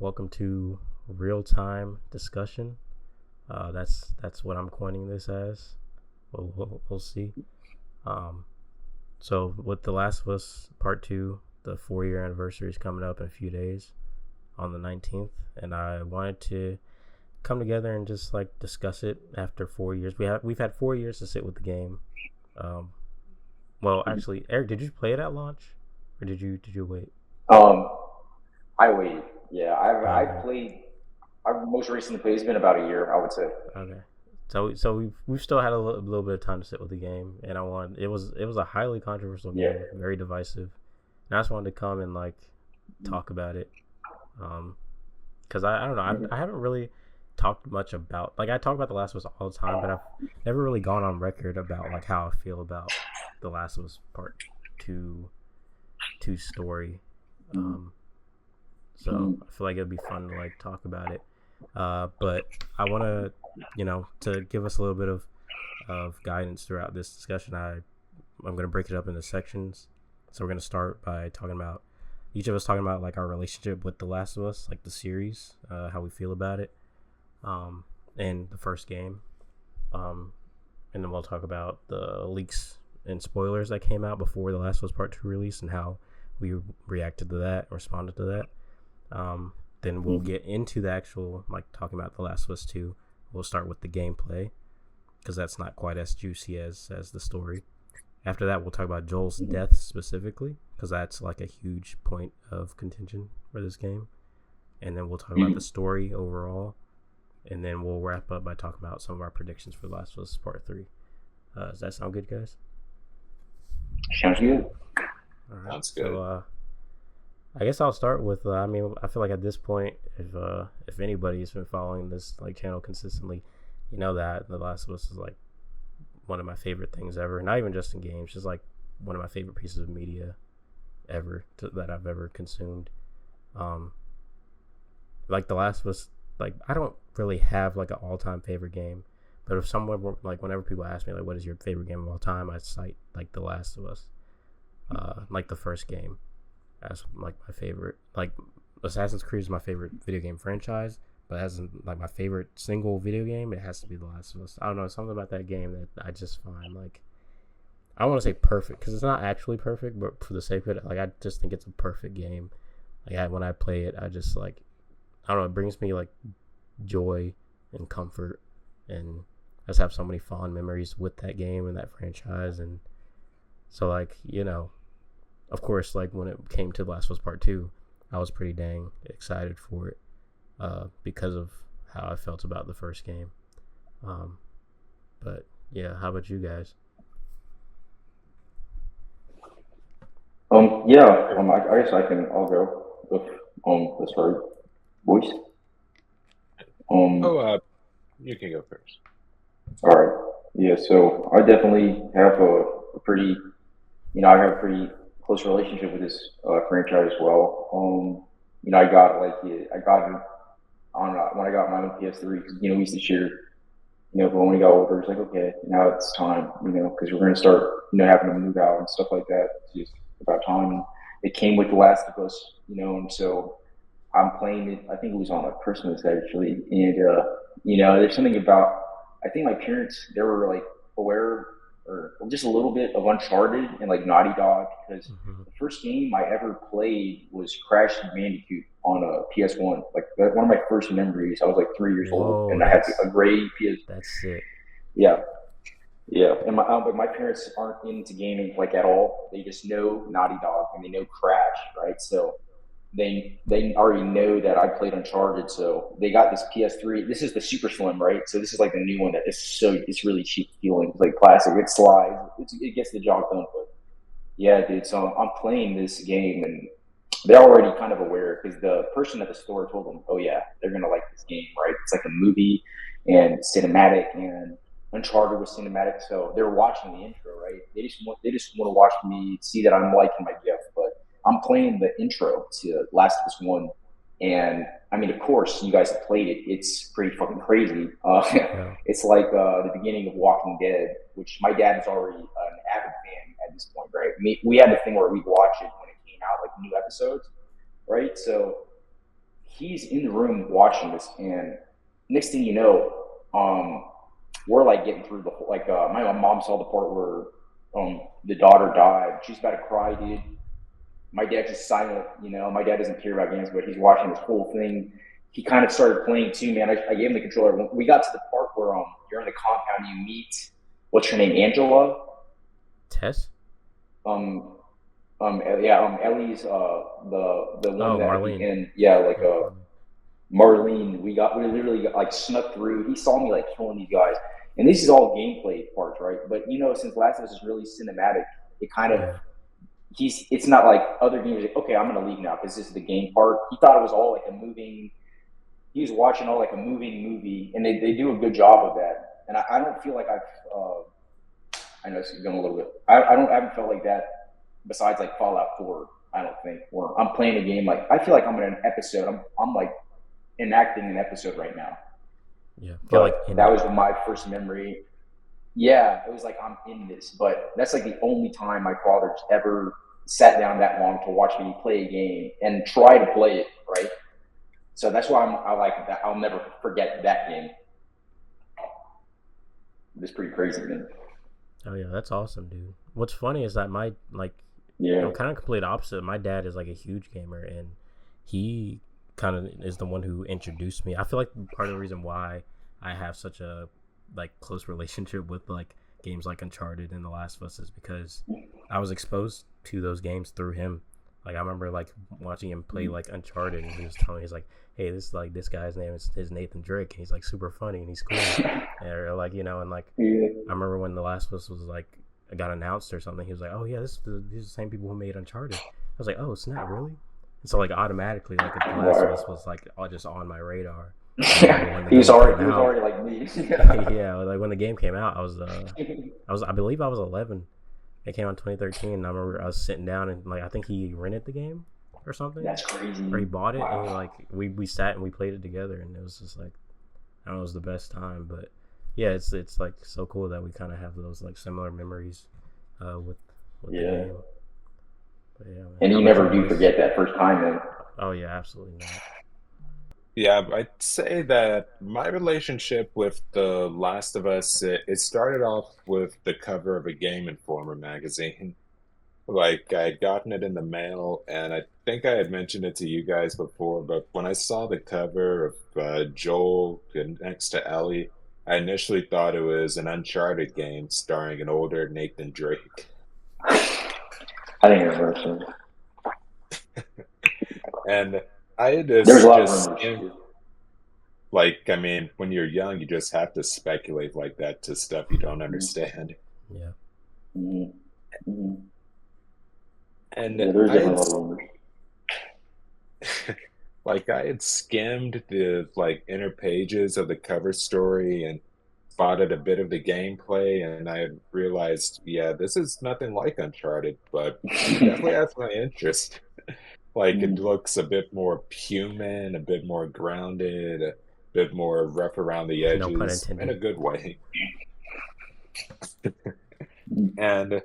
Welcome to real time discussion. That's what I'm coining this as. We'll see. Um, so with The Last of Us Part Two, the 4 year anniversary is coming up in a few days on the 19th, and I wanted to come together and just like discuss it after 4 years. We've had 4 years to sit with the game. Um, well, actually, Eric, did you play it at launch, or did you wait? Um, I waited. Yeah, I Okay. played. I most recently played. It's been about a year, I would say. Okay. So we've still had a little bit of time to sit with the game, and it was a highly controversial Yeah. game, very divisive, and I just wanted to come and like talk about it, because I don't know, I haven't really talked much about, like, I talk about The Last of Us all the time, but I've never really gone on record about like how I feel about The Last of Us Part Two story. Um, so I feel like it'd be fun to like talk about it. But I want to give us a little bit of guidance throughout this discussion. I'm going to break it up into sections. So we're going to start by talking about each of us talking about like our relationship with The Last of Us, like the series, how we feel about it, and the first game. Um, and then we'll talk about the leaks and spoilers that came out before The Last of Us Part Two release and how we reacted to that, responded to that. Then we'll get into the actual, like, talking about The Last of Us 2. We'll start with the gameplay because that's not quite as juicy as the story. After that, we'll talk about Joel's death specifically because that's like a huge point of contention for this game. And then we'll talk about the story overall. And then we'll wrap up by talking about some of our predictions for The Last of Us Part 3. Does that sound good, guys? Sounds good. All right. Sounds good. So, I guess I'll start with. I mean, I feel like at this point, if anybody's been following this like channel consistently, you know that The Last of Us is like one of my favorite things ever. Not even just in games, just like one of my favorite pieces of media ever that I've ever consumed. Um, like The Last of Us, like I don't really have like an all-time favorite game, but if someone like whenever people ask me like what is your favorite game of all time, I cite like The Last of Us, like the first game as like my favorite. Like Assassin's Creed is my favorite video game franchise, but as in, like my favorite single video game, it has to be The Last of Us. I don't know, something about that game that I just find like, I don't want to say perfect because it's not actually perfect, but for the sake of it, like I just think it's a perfect game. Like when I play it, I just like, I don't know, it brings me like joy and comfort, and I just have so many fond memories with that game and that franchise. And so like, of course, like when it came to The Last of Us Part 2, I was pretty dang excited for it, because of how I felt about the first game. But yeah, how about you guys? Yeah. I guess I'll go with the start voice. Oh, Um, you can go first. all right. Yeah. So I definitely have a pretty, I have a pretty close relationship with this franchise as well. I got I got it on when I got my own PS3 because we used to share. But when we got older, it's like, okay, now it's time, because we're going to start, having to move out and stuff like that. It's just about time. And it came with The Last of Us, and so I'm playing it. I think it was on like Christmas actually, and there's something about. I think my parents they were like aware or just a little bit of Uncharted and like Naughty Dog because Mm-hmm. the first game I ever played was Crash Bandicoot on a PS1. Like one of my first memories. I was like 3 years old, Whoa, and I had that's a gray PS. that's sick. Yeah, yeah, and but my parents aren't into gaming like at all. They just know Naughty Dog and they know Crash, right? So they already know that I played Uncharted, so they got this PS3. This is the Super Slim, right? So this is like the new one that is it's really cheap feeling. It's like plastic. It slides. It gets the job done. But yeah, dude. So I'm playing this game, and they're already kind of aware because the person at the store told them, "Oh yeah, they're gonna like this game, right? It's like a movie and cinematic, and Uncharted was cinematic, so they're watching the intro, right? They just want to watch me see that I'm liking my gift, but I'm playing the intro to Last of Us One, and I mean, of course, you guys have played it. It's pretty fucking crazy. Yeah. It's like the beginning of Walking Dead, which my dad is already an avid fan at this point, right? We had the thing where we'd watch it when it came out, like new episodes, right? So he's in the room watching this, and next thing you know, we're like getting through the whole, like my mom saw the part where the daughter died. She's about to cry, dude. My dad's just silent, you know. My dad doesn't care about games, but he's watching this whole thing. He kind of started playing too, man. I gave him the controller. When we got to the part where you're in the compound, you meet what's her name, Angela. Tess. Ellie's the one that Marlene. at the end, yeah, like Marlene. We literally like snuck through. He saw me like killing these guys, and this is all gameplay parts, right? But you know, since Last of Us is really cinematic, it kind of it's not like other games. Like, okay, I'm gonna leave now because this is the game part. He thought it was all like a moving. He was watching all like a moving movie, and they do a good job of that. And I don't feel like I know it's going a little bit. I haven't felt like that besides like Fallout 4. I don't think where I'm playing a game like I feel like I'm in an episode. I'm like enacting an episode right now. Yeah, but like that was my first memory. Yeah, it was like I'm in this, but that's like the only time my father's ever sat down that long to watch me play a game and try to play it right. So that's why I like that. I'll never forget that game. It's pretty crazy, man. Oh yeah, that's awesome, dude. What's funny is that my kind of complete opposite. My dad is like a huge gamer, and he kind of is the one who introduced me. I feel like part of the reason why I have such a like close relationship with like games like Uncharted and The Last of Us is because I was exposed to those games through him. Like I remember like watching him play like Uncharted, and he was telling me, he's like, "Hey, this guy's name is Nathan Drake, and he's like super funny and he's cool." And like, you know, and like I remember when The Last of Us was like got announced or something, he was like, "Oh yeah, these are the same people who made Uncharted." I was like, "Oh snap, really?" And so like automatically, like The Last of Us was like all just on my radar. He was already like me. Yeah, like when the game came out, I believe I was 11. It came out in 2013, and I remember I was sitting down and like I think he rented the game or something. That's crazy. Or he bought it, and like we sat and we played it together, and it was just like I don't know, it was the best time. But yeah, it's like so cool that we kind of have those like similar memories with the game. But, yeah, man. And you never do forget that first time, man. Oh yeah, absolutely not. Yeah, I'd say that my relationship with The Last of Us, it started off with the cover of a Game Informer magazine. Like, I had gotten it in the mail, and I think I had mentioned it to you guys before, but when I saw the cover of Joel next to Ellie, I initially thought it was an Uncharted game starring an older Nathan Drake. I think it was And I had just, there's a lot of rumors. Like, I mean, when you're young, you just have to speculate like that to stuff you don't understand. Yeah. Mm-hmm. And there's definitely a lot of rumors. Like, I had skimmed the like inner pages of the cover story and spotted a bit of the gameplay, and I had realized, yeah, this is nothing like Uncharted, but it definitely has my interest. Like, it looks a bit more human, a bit more grounded, a bit more rough around the edges, no pun intended, in a good way. And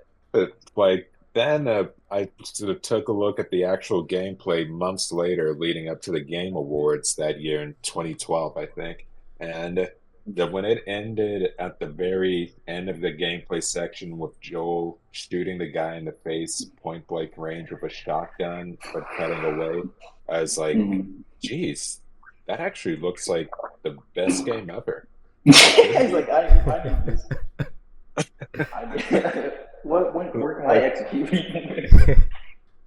like then I sort of took a look at the actual gameplay months later, leading up to the Game Awards that year in 2012, I think. And when it ended at the very end of the gameplay section with Joel shooting the guy in the face point blank range with a shotgun but cutting away, I was like, geez, that actually looks like the best game ever. He's like, I need this. Where can I execute?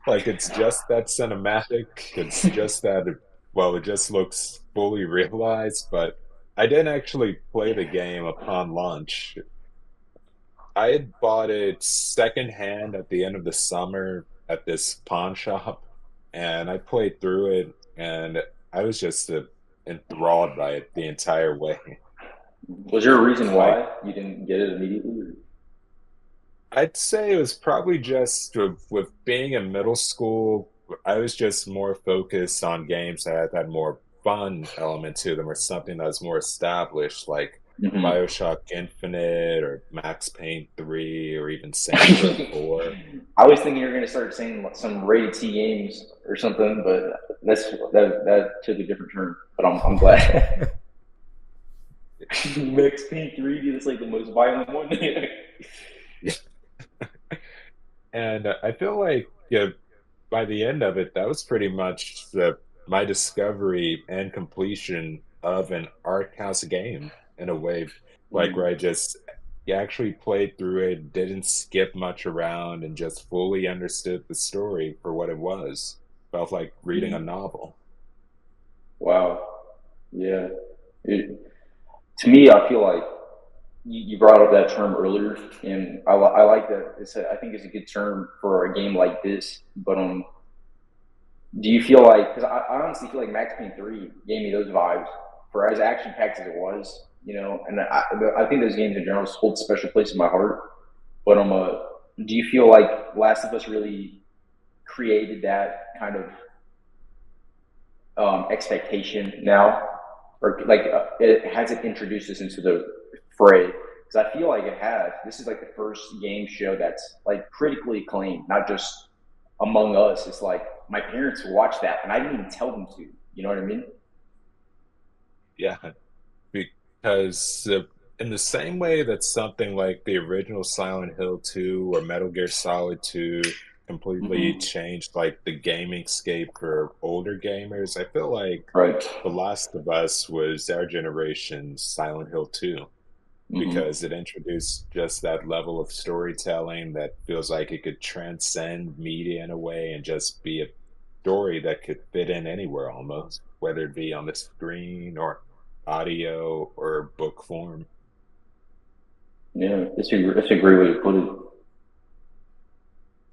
Like, it's just that cinematic. It's just that, it just looks fully realized, but I didn't actually play the game upon launch. I had bought it secondhand at the end of the summer at this pawn shop, and I played through it, and I was just enthralled by it the entire way. Was there a reason why you didn't get it immediately? I'd say it was probably just with being in middle school, I was just more focused on games that had more fun element to them or something that was more established. Like, BioShock Infinite or Max Payne 3 or even Saints Row 4. I was thinking you were going to start saying some rated T games or something, but that took a different turn. But I'm glad. Max Payne 3, dude, that's like the most violent one. And I feel like by the end of it, that was pretty much my discovery and completion of an art house game in a way, like where I just actually played through it, didn't skip much around, and just fully understood the story for what it was. Felt like reading a novel. Wow. Yeah. To me, I feel like you brought up that term earlier, and I like that. I think it's a good term for a game like this. But do you feel like, because I honestly feel like Max Payne 3 gave me those vibes for as action packed as it was, and I think those games in general hold a special place in my heart. But do you feel like Last of Us really created that kind of expectation now, or like has it introduced us into the fray? Because I feel like it has. This is like the first game show that's like critically acclaimed, not just among us. It's like my parents watched that, and I didn't even tell them to. You know what I mean? Yeah, because in the same way that something like the original Silent Hill 2 or Metal Gear Solid 2 completely changed like the gaming scape for older gamers, I feel like Right. The Last of Us was our generation's Silent Hill 2 because it introduced just that level of storytelling that feels like it could transcend media in a way and just be a story that could fit in anywhere almost, whether it be on the screen or audio or book form. Yeah, that's a great way to put it.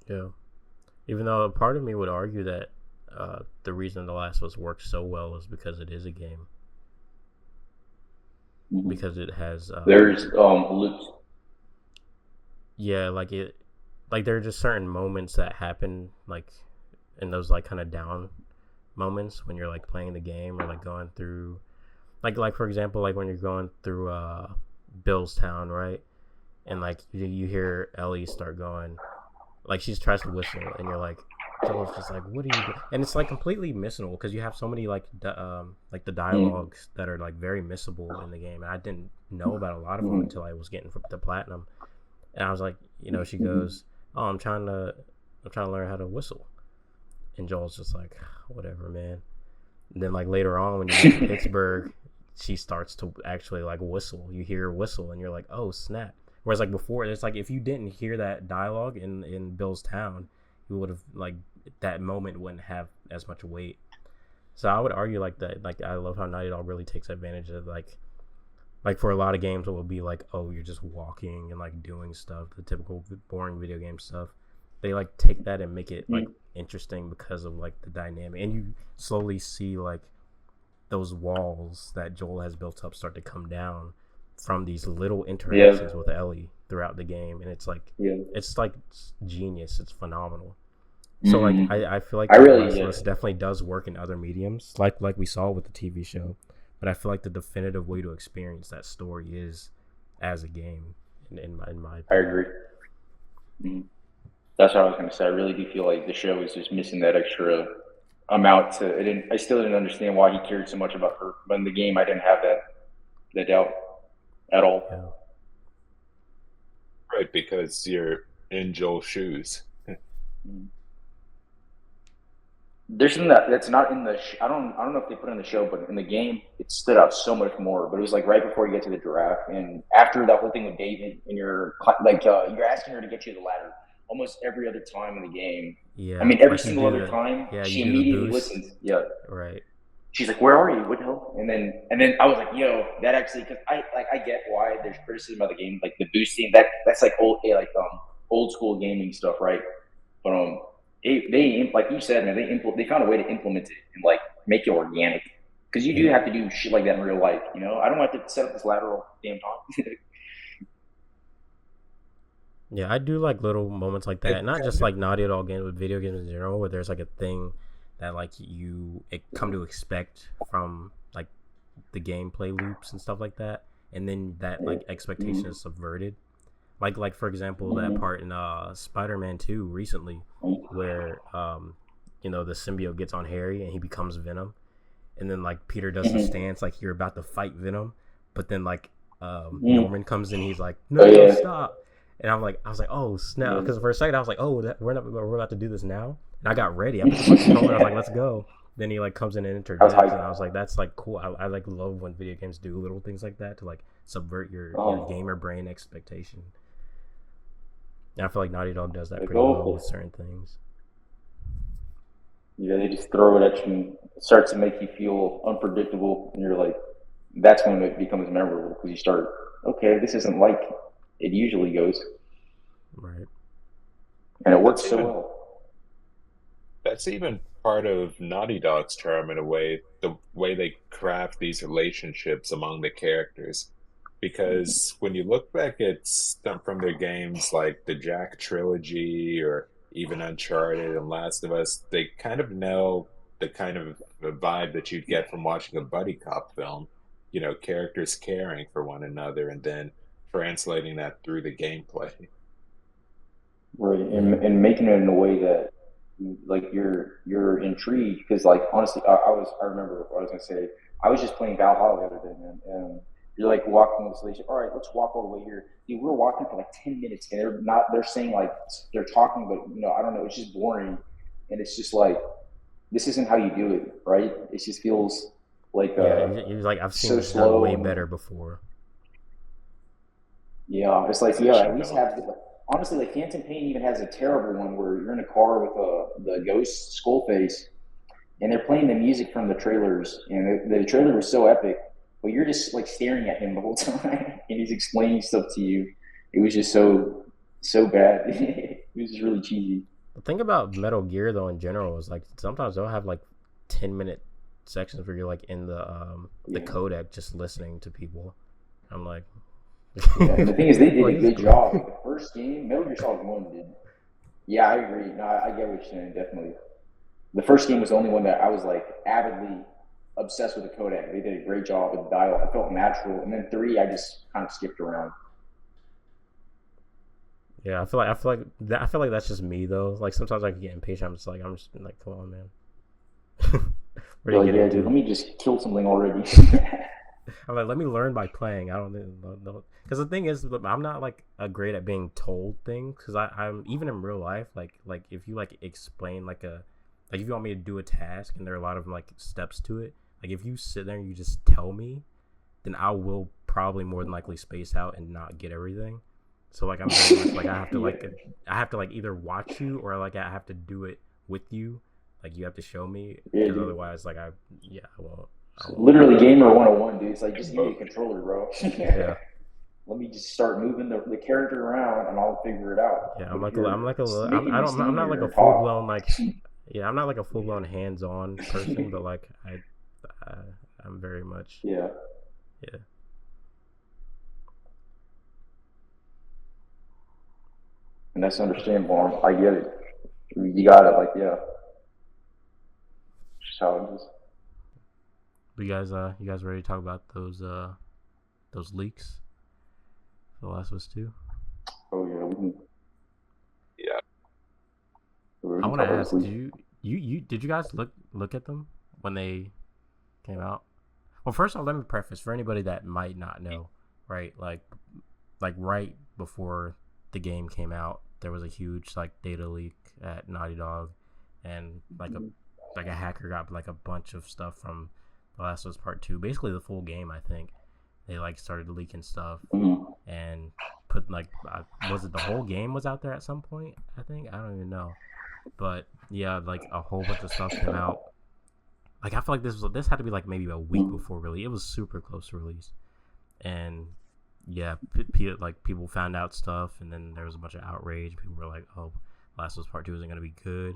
Yeah. Even though a part of me would argue that the reason The Last of Us works so well is because it is a game. Because it has there's loops. Yeah, like there are just certain moments that happen like in those like kind of down moments when you're like playing the game or like going through like for example, like when you're going through Billstown, right? And like you hear Ellie start going, like she tries to whistle, and you're like, Joel's just like, what are you doing? And it's like completely missable because you have so many like the dialogues that are like very missable in the game, and I didn't know about a lot of them until I was getting the platinum, and I was like, she goes, oh, I'm trying to learn how to whistle, and Joel's just like, whatever, man. And then like later on when you get to Pittsburgh, she starts to actually like whistle. You hear her whistle, and you're like, oh snap. Whereas like before, it's like if you didn't hear that dialogue in Bill's town, you would have like that moment wouldn't have as much weight. So I would argue like that. Like I love how Naughty Dog really takes advantage of like for a lot of games it will be like, oh, you're just walking and like doing stuff, the typical boring video game stuff. They like take that and make it like interesting because of like the dynamic, and you slowly see like those walls that Joel has built up start to come down from these little interactions with Ellie throughout the game, and it's like it's like genius. It's phenomenal. So like I feel like Last of Us definitely does work in other mediums, like we saw with the TV show. But I feel like the definitive way to experience that story is as a game. In my opinion. I agree. That's what I was going to say. I really do feel like the show is just missing that extra amount to. I still didn't understand why he cared so much about her, but in the game, I didn't have that doubt at all. Yeah. Right, because you're in Joel's shoes. There's something that's not in the. I don't know if they put it in the show, but in the game, it stood out so much more. But it was like right before you get to the giraffe, and after that whole thing with David, and you're asking her to get you the ladder. Almost every other time in the game. Yeah. I mean, every single other time, she immediately listens. Yeah. Right. She's like, "Where are you? What the hell?" And then I was like, "Yo, that actually," because I get why there's criticism of the game, like the boosting. That's like old school gaming stuff, right? But they like you said, man, they found a way to implement it and like make it organic, because you do have to do shit like that in real life. I don't have to set up this lateral damn time. Yeah, I do like little moments like that. Not just like Naughty Dog games, but video games in general, where there's like a thing that like you come to expect from like the gameplay loops and stuff like that. and then that like expectation is subverted. Like for example, that part in Spider-Man 2 recently, where the symbiote gets on Harry and he becomes Venom, and then like Peter does the stance like you're about to fight Venom, but then like Norman comes in, he's like, no, stop. And I was like, oh snap! Because for a second I was like, oh, we're about to do this now. And I got ready. I put my controller. I was like, let's go. Then he like comes in and interjects, and I was like, that's like cool. I like love when video games do little things like that to like subvert your gamer brain expectation. And I feel like Naughty Dog does that pretty well with certain things. Yeah, they just throw it at you. It starts to make you feel unpredictable, and you're like, that's when it becomes memorable because you start, okay, this isn't like it usually goes. Right. And it works so well. That's even part of Naughty Dog's charm in a way, the way they craft these relationships among the characters. Because when you look back at stuff from their games like the Jack trilogy or even Uncharted and Last of Us, they kind of know the kind of vibe that you'd get from watching a buddy cop film. Characters caring for one another and then translating that through the gameplay. Right, and making it in a way that like you're intrigued because like honestly, I remember what I was gonna say. I was just playing Valhalla the other day, man, and you're like walking this station. All right, let's walk all the way here. Dude, we were walking for like 10 minutes, and they're saying like they're talking, but I don't know. It's just boring, and it's just like this isn't how you do it, right? It just feels like he was like, I've seen this done way better before. Yeah, it's like at least have. Honestly, like Phantom Pain even has a terrible one where you're in a car with the ghost Skullface, and they're playing the music from the trailers, and the trailer was so epic, but you're just like staring at him the whole time, and he's explaining stuff to you. It was just so bad. It was just really cheesy. The thing about Metal Gear though in general is like sometimes they'll have like 10-minute sections where you're like in the codec just listening to people. I'm like. Yeah, and the thing is, they did a good job. The first game, Metal Gear Solid 1 did. Yeah, I agree. No, I get what you're saying, definitely. The first game was the only one that I was like avidly obsessed with the codec. They did a great job with the dialogue. I felt natural. And then 3, I just kind of skipped around. Yeah, I feel like that's just me though. Like sometimes I can get impatient. I'm just like, come on, man. Dude, let me just kill something already. I'm like, let me learn by playing. I don't know. Because the thing is, I'm not like great at being told things. Because I'm even in real life, like if you like explain like if you want me to do a task and there are a lot of like steps to it, like if you sit there and you just tell me, then I will probably more than likely space out and not get everything. So like I'm very much like I have to like either watch you or like I have to do it with you. Like you have to show me because otherwise like I won't. Literally gamer 101, dude. It's like just give me a controller, bro. Yeah. Let me just start moving the character around, and I'll figure it out. Yeah, I'm not like a full blown like. Yeah, I'm not like a full blown hands on person, but like I'm very much. Yeah. Yeah. And that's understandable. I get it. You got it. Like just how it is. You guys ready to talk about those leaks for The Last of Us 2? Oh yeah. Yeah. I want to ask, did you guys look at them when they came out? Well, first of all, let me preface for anybody that might not know, right? Like right before the game came out, there was a huge like data leak at Naughty Dog, and like a hacker got like a bunch of stuff from The Last of Us Part 2, basically the full game. I think they like started leaking stuff and put like was it the whole game was out there at some point? I think I don't even know, but yeah, like a whole bunch of stuff came out. Like I feel like this had to be like maybe a week before release. It was super close to release, and yeah, people found out stuff, and then there was a bunch of outrage. People were like, "Oh, Last of Us Part 2 isn't going to be good."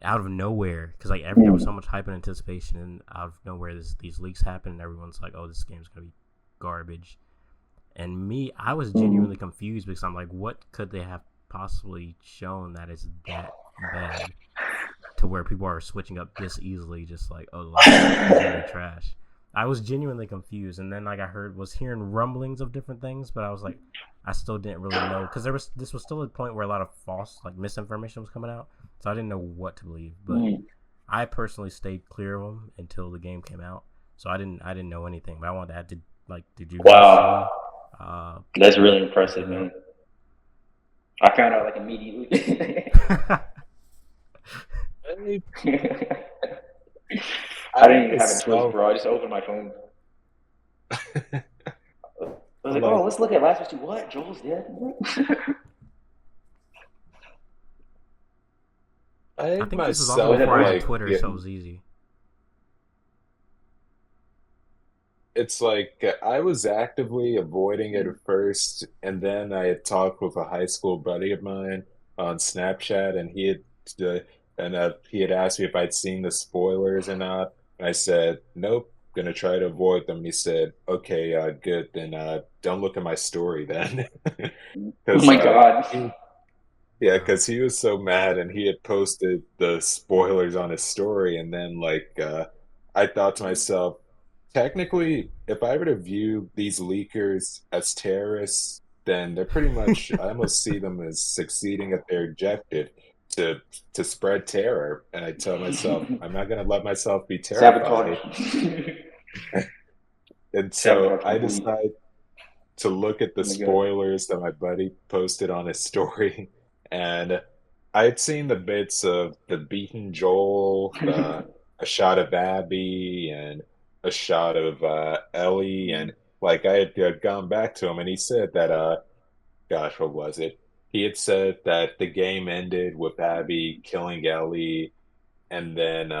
Out of nowhere, because like there was so much hype and anticipation, and out of nowhere these leaks happen, and everyone's like, "Oh, this game's gonna be garbage." And I was genuinely confused because I'm like, "What could they have possibly shown that is that bad to where people are switching up this easily?" Just like, "Oh, the Last of Us is gonna be trash." I was genuinely confused, and then like was hearing rumblings of different things, but I was like, I still didn't really know because this was still a point where a lot of false like misinformation was coming out, so I didn't know what to believe. But Mm. I personally stayed clear of them until the game came out, so I didn't know anything. But I wanted to add, did you guys Wow, see that's what really impressive, came out? man. I found out like immediately. I, I I didn't even have a choice, myself, bro. I just opened my phone. I was like, oh, like, let's look at Last of Us 2. What? Joel's dead? I I think this was also Was that myself, before I had first? like, Twitter, yeah, so it was easy. it's like I was actively avoiding it at first, and then I had talked with a high school buddy of mine on Snapchat, and uh, he had asked me if I'd seen the spoilers or not. And I said, "Nope, gonna try to avoid them." He said, "Okay, good. Then don't look at my story then," Oh because my god. yeah, Uh, because he was so mad, and he had posted the spoilers on his story, and then I thought to myself, technically, if I were to view these leakers as terrorists, then they're pretty much, I almost see them as succeeding at their objective to to spread terror. And I tell myself, I'm not going to let myself be Sabotage. terrified. And so Sabotage I complete. decide to look at the Oh my god. spoilers that my buddy posted on his story, and I'd seen the bits of the beaten Joel, a shot of Abby, and a shot of Ellie, and like I had gone back to him, and he said that gosh, what was it? He had said that the game ended with Abby killing Ellie, and then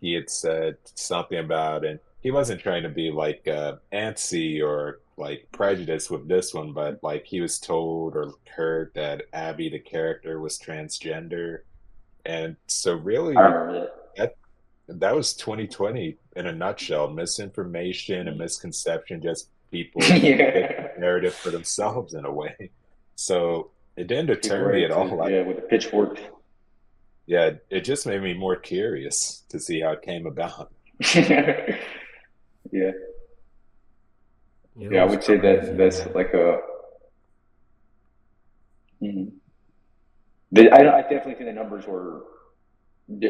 he had said something about, and he wasn't trying to be like antsy or like prejudiced with this one, but like he was told or heard that Abby the character was transgender, and so I really remember that that was 2020 in a nutshell. Misinformation and misconception, just that. people fit the Yeah. narrative for themselves in a way. So it didn't People deter me ready at to, all. yeah, with the pitchforks. Yeah, it just made me more curious to see how it came about. Yeah. it Yeah, I was would say that crazy, that's man. like a. Mhm. I definitely think the numbers were.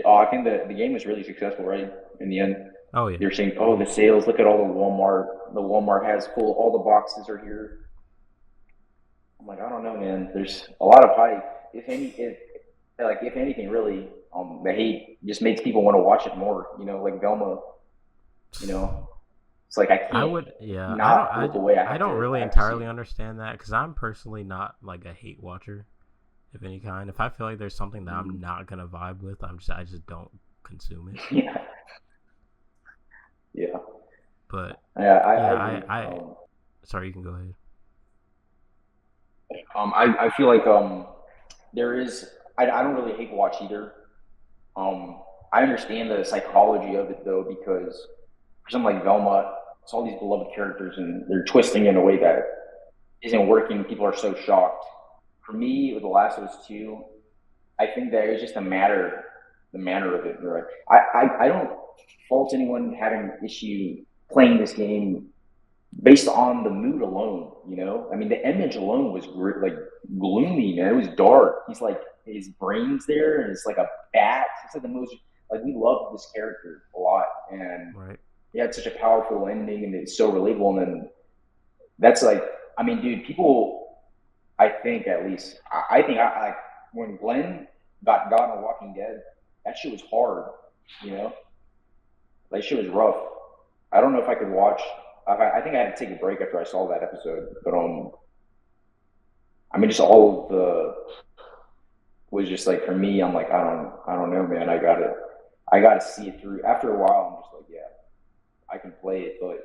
I think the game was really successful, right? In the end, Oh yeah, you're saying, "Oh, the sales! Look at all the Walmart. The Walmart has full. All the boxes are here." I'm like, I don't know, man. There's a lot of hype. If anything, really, the hate just makes people want to watch it more. Like Velma. You know, it's like I I can't would. Yeah, not look away. I don't really I have to see entirely it. understand that because I'm personally not like a hate watcher of any kind. If I feel like there's something that I'm Mm. not gonna vibe with, I just don't consume it. Yeah, yeah, But yeah. I yeah, agree. sorry, you can go ahead. I feel like there is. I don't really hate watch either. I understand the psychology of it though because for something like Velma, it's all these beloved characters and they're twisting in a way that isn't working. People are so shocked. For me, with The Last of Us 2, I think that it's just the manner of it. Right? I don't fault anyone having an issue playing this game based on the mood alone. I mean, the image alone was like gloomy, man. It was dark. He's like his brain's there, and it's like a bat. It's like the most like we loved this character a lot, and Right. he had such a powerful ending, and it's so relatable. And then that's like, I mean, dude, people. I think at least I think I when Glenn got on Walking Dead, that shit was hard. You know, that shit was rough. I don't know if I could watch. I think I had to take a break after I saw that episode. But I mean, just all of the was just like for me. I'm like, I don't know, man. I gotta see it through. After a while, I'm just like, yeah, I can play it. But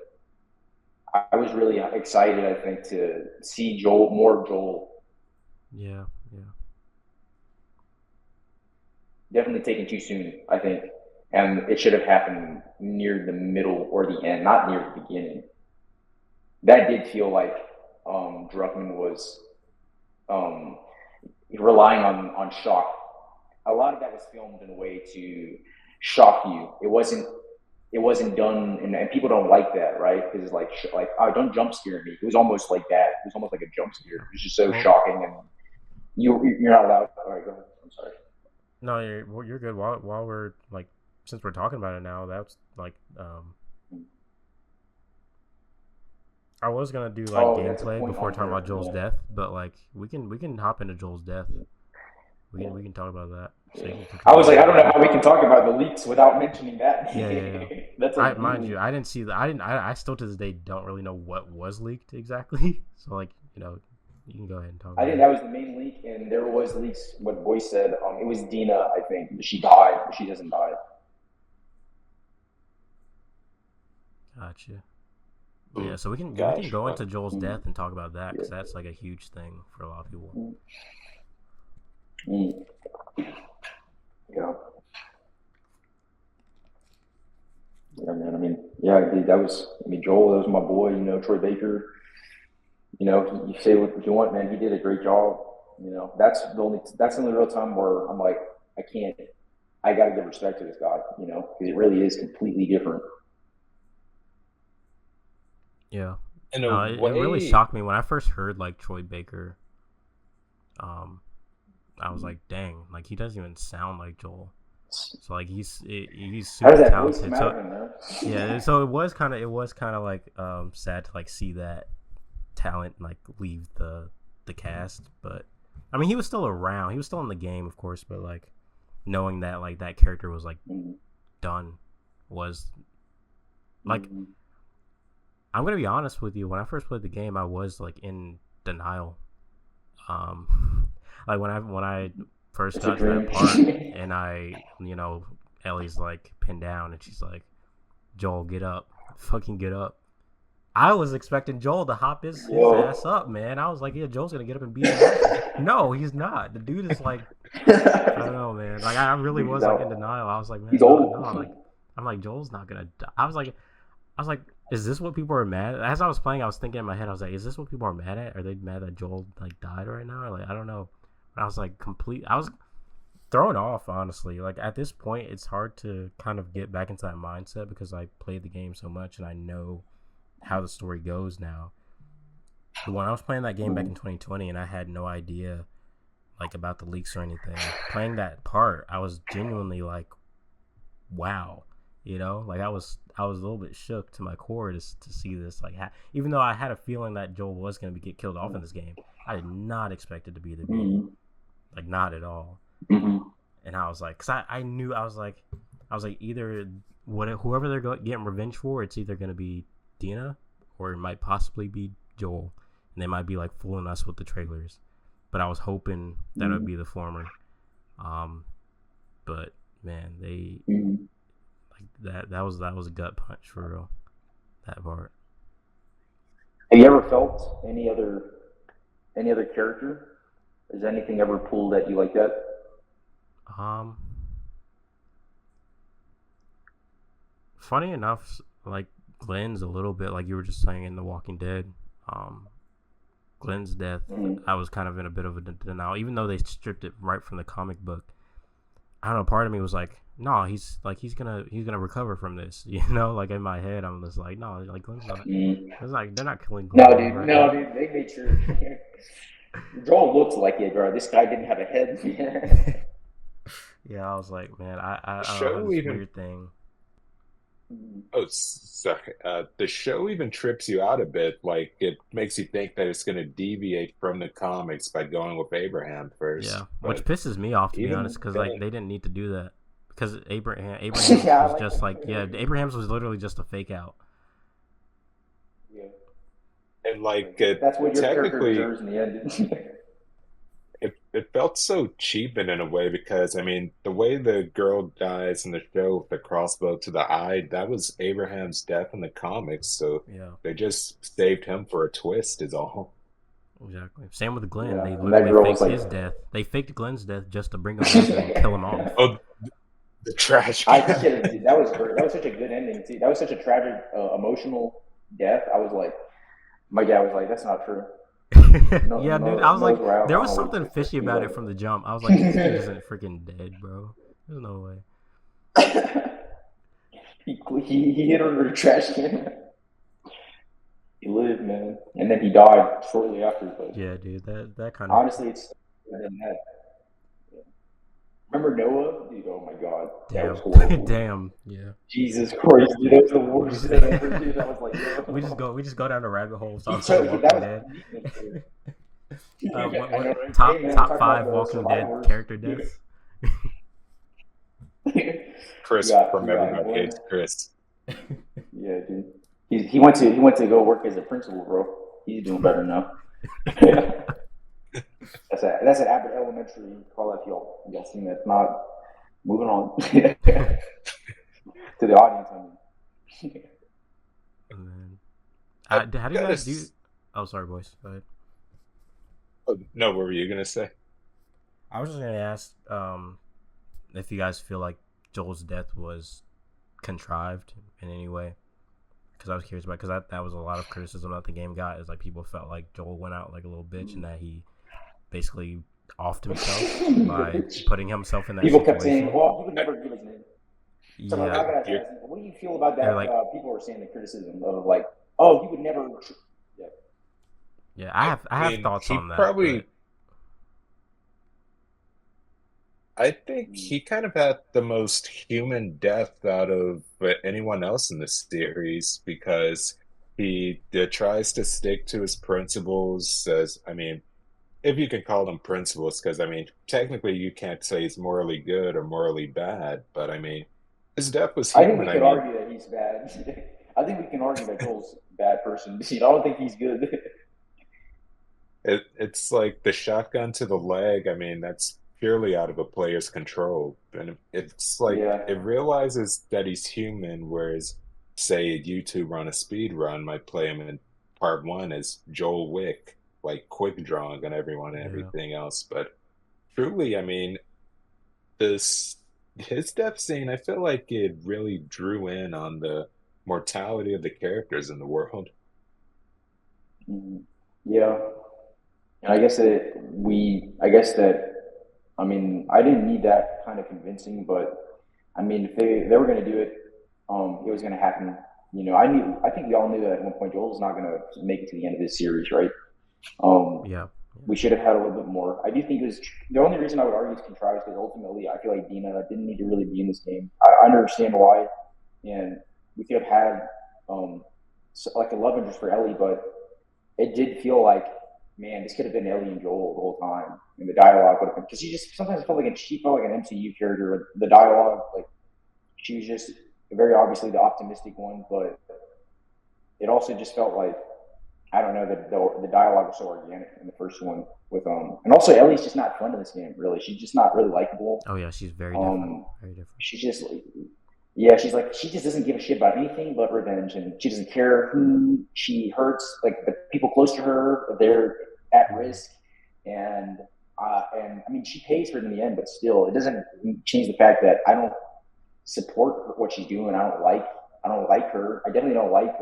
I was really excited. I think to see more Joel. Yeah. Yeah. Definitely taken too soon. I think, and it should have happened near the middle or the end, not near the beginning. That did feel like Druckmann was um, relying on shock. A lot of that was filmed in a way to shock you. it wasn't done, and people don't like that, right? Because it's like, oh, don't jump scare me. It was almost like that. It was almost like a jump scare. It was just so shocking, and you're not allowed. All right, go ahead. I'm sorry. No, you're good. While we're like, since we're talking about it now, that's like, I was gonna do like gameplay before talking about Joel's death, but like we can hop into Joel's death. We can talk about that. So I was like, I don't know how we can talk about the leaks without mentioning that. Yeah. That's mind you, I didn't see that. I still to this day don't really know what was leaked exactly. So like, you can go ahead and talk. I think that was the main leak, and there was leaks. What Boyce said, it was Dina. I think she died, but she doesn't die. Gotcha. Yeah, so we can go into Joel's death and talk about that because that's like a huge thing for a lot of people. Yeah. Yeah, man. I mean, yeah, dude, Joel, that was my boy. Troy Baker. You say what you want, man. He did a great job. That's the only real time where I'm like, I got to give respect to this guy. Because it really is completely different. Yeah. It really shocked me when I first heard like Troy Baker. I was like, dang, like he doesn't even sound like Joel. So like he's super talented. So it was kind of like sad to like see that talent like leave the cast, but I mean he was still around. He was still in the game, of course, but like knowing that like that character was like done was like I'm gonna be honest with you. When I first played the game, I was like in denial. Like when I first got to that part, and Ellie's like pinned down, and she's like, "Joel, get up, fucking get up." I was expecting Joel to hop his ass up, man. I was like, "Yeah, Joel's gonna get up and beat him." No, he's not. The dude is like, I don't know, man. Like I really was like in denial. I was like, man, he's old. No. Like I'm like, Joel's not gonna die. I was like, is this what people are mad at? As I was playing, I was thinking in my head, I was like, is this what people are mad at? Are they mad that Joel like died right now? Or, like, I don't know. But I was like I was thrown off, honestly. Like at this point, it's hard to kind of get back into that mindset because I played the game so much and I know how the story goes now. But when I was playing that game back in 2020 and I had no idea like about the leaks or anything, playing that part, I was genuinely like, wow. Like I was a little bit shook to my core to see this. Like, even though I had a feeling that Joel was going to get killed off in this game, I did not expect it to be the beat. Like, not at all. And I was like, because I knew, I was like either whoever they're getting revenge for, it's either going to be Dina or it might possibly be Joel, and they might be like fooling us with the trailers. But I was hoping that it would be the former. But man, they. That was a gut punch for real. That part. Have you ever felt any other character? Has anything ever pulled at you like that? Funny enough, like Glenn's a little bit like you were just saying in The Walking Dead. Glenn's death, I was kind of in a bit of a denial, even though they stripped it right from the comic book. I don't know. Part of me was like, no, he's gonna recover from this, Like in my head, I'm just like, no, like Glenn's not. It's like they're not killing Glenn. No, dude, they made sure. Joel looked like it, bro. This guy didn't have a head. Yeah, I was like, man, I don't know, this weird thing. Oh, sorry. The show even trips you out a bit. Like it makes you think that it's going to deviate from the comics by going with Abraham first. Yeah, which pisses me off, to be honest, because like they didn't need to do that. Because Abraham's was just like, Abraham's was literally just a fake out. Yeah. And like that's what your character deserves in the end. It felt so cheap in a way because I mean the way the girl dies in the show with the crossbow to the eye, that was Abraham's death in the comics, so they just saved him for a twist is all. Exactly. Same with Glenn. They literally faked his death. They faked Glenn's death just to bring him back and kill him off. Oh, the trash. I think that was great. That was such a good ending too. That was such a tragic, emotional death. I was like, my dad was like, "That's not true." Dude, I was like, there was something fishy about it from the jump. I was like, this dude isn't freaking dead, bro. There's no way. He hit her under a trash can. He lived, man, and then he died shortly after. But Yeah, dude, that kind of honestly, it's that. Remember Noah, dude? Oh my God, that was damn, horrible. damn, yeah. Jesus Christ, dude, that was the We worst just, thing ever, dude. I was like, we just go down a rabbit hole he talking took about that Walking was Dead. weakness, dude. I know, What right? Hey, top man, we're top talking about five the Walking Dead survivors. character deaths? We Chris got from Everybody Glenn. Hates Chris. Yeah, dude. He went to go work as a principal, bro. He's doing better now. That's an Abbott Elementary call if y'all seen that. Not moving on to the audience. I mean, And then, I how do you gotta. guys do? Oh, sorry, boys. Go ahead. Oh, no, what were you gonna say? I was just gonna ask if you guys feel like Joel's death was contrived in any way, because I was curious about, because that was a lot of criticism that the game got, is like people felt like Joel went out like a little bitch and that he basically offed himself by putting himself in that people kept saying, situation. "Well, he would never give his name." So like, I Yeah, gotta You're, ask, what do you feel about they're that? like, People were saying the criticism of like, "Oh, he would never." Yeah. yeah, I I have mean, thoughts he on that, but probably. I think Mm. he kind of had the most human death out of anyone else in the series because he tries to stick to his principles. As I mean, if you can call them principles, because I mean, technically you can't say he's morally good or morally bad, but I mean, his death was I think we human. I could mean, argue that he's bad. I think we can argue that Joel's a bad person. I don't think he's good. it's like the shotgun to the leg. I mean, that's purely out of a player's control. And it's like Yeah. it realizes that he's human, whereas, say, a YouTuber on a speed run might play him in part one as Joel Wick, like quick drawing on everyone and yeah, everything else. But truly, I mean, this his death scene, I feel like it really drew in on the mortality of the characters in the world. Mhm. Yeah. And I guess I guess that, I mean, I didn't need that kind of convincing, but I mean, if they were going to do it, it was going to happen. I think we all knew that at one point Joel's not going to make it to the end of this series, right? Um, yeah, we should have had a little bit more. I do think it was the only reason I would argue it's contrived because ultimately I feel like Dina didn't need to really be in this game. I understand why, and we could have had like a love interest for Ellie, but it did feel like, man, this could have been Ellie and Joel the whole time, and the dialogue would have been because she just sometimes felt like she felt like an MCU character. The dialogue, like she was just very obviously the optimistic one, but it also just felt like I don't know that the dialogue was so organic in the first one with and also Ellie's just not fun in this game really. She's just not really likable. oh yeah, she's very different, Um, very different. she's just yeah, she's like she just doesn't give a shit about anything but revenge, and she doesn't care who she hurts. Like the people close to her, they're at Mm-hmm. risk, and I mean she pays for it in the end, but still, it doesn't change the fact that I don't support what she's doing. I don't like her. I definitely don't like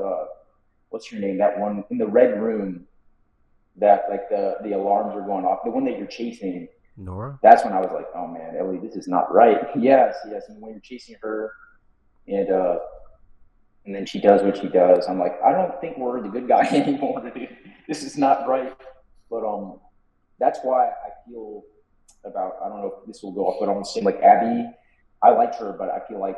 what's her name? That one in the red room that like the alarms are going off. The one that you're chasing. Nora. That's when I was like, oh man, Ellie, this is not right. Yes, yes. And when you're chasing her, and uh, and then she does what she does, I'm like, I don't think we're the good guy anymore, dude. This is not right. But that's why I feel about. I don't know if this will go off, but I'm saying like Abby. I liked her, but I feel like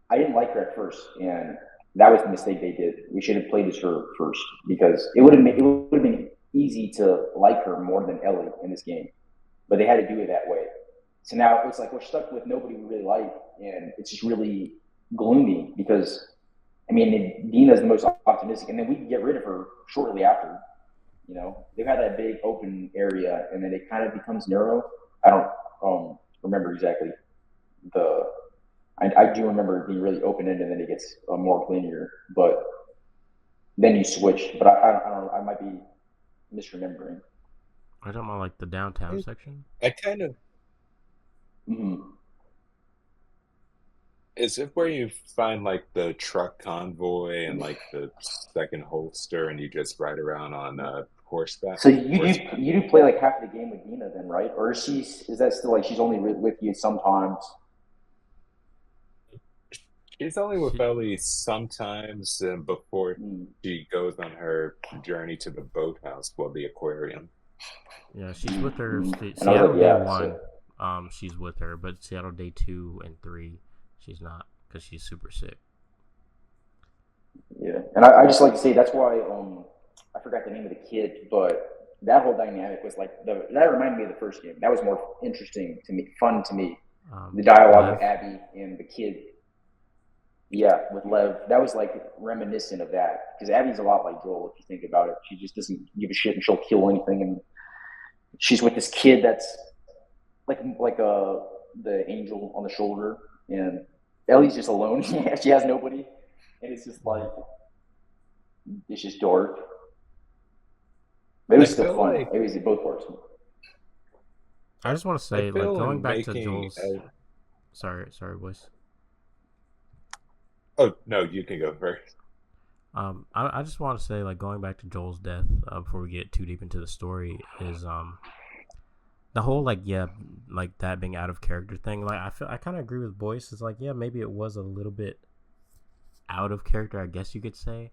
I didn't like her at first, and that was the mistake they did. We should have played as her first because it Mm-hmm. would have been easy to like her more than Ellie in this game, but they had to do it that way. So now it's like we're stuck with nobody we really like, and it's just really gloomy because I mean Dina's the most optimistic, and then we can get rid of her shortly after. They've had that big open area, and then it kind of becomes narrow. I don't remember exactly the I do remember it being really open ended, and then it gets more linear. But then you switch. But I don't know. I might be misremembering. I don't know, like the downtown I, section. I kind of Mm-hmm. is it where you find like the truck convoy and like the second holster, and you just ride around on horseback? So you do Horseback. you do play like half the game with Dina then, right? Or is that still like she's only with you sometimes? She's only with She, Ellie sometimes before Mm. she goes on her journey to the boathouse, well, the aquarium. yeah, she's with her And I was Seattle like, day yeah. So one. She's with her, but Seattle day 2 and 3, she's not because she's super sick. yeah, and I just like to say that's why I forgot the name of the kid, but that whole dynamic was like that reminded me of the first game. That was more interesting to me, fun to me. The dialogue Lev. with Abby and the kid. Yeah, with Lev, that was like reminiscent of that because Abby's a lot like Joel if you think about it. She just doesn't give a shit and she'll kill anything, and she's with this kid that's like the angel on the shoulder, and Ellie's just alone. She has nobody, and it's just like it's just dark. But it I was still feel fun. like It was both parts. I just want to I say, like, feel going in back to making Joel's. Sorry, boys. oh no, you can go first. I just want to say, like, going back to Joel's death, before we get too deep into the story, is the whole like like that being out of character thing. Like, I kind of agree with Boyce. It's like, yeah, maybe it was a little bit out of character, I guess you could say,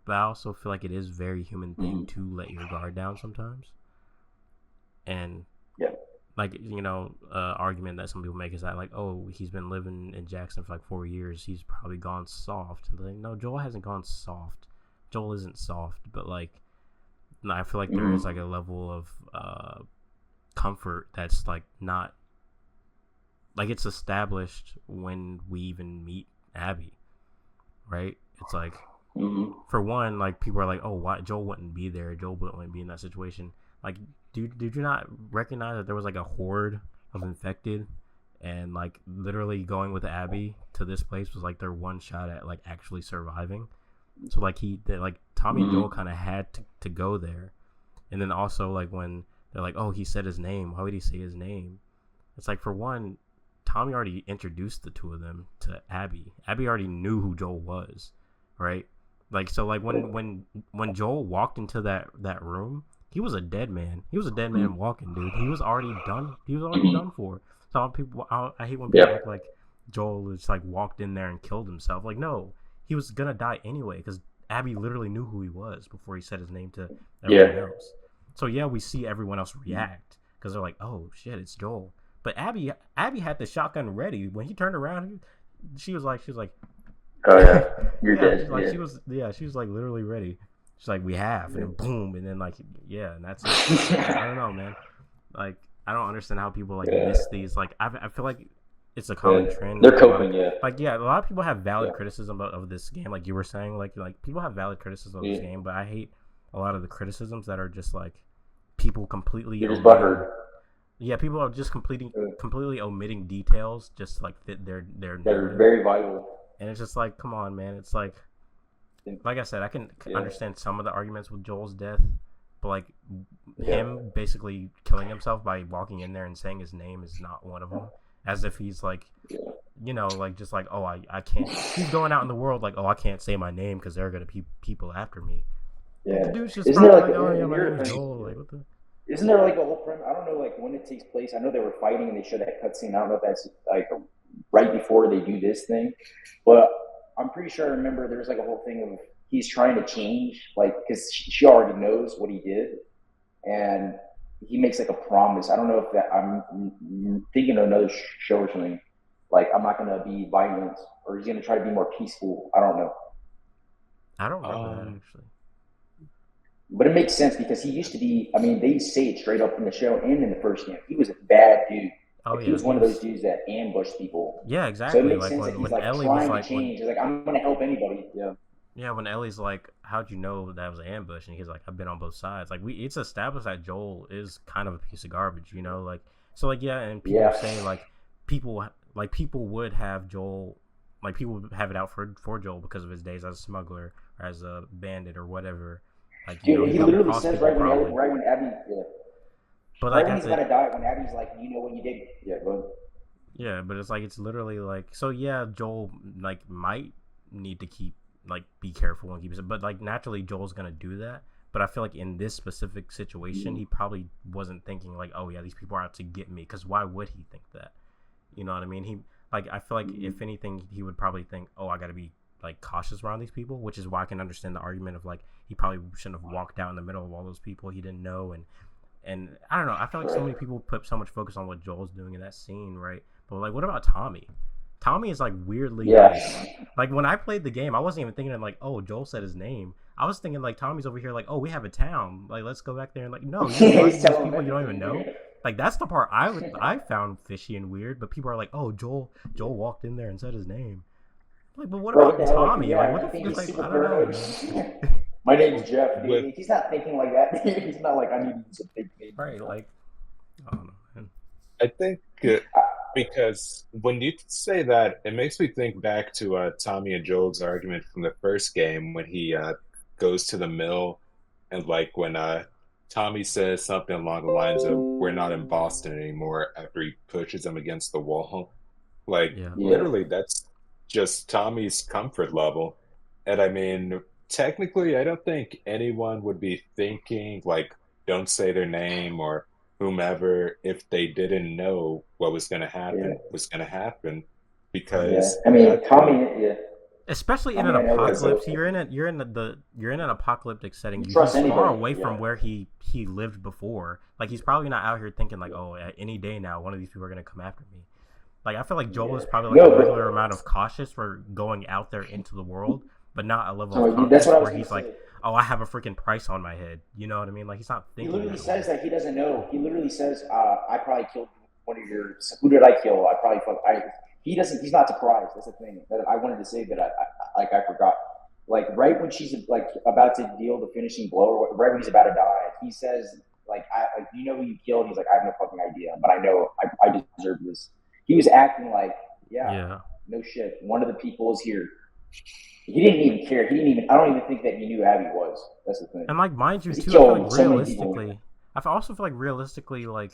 but I also feel like it is a very human thing to let your guard down sometimes. And Yeah. like, argument that some people make is that, like, oh, he's been living in Jackson for like 4 years, he's probably gone soft. And like, no, Joel hasn't gone soft. Joel isn't soft, but like, I feel like there is like a level of comfort that's like not like it's established when we even meet Abby, right? It's like, for one, like, people are like, oh, why Joel wouldn't be there, Joel wouldn't be in that situation. Like, did you not recognize that there was like a horde of infected, and like literally going with Abby to this place was like their one shot at like actually surviving. So like Tommy and Joel kind of had to go there. And then also, like, when they're like, oh, he said his name, why would he say his name? It's like, for one, Tommy already introduced the two of them to Abby. Abby already knew who Joel was, right? Like, so like when Joel walked into that room, he was a dead man. He was a dead man walking, dude. He was already done. He was already done for. So I hate when people act like Joel just like walked in there and killed himself. Like, no, he was gonna die anyway because Abby literally knew who he was before he said his name to everyone else. So yeah, we see everyone else react because they're like, "Oh shit, it's Joel." But Abby had the shotgun ready when he turned around. She was like, "Oh yeah, you're yeah, dead." She was like literally ready. She's like, "We have," and then boom, and then like, yeah, and that's it. I don't know, man. Like, I don't understand how people like miss these. Like, I feel like it's a common trend. They're coping, Like, yeah, a lot of people have valid criticism of this game. Like you were saying, like people have valid criticism of this game, but I hate a lot of the criticisms that are just like people completely. You're just butthurt. Yeah, people are just completely omitting details just to like fit their narrative. They're very vital. And it's just like, come on, man. It's like I said, I can understand some of the arguments with Joel's death, but like him basically killing himself by walking in there and saying his name is not one of them. As if he's like, like, just like, oh, I can't. He's going out in the world like, oh, I can't say my name because there are gonna be people after me. Yeah. The dude's just Isn't there like, oh yeah, my name is Joel. Like, what the? Isn't there like a whole premise? I don't know, like when it takes place. I know they were fighting and they showed that cutscene. I don't know if that's like right before they do this thing, but I'm pretty sure I remember there was like a whole thing of he's trying to change, like, because she already knows what he did, and he makes like a promise. I don't know if that I'm thinking of another show or something. Like, I'm not gonna be violent, or he's gonna try to be more peaceful. I don't know. I don't remember that actually. But it makes sense because he used to be. I mean, they say it straight up in the show and in the first game. He was a bad dude. Oh, he was one of those dudes that ambushed people. Yeah, exactly. So it makes like sense when, that he's when like Ellie trying was like, to change. He's like, I'm gonna help anybody. Yeah. Yeah, when Ellie's like, how'd you know that was an ambush? And he's like, I've been on both sides. Like, it's established that Joel is kind of a piece of garbage, like, so like, yeah, and people say like people would have Joel, like, people would have it out for Joel because of his days as a smuggler or as a bandit or whatever. Like, he literally says right when Abby, but right like, when he's gonna die, when Abby's like, you know what you did, go ahead. Yeah, but it's like, it's literally like, so yeah, Joel like might need to be careful and keep it, but like naturally Joel's gonna do that. But I feel like in this specific situation, he probably wasn't thinking like, oh yeah, these people are out to get me, because why would he think that? You know what I mean? He, like I feel like if anything, he would probably think, oh, I got to be like cautious around these people, which is why I can understand the argument of like he probably shouldn't have walked out in the middle of all those people he didn't know, and I don't know. I feel like so many people put so much focus on what Joel's doing in that scene, right? But like, what about Tommy? Tommy is like weirdly like when I played the game, I wasn't even thinking like, oh, Joel said his name. I was thinking like Tommy's over here like, oh, we have a town, like let's go back there and like, no, you're these people you don't even know. Like that's the part I found fishy and weird. But people are like, oh, Joel walked in there and said his name. Like, but what about Tommy? Like, what the fuck? Like, I don't know. My name's Jeff. He's not thinking like that. He's not like I need to use a big name. Right? Like, I don't know, man. I think because when you say that, it makes me think back to Tommy and Joel's argument from the first game when he goes to the mill and like when Tommy says something along the lines of "We're not in Boston anymore" after he pushes him against the wall. Like literally, that's just Tommy's comfort level. And I mean, technically, I don't think anyone would be thinking like, "Don't say their name" or whomever if they didn't know what was going to happen was going to happen, because I mean Tommy, especially in an apocalypse, you're in an apocalyptic setting. He's far away from where he lived before. Like he's probably not out here thinking like, oh, at any day now one of these people are going to come after me. Like I feel like Joel is probably like a regular amount of cautious for going out there into the world, but not a level of confidence where he's like, oh, I have a freaking price on my head. You know what I mean? Like he's not thinking. He literally says that he doesn't know. He literally says, I probably killed one of your. Who did I kill? I probably fucked. He doesn't. He's not surprised. That's the thing that I wanted to say that I forgot. Like right when she's like about to deal the finishing blow, or right when he's about to die, he says like, you know who you killed? He's like, I have no fucking idea, but I know I deserve this. He was acting like, no shit. One of the people is here. He didn't even care. I don't even think that he knew Abby was. That's the thing. And like, mind you, too, I feel like I also feel like realistically, like,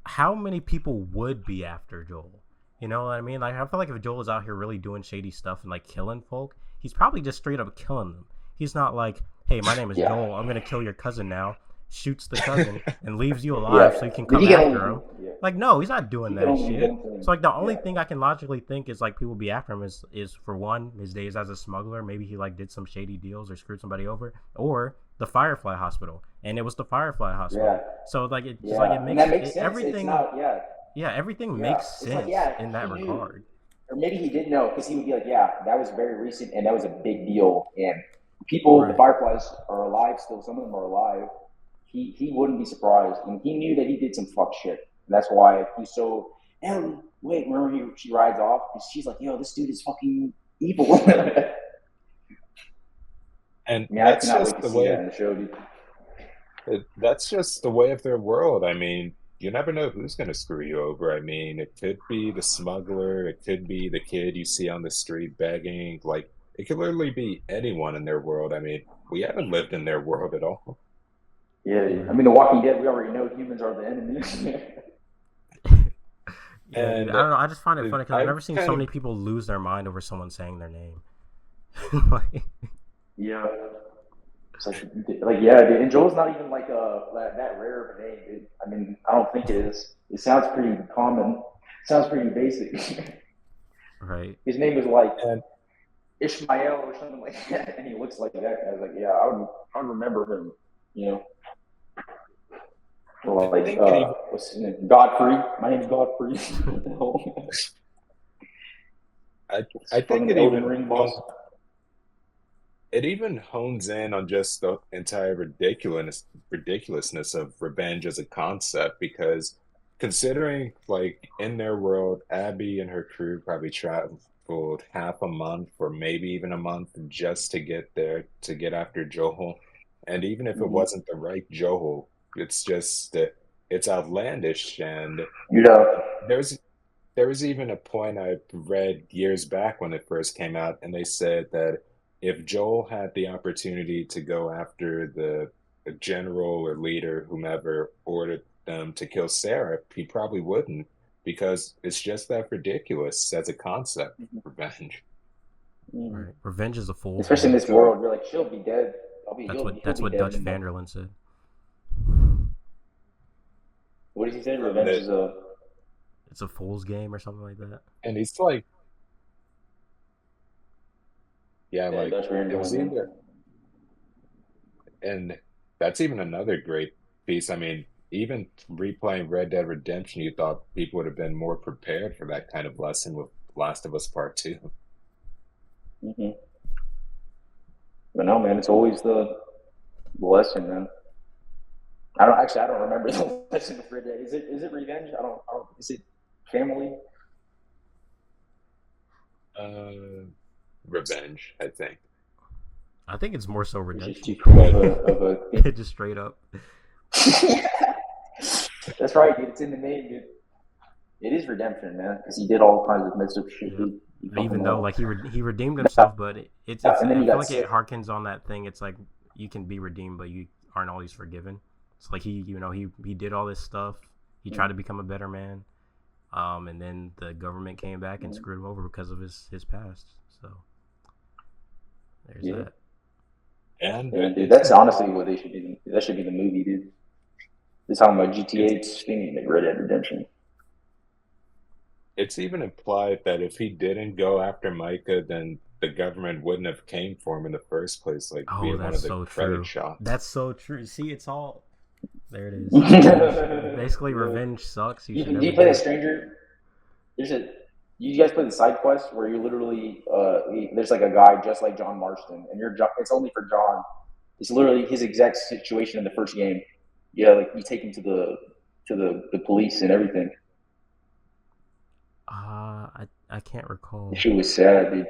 how many people would be after Joel? You know what I mean? Like, I feel like if Joel is out here really doing shady stuff and like killing folk, he's probably just straight up killing them. He's not like, hey, my name is Joel. I'm gonna kill your cousin now. Shoots the cousin and leaves you alive so you can come after him. Like, no, he's not doing that shit. So like the only thing I can logically think is like people be after him is for one, his days as a smuggler. Maybe he like did some shady deals or screwed somebody over, or the Firefly Hospital, and it was the Firefly Hospital. So like it just like it makes everything. Everything makes sense in that regard. Or maybe he didn't know because he would be like, that was very recent and that was a big deal. And people, the Fireflies are alive still. Some of them are alive. He wouldn't be surprised, and he knew that he did some fuck shit. And that's why he's so. Ellie, wait, remember she rides off? And she's like, "Yo, this dude is fucking evil." And that's just the way. That in the show, dude. That's just the way of their world. I mean, you never know who's going to screw you over. I mean, it could be the smuggler, it could be the kid you see on the street begging. Like, it could literally be anyone in their world. I mean, we haven't lived in their world at all. Yeah, I mean, The Walking Dead, we already know humans are the enemy. And I don't know. I just find it funny because I've never seen so many people lose their mind over someone saying their name. It's like, dude. And Joel's not even like that rare of a name, dude. I mean, I don't think it is. It sounds pretty common. It sounds pretty basic. Right. His name is like Ishmael or something like that, and he looks like that. I was like, I would remember him. You know. Well, like, what's his name? Godfrey. My name's Godfrey. I think it even hones in on just the entire ridiculousness of revenge as a concept, because considering like in their world, Abby and her crew probably traveled half a month or maybe even a month just to get there to get after Joel. And even if it wasn't the right Joel, it's just it's outlandish. And there was even a point I read years back when it first came out, and they said that if Joel had the opportunity to go after the general or leader, whomever ordered them to kill Sarah, he probably wouldn't, because it's just that ridiculous as a concept. Revenge. Right. Revenge is a fool. Especially in this world, you're like, she'll be dead. That's what Dutch Vanderlyn said. What did he say? Revenge is a. it's a fool's game or something like that. And he's like, yeah, Yeah, like that's where it you're was going, either, and that's even another great piece. I mean, even replaying Red Dead Redemption, you thought people would have been more prepared for that kind of lesson with Last of Us Part Two. man. But no, man, it's always the lesson, man. I don't remember the lesson of Red Dead. Is it revenge? I don't. Is it family? Uh, Revenge, I think. I think it's more so It's just too redemption. cool But of a Just straight up. That's right, dude. It's in the name, dude. It is redemption, man, because he did all kinds of messed up shit, Yep. dude. He Even fucking though like he redeemed himself, but it's and then I he feel got like it sick. harkens on that thing. It's like you can be redeemed, but you aren't always forgiven. It's like he did all this stuff. He tried to become a better man, and then the government came back and screwed him over because of his past. So there's that. and Yeah, dude, that's honestly what they should do. That should be the movie, dude. They're talking about GTA, it's thing, like Red Dead Redemption. it's even implied that if he didn't go after Micah, then the government wouldn't have came for him in the first place, like Oh, via one that's of the so credit true. shots. That's so true. See, it's all there. It is. Basically, Yeah. revenge sucks. You Do should you, never do you play do the it. Stranger? There's a. You guys play the side quest where you literally there's like a guy just like John Marston, and it's only for John. It's literally his exact situation in the first game. Yeah, like you take him to the police and everything. I can't recall. She was sad, dude.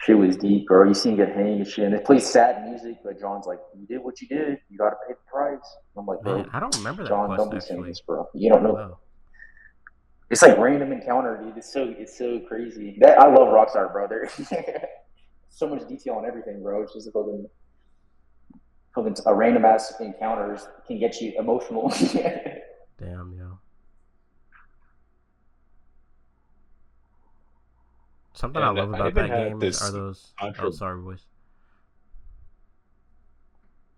She was deep, bro. You see him get hanged and shit. And it plays sad music, but John's like, "You did what you did. You got to pay the price." I'm like, Man, "Bro, I don't remember that John, quest don't be saying actually. this, bro. You don't know." Wow. It's like random encounter, dude. It's so crazy. That I love Rockstar, bro. There's so much detail on everything, bro. It's just fucking a random ass encounters can get you emotional. Damn, yo. Something I And love I about even that had game are this those. Oh, contra. sorry, boys.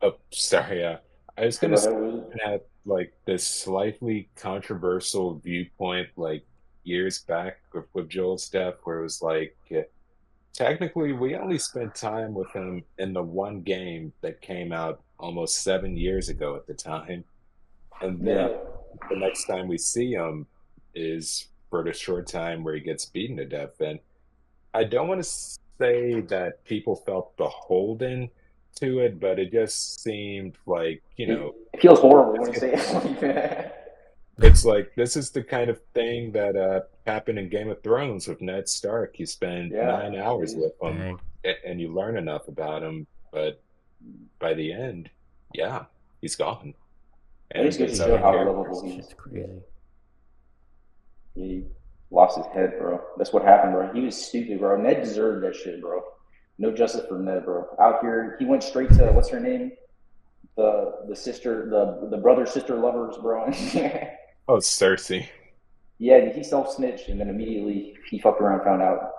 Oh, sorry. I was So gonna go say ahead with I had like this slightly controversial viewpoint, like years back with Joel Steph, where it was like technically we only spent time with him in the one game that came out almost 7 years ago at the time, and Yeah. then the next time we see him is for the short time where he gets beaten to death. And I don't want to say that people felt beholden to it, but it just seemed like, It feels horrible it's, when you say it like that. it's like this is the kind of thing that happened in Game of Thrones with Ned Stark. You spend Yeah. 9 hours with him Dang. and you learn enough about him, but by the end, yeah, he's gone. It just And goes to his show other how Damn. lovable characters. he is. Shit's crazy. He lost his head, bro. That's what happened, bro. He was stupid, bro. Ned deserved that shit, bro. No justice for Ned, bro. Out here, he went straight to what's her name? The sister, the brother sister lovers, bro. Oh, Cersei. Yeah, he self snitched and then immediately he fucked around, and found out.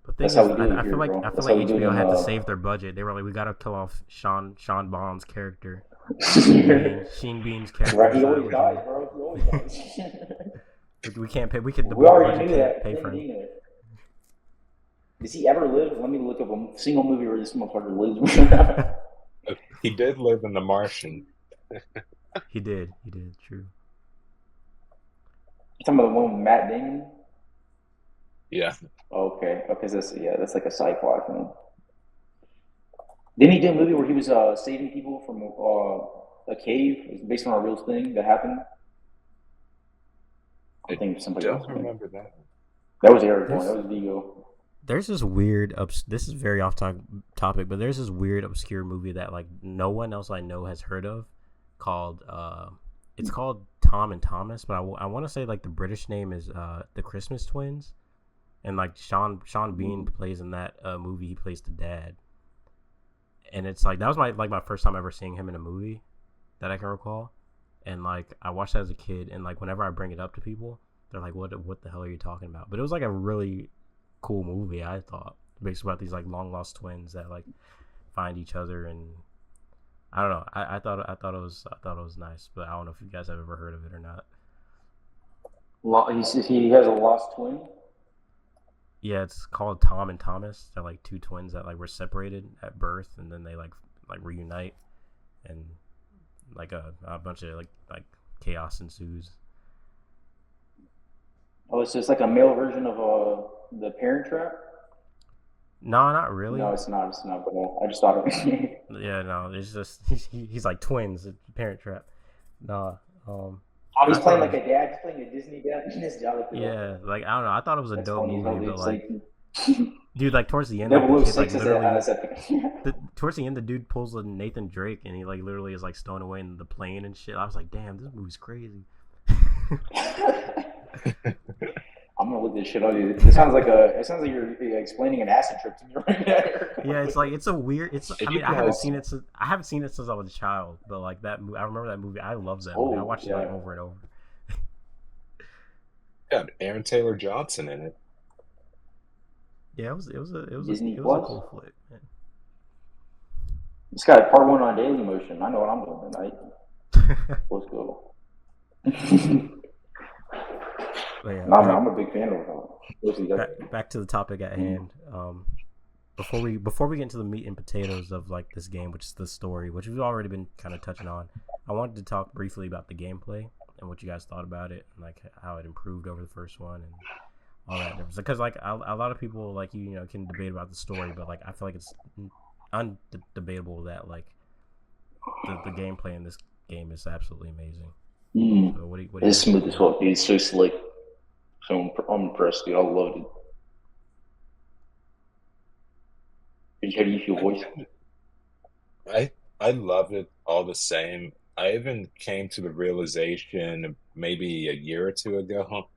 The thing That's how is, we do it I feel here, like bro. I feel That's like how we do it HBO in had to save their budget. They were like, we gotta kill off Sean Bond's character, Sheen Bean's character. right. He So always dies, bro. He always dies. we can't pay. The We already budget knew can't that. pay for him. Does he ever live? Let me look up a single movie where this motherfucker lives. He did live in The Martian. He did. True. You talking about the one with Matt Damon? Yeah. Okay, that's like a sci-fi film. Didn't he do a movie where he was saving people from a cave? It's based on a real thing that happened. I'm I thinking of somebody else. don't remember that. That was Eric Bourne. There's That was Vigo. there's this weird. This is very off topic, but there's this weird obscure movie that like no one else I know has heard of, called it's called Tom and Thomas, but I want to say like the British name is the Christmas Twins, and like Sean Bean plays in that movie. He plays the dad, and it's like that was my first time ever seeing him in a movie that I can recall, and like I watched that as a kid, and like whenever I bring it up to people, they're like, what the hell are you talking about? But it was like a really cool movie, I thought, basically about these like long lost twins that like find each other, and I don't know. I thought it was nice, but I don't know if you guys have ever heard of it or not. He has a lost twin. Yeah, it's called Tom and Thomas. They're like two twins that like were separated at birth, and then they like reunite, and like a bunch of like chaos ensues. Oh, it's just like a male version of the Parent Trap. No, not really. No, it's not. It's not. But I just thought it. Yeah, no, it's just he's like twins. Parent Trap. No, Oh, he's I playing thought it like was a dad. He's playing a Disney dad. This Jolly yeah, like I don't know. I thought it was a That's dope funny. movie, but It's like, like dude, like towards the end, like the Double O kid like Six is literally, epic. towards the end, the dude pulls a Nathan Drake, and he like literally is like stowing away in the plane and shit. I was like, damn, this movie's crazy. I'm gonna look this shit up. It sounds like you're explaining an acid trip to me right now. Yeah, it's like it's a weird. It's If I you mean I haven't guys, seen it since I was a child, but like that movie, I remember that movie. I love that movie. I Oh watched it like yeah, over and over. got Aaron Taylor Johnson in it. Yeah, Disney it was a Plus. cool flick. Man. It's got part one on Daily Motion. I know what I'm doing tonight. Let's go. But yeah, No, man, I'm a big fan of back to the topic at hand. Before we get into the meat and potatoes of like this game, which is the story, which we've already been kind of touching on, I wanted to talk briefly about the gameplay and what you guys thought about it, and like how it improved over the first one and all that difference. Because like a lot of people like you know can debate about the story, but like I feel like it's undebatable that like the gameplay in this game is absolutely amazing. So what do you It's smooth as fuck, dude. It's so slick. So I'm impressed, dude. I loved it. How do you feel, Boyce? I love it all the same. I even came to the realization maybe a year or two ago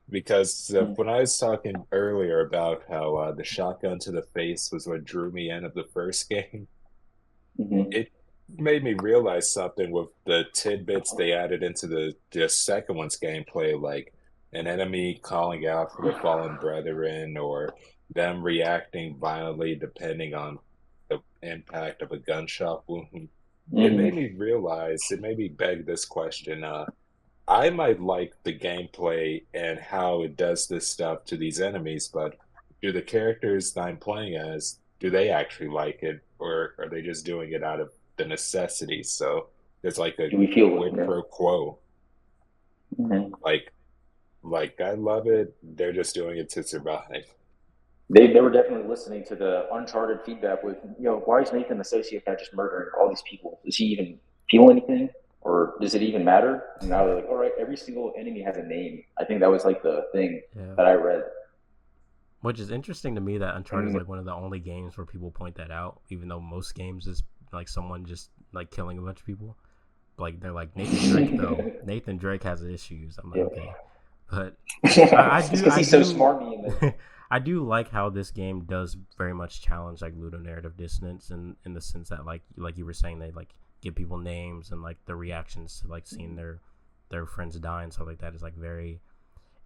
because when I was talking earlier about how the shotgun to the face was what drew me in of the first game, Mm-hmm. it made me realize something with the tidbits they added into the second one's gameplay, like an enemy calling out for the fallen brethren or them reacting violently depending on the impact of a gunshot wound. It made Mm-hmm. me realize, it made me beg this question. I might like the gameplay and how it does this stuff to these enemies, but do the characters that I'm playing as, do they actually like it, or are they just doing it out of the necessity? So there's like a Do we feel it? quid pro quo. Mm-hmm. Like I love it. They're just doing it to survive. They were definitely listening to the Uncharted feedback with, why is Nathan the sociopath just murdering all these people? Does he even feel anything? Or does it even matter? And now they're like, all right, every single enemy has a name. I think that was like the thing that I read. Which is interesting to me that Uncharted is Mm-hmm. like one of the only games where people point that out, even though most games is like someone just like killing a bunch of people. Like they're like Nathan Drake though. Nathan Drake has issues. I'm like, okay. But I Because he's so smarmy in the I do like how this game does very much challenge like ludonarrative dissonance in the sense that like you were saying they like give people names and like the reactions to like seeing their friends die and stuff like that is like very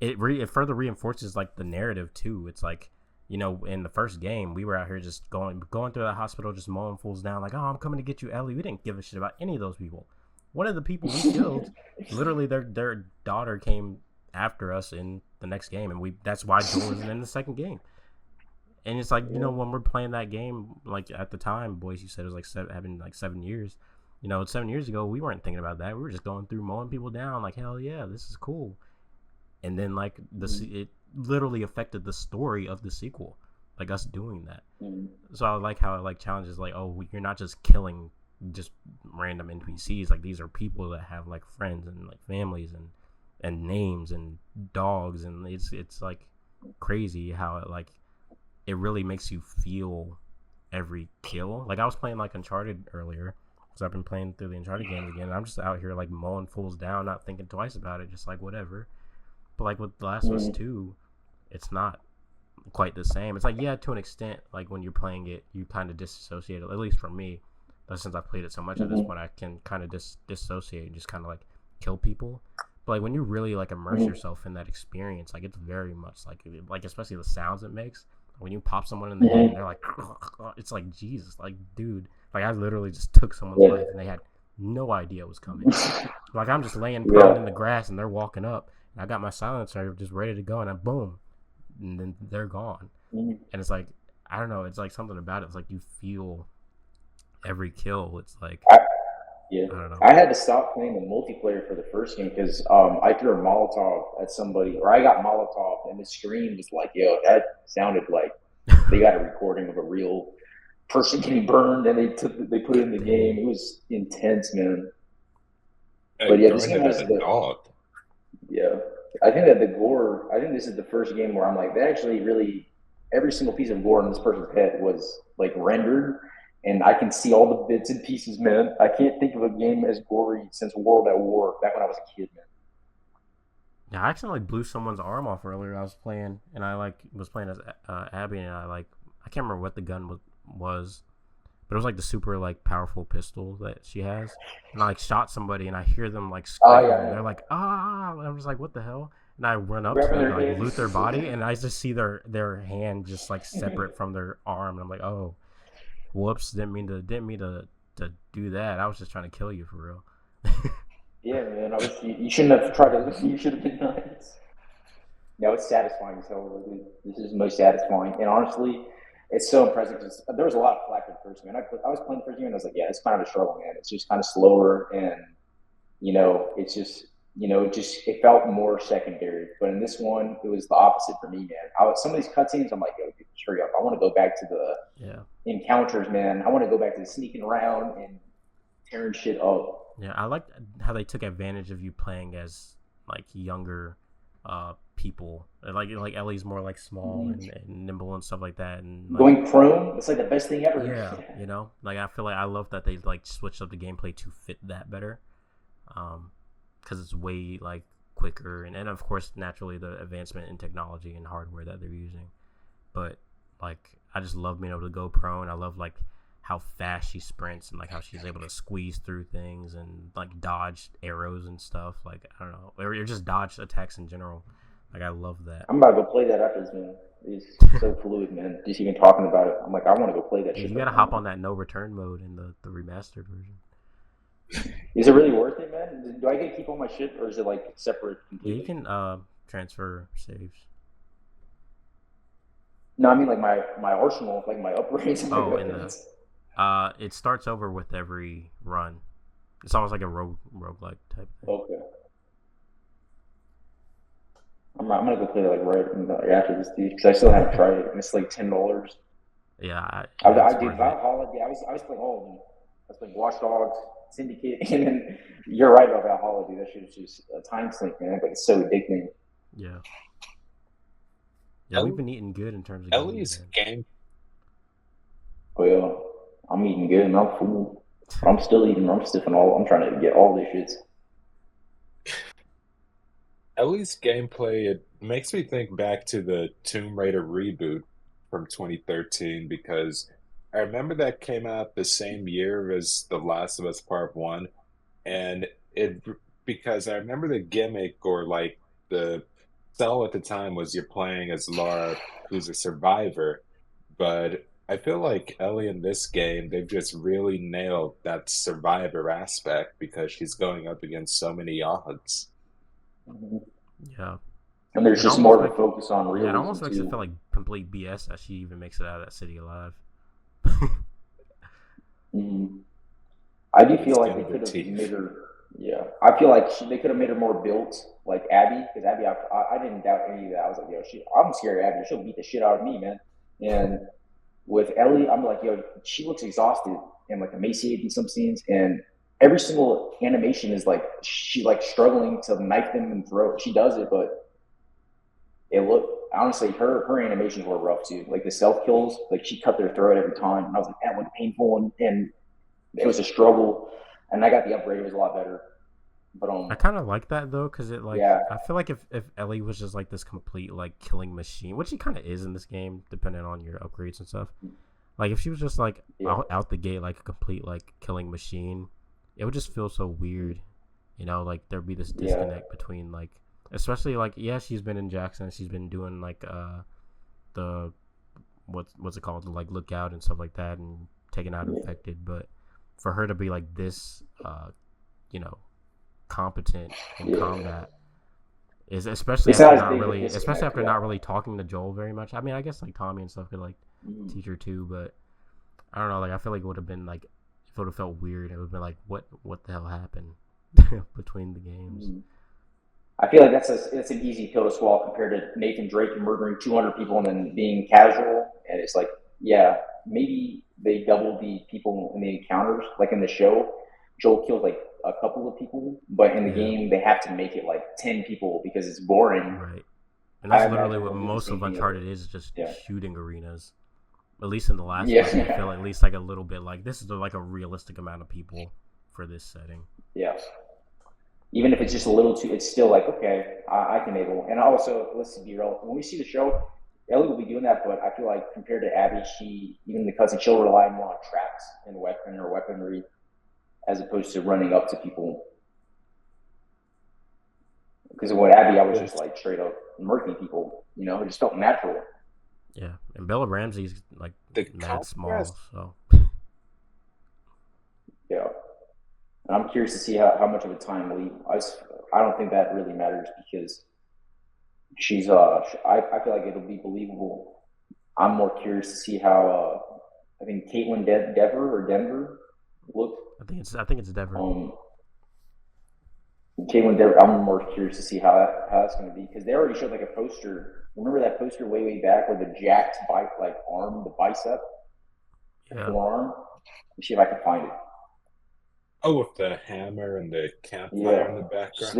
it further reinforces like the narrative too. It's like in the first game we were out here just going through the hospital just mowing fools down like, oh, I'm coming to get you, Ellie. We didn't give a shit about any of those people. One of the people we killed, literally their daughter came after us in the next game, and that's why Joel isn't in the second game. And it's like, when we're playing that game, like at the time, Boyce, you said it was like having like 7 years. 7 years ago, we weren't thinking about that. We were just going through mowing people down, like, hell yeah, this is cool. And then like it literally affected the story of the sequel, like us doing that. So I like how it like challenges like, oh, you're not just killing just random NPCs. Like these are people that have like friends and like families and names and dogs, and it's like crazy how it really makes you feel every kill. Like I was playing like Uncharted earlier because I've been playing through the Uncharted games again, and I'm just out here like mowing fools down, not thinking twice about it, just like whatever. But like with The Last of Us 2, it's not quite the same. It's like, yeah, to an extent, like when you're playing it, you kind of disassociate it, at least for me. But since I've played it so much at this point, I can kind of dissociate and just kind of like kill people. But like when you really like immerse yourself in that experience, like it's very much like especially the sounds it makes when you pop someone in the head and they're like, it's like, Jesus, like, dude, like I literally just took someone's life and they had no idea it was coming. Like I'm just laying prone in the grass and they're walking up And I got my silencer just ready to go, and then boom, and then they're gone. Mm-hmm. And it's like, I don't know, it's like something about it. It's like you feel every kill. It's like, Yeah, I don't know. I had to stop playing the multiplayer for the first game because I threw a Molotov at somebody, or I got Molotov, and the screen was like, "Yo, that sounded like they got a recording of a real person getting burned," and they put it in the game. It was intense, man. But yeah, this game Granted, has as a the dog. yeah. I think that the gore. I think this is the first game where I'm like, they actually really every single piece of gore in this person's head was like rendered, and I can see all the bits and pieces, man. I can't think of a game as gory since World at War back when I was a kid, man. Yeah, I accidentally blew someone's arm off earlier. I was playing, and I was playing as Abby, and I can't remember what the gun was, but it was like the super like powerful pistol that she has, and I like shot somebody, and I hear them like Oh screaming, yeah, and yeah. they're like ah, and I'm just like what the hell, and I run up to Grabbing them their to like head. loot their body, and I just see their hand just like separate from their arm, and I'm like oh, whoops, didn't mean to do that. I was just trying to kill you for real. Yeah, man. You shouldn't have tried to. You should have been nice. No, it's satisfying as hell. Like, this is the most satisfying, and honestly, it's so impressive because there was a lot of flack for the first game. I was playing the first game, and I was like, yeah, it's kind of a struggle, man. It's just kind of slower, and it's just it felt more secondary. But in this one, it was the opposite for me, man. Some of these cutscenes, I'm like, yo, dude, hurry up! I want to go back to the Yeah. encounters, man. I want to go back to the sneaking around and tearing shit up. Yeah, I liked how they took advantage of you playing as like younger people. Like Ellie's more like small and nimble and stuff like that, and like Going prone, it's like the best thing ever. yeah, like I feel like I love that they like switched up the gameplay to fit that better, because it's way like quicker and of course naturally the advancement in technology and hardware that they're using, but like I just love being able to go prone. I love like how fast she sprints and like how she's able to squeeze through things and like dodge arrows and stuff. Like I don't know, or just dodge attacks in general. Like I love that. I'm about to go play that after this, man. It's so fluid, man. Just even talking about it, I'm like, I want to go play that Yeah, shit you right gotta now. hop on that no return mode in the remastered version. Is it really worth it, man? Do I get to keep all my shit, or is it like separate Yeah, you completely? can transfer saves. No, I mean like my arsenal, like my upgrades and my Oh, in the weapons. it starts over with every run. It's almost like a roguelike type thing. Okay. I'm gonna go play that like right after this, dude, because I still haven't tried it, and it's like $10. Yeah, it's Dude, worth it. Valhalla. Yeah, I was playing all of them. I was playing Watch Dogs, Syndicate, and then you're right about Valhalla, dude. That shit is just a time sink, man. But it's so addicting. Yeah. Yeah, we've been eating good in terms of gaming, Ellie's man. game. Oh yeah, I'm eating good and I'm full. I'm still eating. I'm stiffing all. I'm trying to get all these shits. Ellie's gameplay, it makes me think back to the Tomb Raider reboot from 2013 because I remember that came out the same year as The Last of Us Part 1, and it because I remember the gimmick or like the sell at the time was you're playing as Lara, who's a survivor, but I feel like Ellie in this game, they've just really nailed that survivor aspect because she's going up against so many odds. Mm-hmm. Yeah. And there's It just almost more of makes a focus on it realism almost makes it too. feel like complete BS that she even makes it out of that city alive. Mm-hmm. I do feel like Skin they of her could have made teeth. her. Yeah, I feel like they could have made her more built, like Abby, because Abby, I didn't doubt any of that. I was like, yo, I'm scared of Abby. She'll beat the shit out of me, man. And with Ellie, I'm like, yo, she looks exhausted and like emaciated in some scenes, and every single animation is like she like struggling to knife them and throat. She does it, but it looked honestly her animations were rough too. Like the self kills, like she cut their throat every time, and I was like, that looked painful, and it was a struggle. And I got the upgrade; it was a lot better. But I kind of like that though, because it like yeah, I feel like if Ellie was just like this complete like killing machine, which she kind of is in this game, depending on your upgrades and stuff. Like if she was just like yeah, out the gate like a complete like killing machine, it would just feel so weird. Like there'd be this yeah, disconnect between like, especially like yeah, she's been in Jackson, she's been doing like the what's it called, the like lookout and stuff like that, and taking out yeah, infected, but for her to be like this, you know, competent in yeah. combat, Is especially It's after not as not big of a really, especially disconnect. after Yeah. not really talking to Joel very much. I mean, I guess like Tommy and stuff could like Mhm. teach her too, but I don't know. Like I feel like it would have been like it would have felt weird. It would have been like what the hell happened between the games. Mhm. I feel like that's an easy pill to swallow compared to Nathan Drake murdering 200 people and then being casual. And it's like, yeah, maybe they double the people in the encounters. Like in the show, Joel kills like a couple of people, but in the Yeah, game they have to make it like 10 people because it's boring. right. And that's I literally imagine what they'll do the most same of thing. Uncharted is just Yeah, shooting arenas. At least in The Last of Us, you yeah, feel at least like a little bit like this is like a realistic amount of people for this setting. yeah. Even if it's just a little too, it's still like, okay, I can able. And also, let's be real. When we see the show, Ellie will be doing that, but I feel like compared to Abby, even the cousin, she'll rely more on traps and weaponry as opposed to running up to people. Because with Abby, I was just like straight up murking people. It just felt natural. Yeah, and Bella Ramsey's like The mad small, contrast. so Yeah. And I'm curious to see how much of a time leap. I don't think that really matters because I feel like it'll be believable. I'm more curious to see how I think Caitlin Dever or Denver looked. I think it's Dever. Um, Caitlin Dever. I'm more curious to see how that's going to be because they already showed like a poster. Remember that poster way back where the jacked like arm, the bicep, the Yeah, forearm. Let me see if I can find it. Oh, with the hammer and the campfire Yeah. in the So background.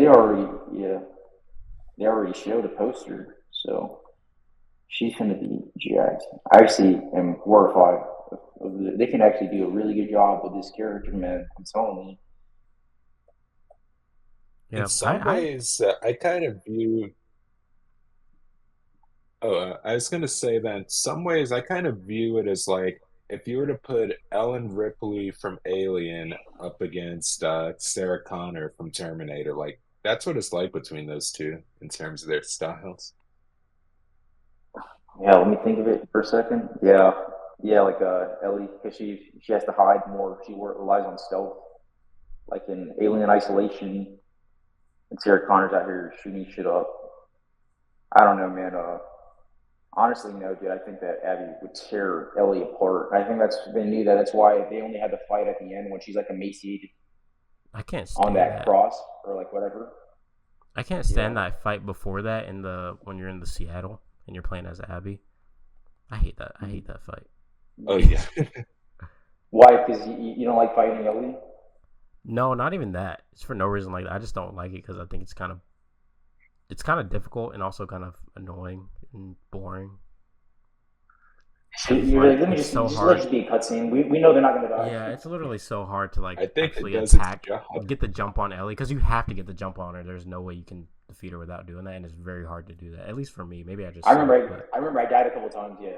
they already showed a poster. So she's going to be jacked. I actually am horrified. They can actually do a really good job with this character, man. I'm telling you. In yeah. some I ways, I kind of view. Oh, I was going to say that in some ways, I kind of view it as like if you were to put Ellen Ripley from Alien up against Sarah Connor from Terminator, like that's what it's like between those two in terms of their styles. Yeah, let me think of it for a second. Yeah, yeah, like Ellie, because she has to hide more. Relies on stealth, like in Alien Isolation. And Sarah Connor's out here shooting shit up. I don't know, man. Honestly, no, dude. I think that Abby would tear Ellie apart. I think they knew that. That's why they only had the fight at the end when she's like emaciated I can't on stand that that. cross or like whatever. I can't Yeah. stand that fight before that in the when you're in the Seattle and you're playing as Abby. I hate that. I hate that fight. Oh yeah, Why? Because you don't like fighting Ellie? No, not even that. It's for no reason like that. I just don't like it because I think it's kind of difficult and also kind of annoying and boring So because it's you're like, like let me it's so just let it hard. just be a cutscene. We know they're not gonna die. Yeah, it's literally so hard to like I think it actually does its attack, job. get the jump on Ellie because you have to get the jump on her. There's no way you can defeat her without doing that, and it's very hard to do that. At least for me. Maybe I just suck, but I remember I died a couple times. Yeah.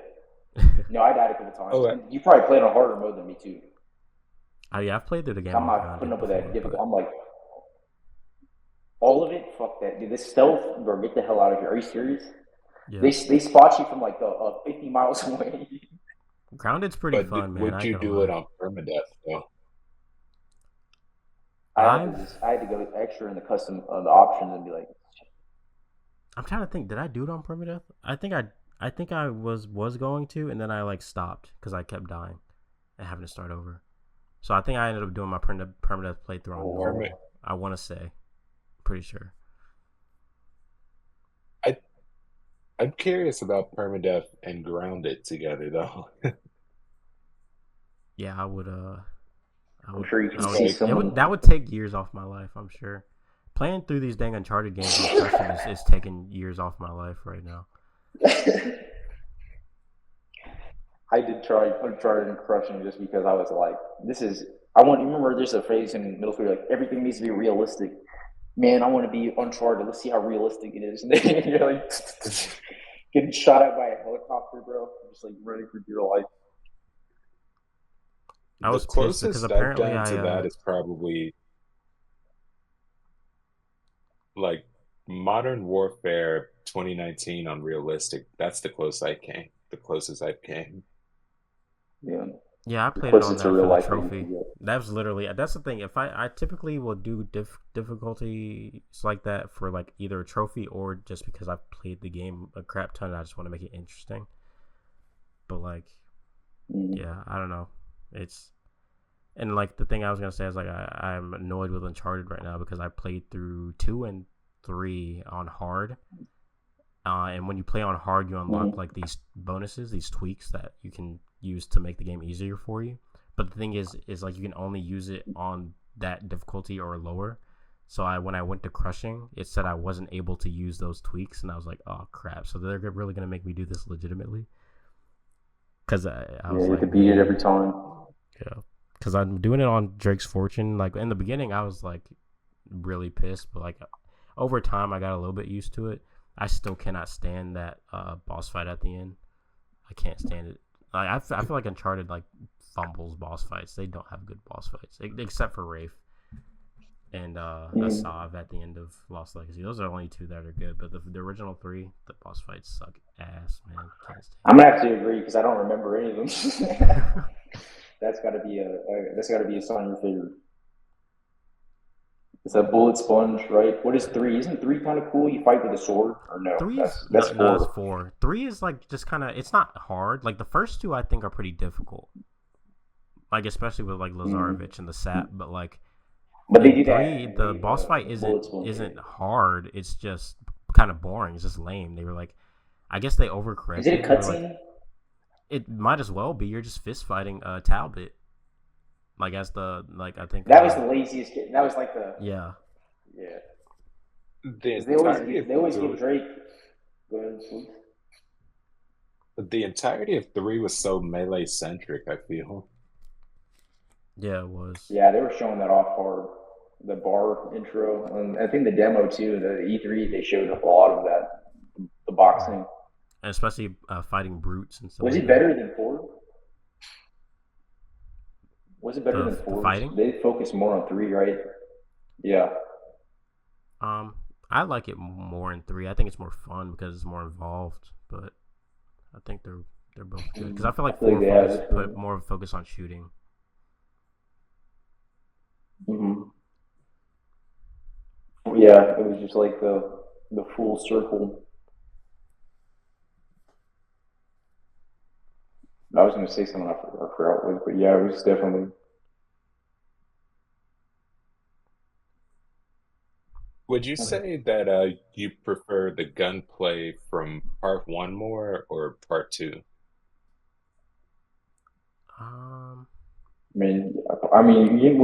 No, I died a couple times, Oh, and you probably played on harder mode than me too. yeah, I've played through the game I'm on not putting grounded up with that before, difficult. but I'm like, all of it. Fuck that, dude. This stealth, bro. Get the hell out of here. Are you serious? yeah, They spot you from like 50 miles away. grounded's pretty but fun, man. would I ain't you gonna do it lie. on permadeath though? I've I had to go extra in the custom the options and be like, I'm trying to think. Did I do it on permadeath? I think I was going to, and then I like stopped because I kept dying and having to start over. So I think I ended up doing my permadeath playthrough on oh, Perma- normal. I want to say, pretty sure. I I'm curious about permadeath and grounded together though. Yeah, I would. I I'm would. sure you can I It's would. see like It would. someone. That would take years off my life. I'm sure. Playing through these dang Uncharted games and crushing is taking years off my life right now. I did try Uncharted and crushing just because I was like, this is. I want. You remember there's a phrase in middle school like everything needs to be realistic. Man, I want to be Uncharted. Let's see how realistic it is. And then you're like getting shot at by a helicopter, bro. Just like running for your life. I the was pissed because closest I've apparently done I to that is probably like Modern Warfare 2019 on realistic. That's the closest I came. The closest I've came. Yeah. Yeah, I Of played it course, on it's a that real for the life game. trophy. That's literally that's the thing. If I typically will do difficulties like that for like either a trophy or just because I've played the game a crap ton. I just want to make it interesting. But like, Mm-hmm. yeah, I don't know. It's and like the thing I was gonna say is like I'm annoyed with Uncharted right now because I played through 2 and 3 on hard. And when you play on hard, you unlock Mm-hmm. like these bonuses, these tweaks that you can use to make the game easier for you. But the thing is like you can only use it on that difficulty or lower. So when I went to crushing, it said I wasn't able to use those tweaks, and I was like, oh crap! So they're really gonna make me do this legitimately? Because I Yeah, was you have like, to beat it every man, time. yeah. Because I'm doing it on Drake's Fortune. Like in the beginning, I was like really pissed, but like over time, I got a little bit used to it. I still cannot stand that boss fight at the end. I can't stand it. Like I feel like Uncharted like fumbles boss fights. They don't have good boss fights except for Rafe and Mm-hmm. Asav at the end of Lost Legacy. Those are the only two that are good. But the original three, the boss fights suck ass, man. Can't I'm gonna have to agree because I don't remember any of them. stand. That's got to be a sign your favorite. It's a bullet sponge, right? What is three? Isn't three kind of cool? You fight with a sword, or no? Three's That's no, that's four. 4. 3 is like just kind of. It's not hard. Like the first two, I think are pretty difficult. Like especially with like Mm-hmm. Lazarevich and the Sap, but like But they in do that 3, the anyway. boss fight Bullet sponge. isn't hard. It's just kind of boring. It's just lame. They were like, I guess they Is it a overcorrected. They were like, cutscene? it might as well be. You're just fist fighting Talbot. Like as the like I think That was the laziest. That was like the yeah. yeah. The Because entirety of they always give three, Drake. Go ahead, the entirety of three was so melee centric, I feel. Yeah, it was. Yeah, they were showing that off hard. The bar intro, and I think the demo too. The E3 they showed a lot of that. The Mm. boxing. And especially fighting brutes and stuff Was like it that. better than four? Was it better than The four? fighting. They focus more on three, right? Yeah. Um, I like it more in 3. I think it's more fun because it's more involved. But I think they're both good because I feel I like feel like 4 they had focus it. put more of a focus on shooting. Mm-hmm. Yeah, it was just like the full circle. I was going to say something I forgot what it was, but yeah, it was definitely. Would you say that you prefer the gunplay from part one more or part two? Um, When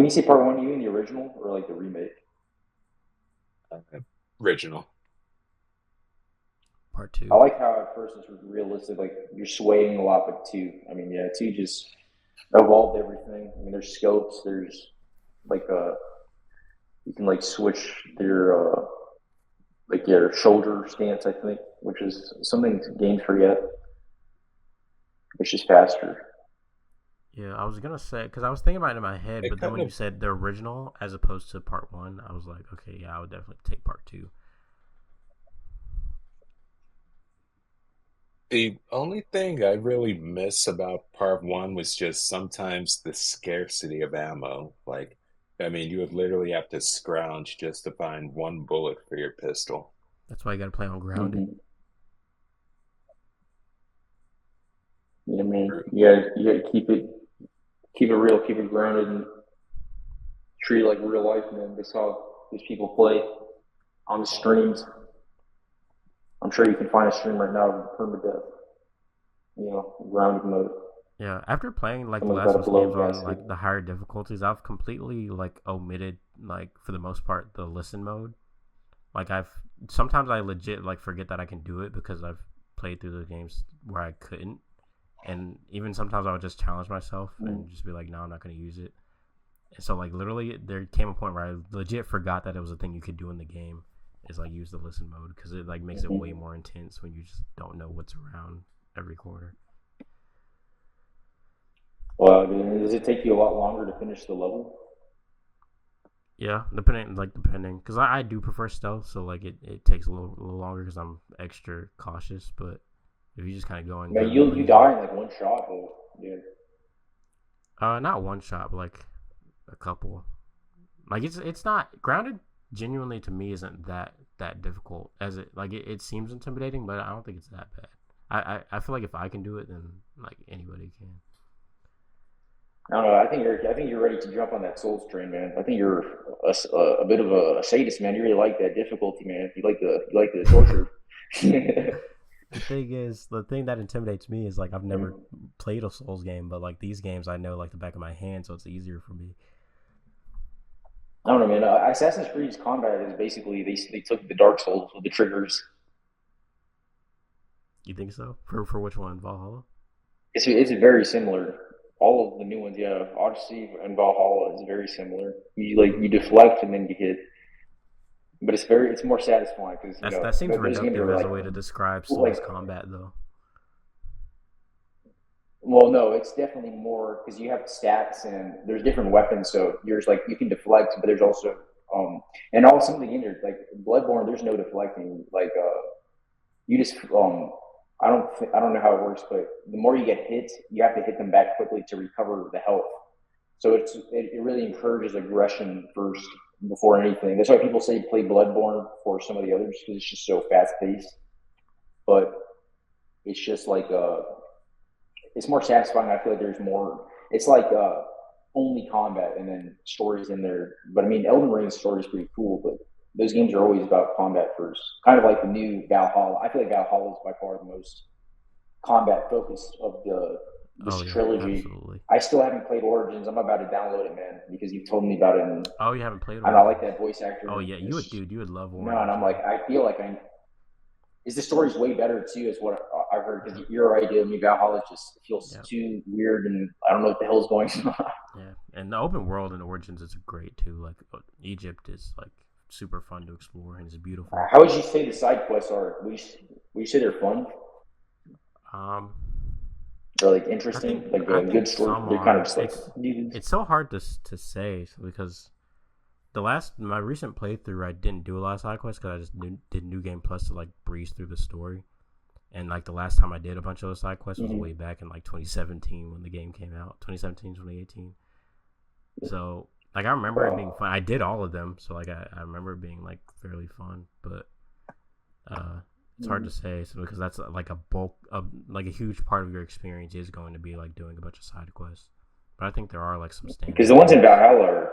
you say part one, you mean the original or like the remake? Uh, Original. part I 2. like how at first it's realistic, like you're swaying a lot, but two. Yeah, two just evolved everything. There's scopes, there's like you can like switch your shoulder stance, I think, which is something games forget. It's just faster. Yeah, I was gonna say because I was thinking about it in my head, It but then kind when you of said the original as opposed to part 1, I was like, okay, yeah, I would definitely take part 2. The only thing I really miss about part one was just sometimes the scarcity of ammo. Like, I mean, you would literally have to scrounge just to find one bullet for your pistol. That's why you gotta play on grounded. Mm-hmm. You know what I mean? True. You got to keep it real, keep it grounded, and treat it like real life, man. That's how these people play on the streams. I'm sure you can find a stream right now of permadeath, grounded mode. Yeah, after playing like the Someone's got Last to of Us blow games a on gasket. like the higher difficulties, I've completely like omitted like for the most part the listen mode. Like I've sometimes I legit like forget that I can do it because I've played through the games where I couldn't, and even sometimes I would just challenge myself Mm-hmm. and just be like, no, I'm not gonna use it. And so like literally there came a point where I legit forgot that it was a thing you could do in the game. Is like use the listen mode because it like makes it way Mm-hmm. more intense when you just don't know what's around every corner. Well, does it take you a lot longer to finish the level? Yeah, depending, because I do prefer stealth, so like it takes a little longer because I'm extra cautious. But if you just kind of go in Man, guns you blazing, die in like one shot, though, dude. Not one shot, but like a couple. Like it's not grounded. Genuinely, to me, isn't that difficult as it seems intimidating, but I don't think it's that bad. I feel like if I can do it, then like anybody can. I don't know. I think you're ready to jump on that Souls train, man. I think you're a bit of a sadist, man. You really like that difficulty, man. You like the torture. The thing that intimidates me is like I've never played a Souls game, but like these games I know like the back of my hand, so it's easier for me. I don't know, man. Assassin's Creed's combat is basically they took the Dark Souls with the triggers. You think so? For which one, Valhalla? It's very similar. All of the new ones, yeah. Odyssey and Valhalla is very similar. You deflect and then you hit, but it's more satisfying because That seems those games reductive are as a way to describe Souls like combat, though. well, no, it's definitely more because you have stats and there's different weapons. So there's like you can deflect, but there's also and all some of the games are like Bloodborne. There's no deflecting. Like you just I don't know how it works, but the more you get hit, you have to hit them back quickly to recover the health. So it really encourages aggression first before anything. That's why people say play Bloodborne for some of the others because it's just so fast paced. But it's just like it's more satisfying. I feel like there's more. It's like only combat and then stories in there. But I mean, Elden Ring's story is pretty cool, but those games are always about combat first. Kind of like the new Valhalla. I feel like Valhalla is by far the most combat focused of this Oh yeah, trilogy. absolutely. I still haven't played Origins. I'm about to download it, man, because you've told me about it, Oh, you haven't played and I like Origins? that voice actor. Oh yeah, dude. You would love No, and Origins, I'm man. like, I feel like I is the story's way better too, is what I've heard. Because you're right, dude. Me Valhalla just feels Yeah, too weird, and I don't know what the hell's going on. yeah. And the open world in Origins is great too. Like Egypt is like super fun to explore and it's beautiful. How would you say the side quests are? Would you say they're fun Um, or like interesting, like I a think good story? some They're kind of are. just like It's so hard to say because my recent playthrough I didn't do a lot of side quests because I just did New Game Plus to like breeze through the story. And like the last time I did a bunch of those side quests was way back in like 2017 when the game came out, 2017, 2018. So like I remember it being fun. I did all of them, so like I remember it being like fairly fun. But it's hard to say because that's like a bulk of like a huge part of your experience is going to be like doing a bunch of side quests. But I think there are like some because standout ones.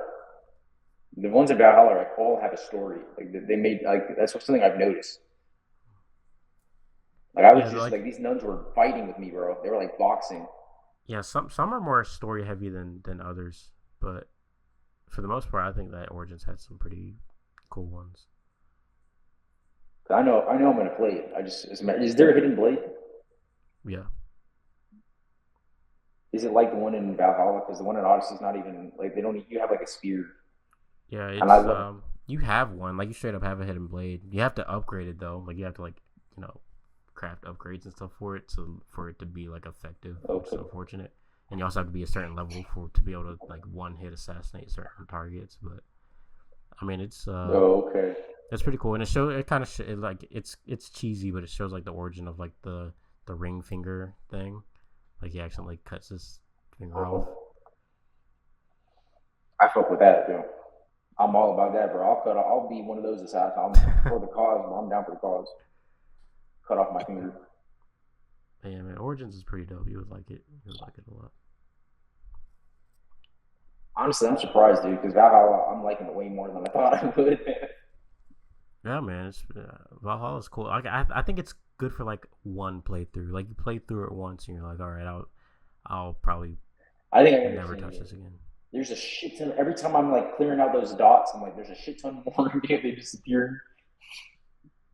The ones in Valhalla are, like all have a story. Like they made like that's something I've noticed. Like I Yeah, was just like like these nuns were fighting with me, bro. They were like boxing. yeah, some are more story heavy than others, but for the most part, I think that Origins had some pretty cool ones. I know I'm gonna play it. Is there a hidden blade? Yeah, Is it like the one in Valhalla? Because the one in Odyssey is not even like they don't. You have like a spear, yeah, and I it's love. you have one like you straight up have a hidden blade. You have to upgrade it though. Like you have to like you know craft upgrades and stuff for it for it to be like effective, which is Okay. unfortunate. And you also have to be a certain level for to be able to like one hit assassinate certain targets. But I mean, Oh, okay. it's pretty cool, and it kind of like it's cheesy, but it shows like the origin of like the ring finger thing. Like he accidentally cuts his finger off. Uh-huh. I fuck with that, dude. I'm all about that, bro. I'll be one of those assassins. I'm for the cause, bro. I'm down for the cause. Cut off my finger. Yeah, man, Origins is pretty dope. You would like it. You would like it a lot. Honestly, I'm surprised, dude, because Valhalla, I'm liking it way more than I thought I would. Yeah, man, Valhalla is cool. I think it's good for like one playthrough. Like you play through it once, and you're like, all right, I'll probably I think I never understand touch it. this again. There's a shit ton. Every time I'm like clearing out those dots, I'm like, there's a shit ton more. They disappear.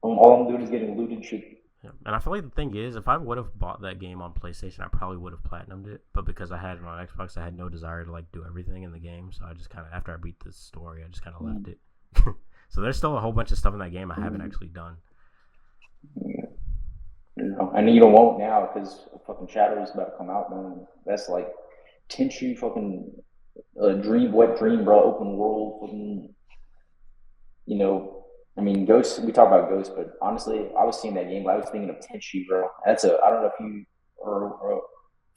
All I'm doing is getting looted shit. Yeah. And I feel like the thing is, if I would have bought that game on PlayStation, I probably would have platinumed it. But because I had it on Xbox, I had no desire to like do everything in the game. So I just kind of, after I beat the story, I just kind of left it. So there's still a whole bunch of stuff in that game I haven't actually done. And you don't won't now because fucking Shadow is about to come out, man. That's like Tenchu fucking wet dream, bro. Open world, fucking, you know. I mean, Ghost. We talk about Ghost, but honestly, I was seeing that game, but I was thinking of Tenchu, bro. I don't know if you or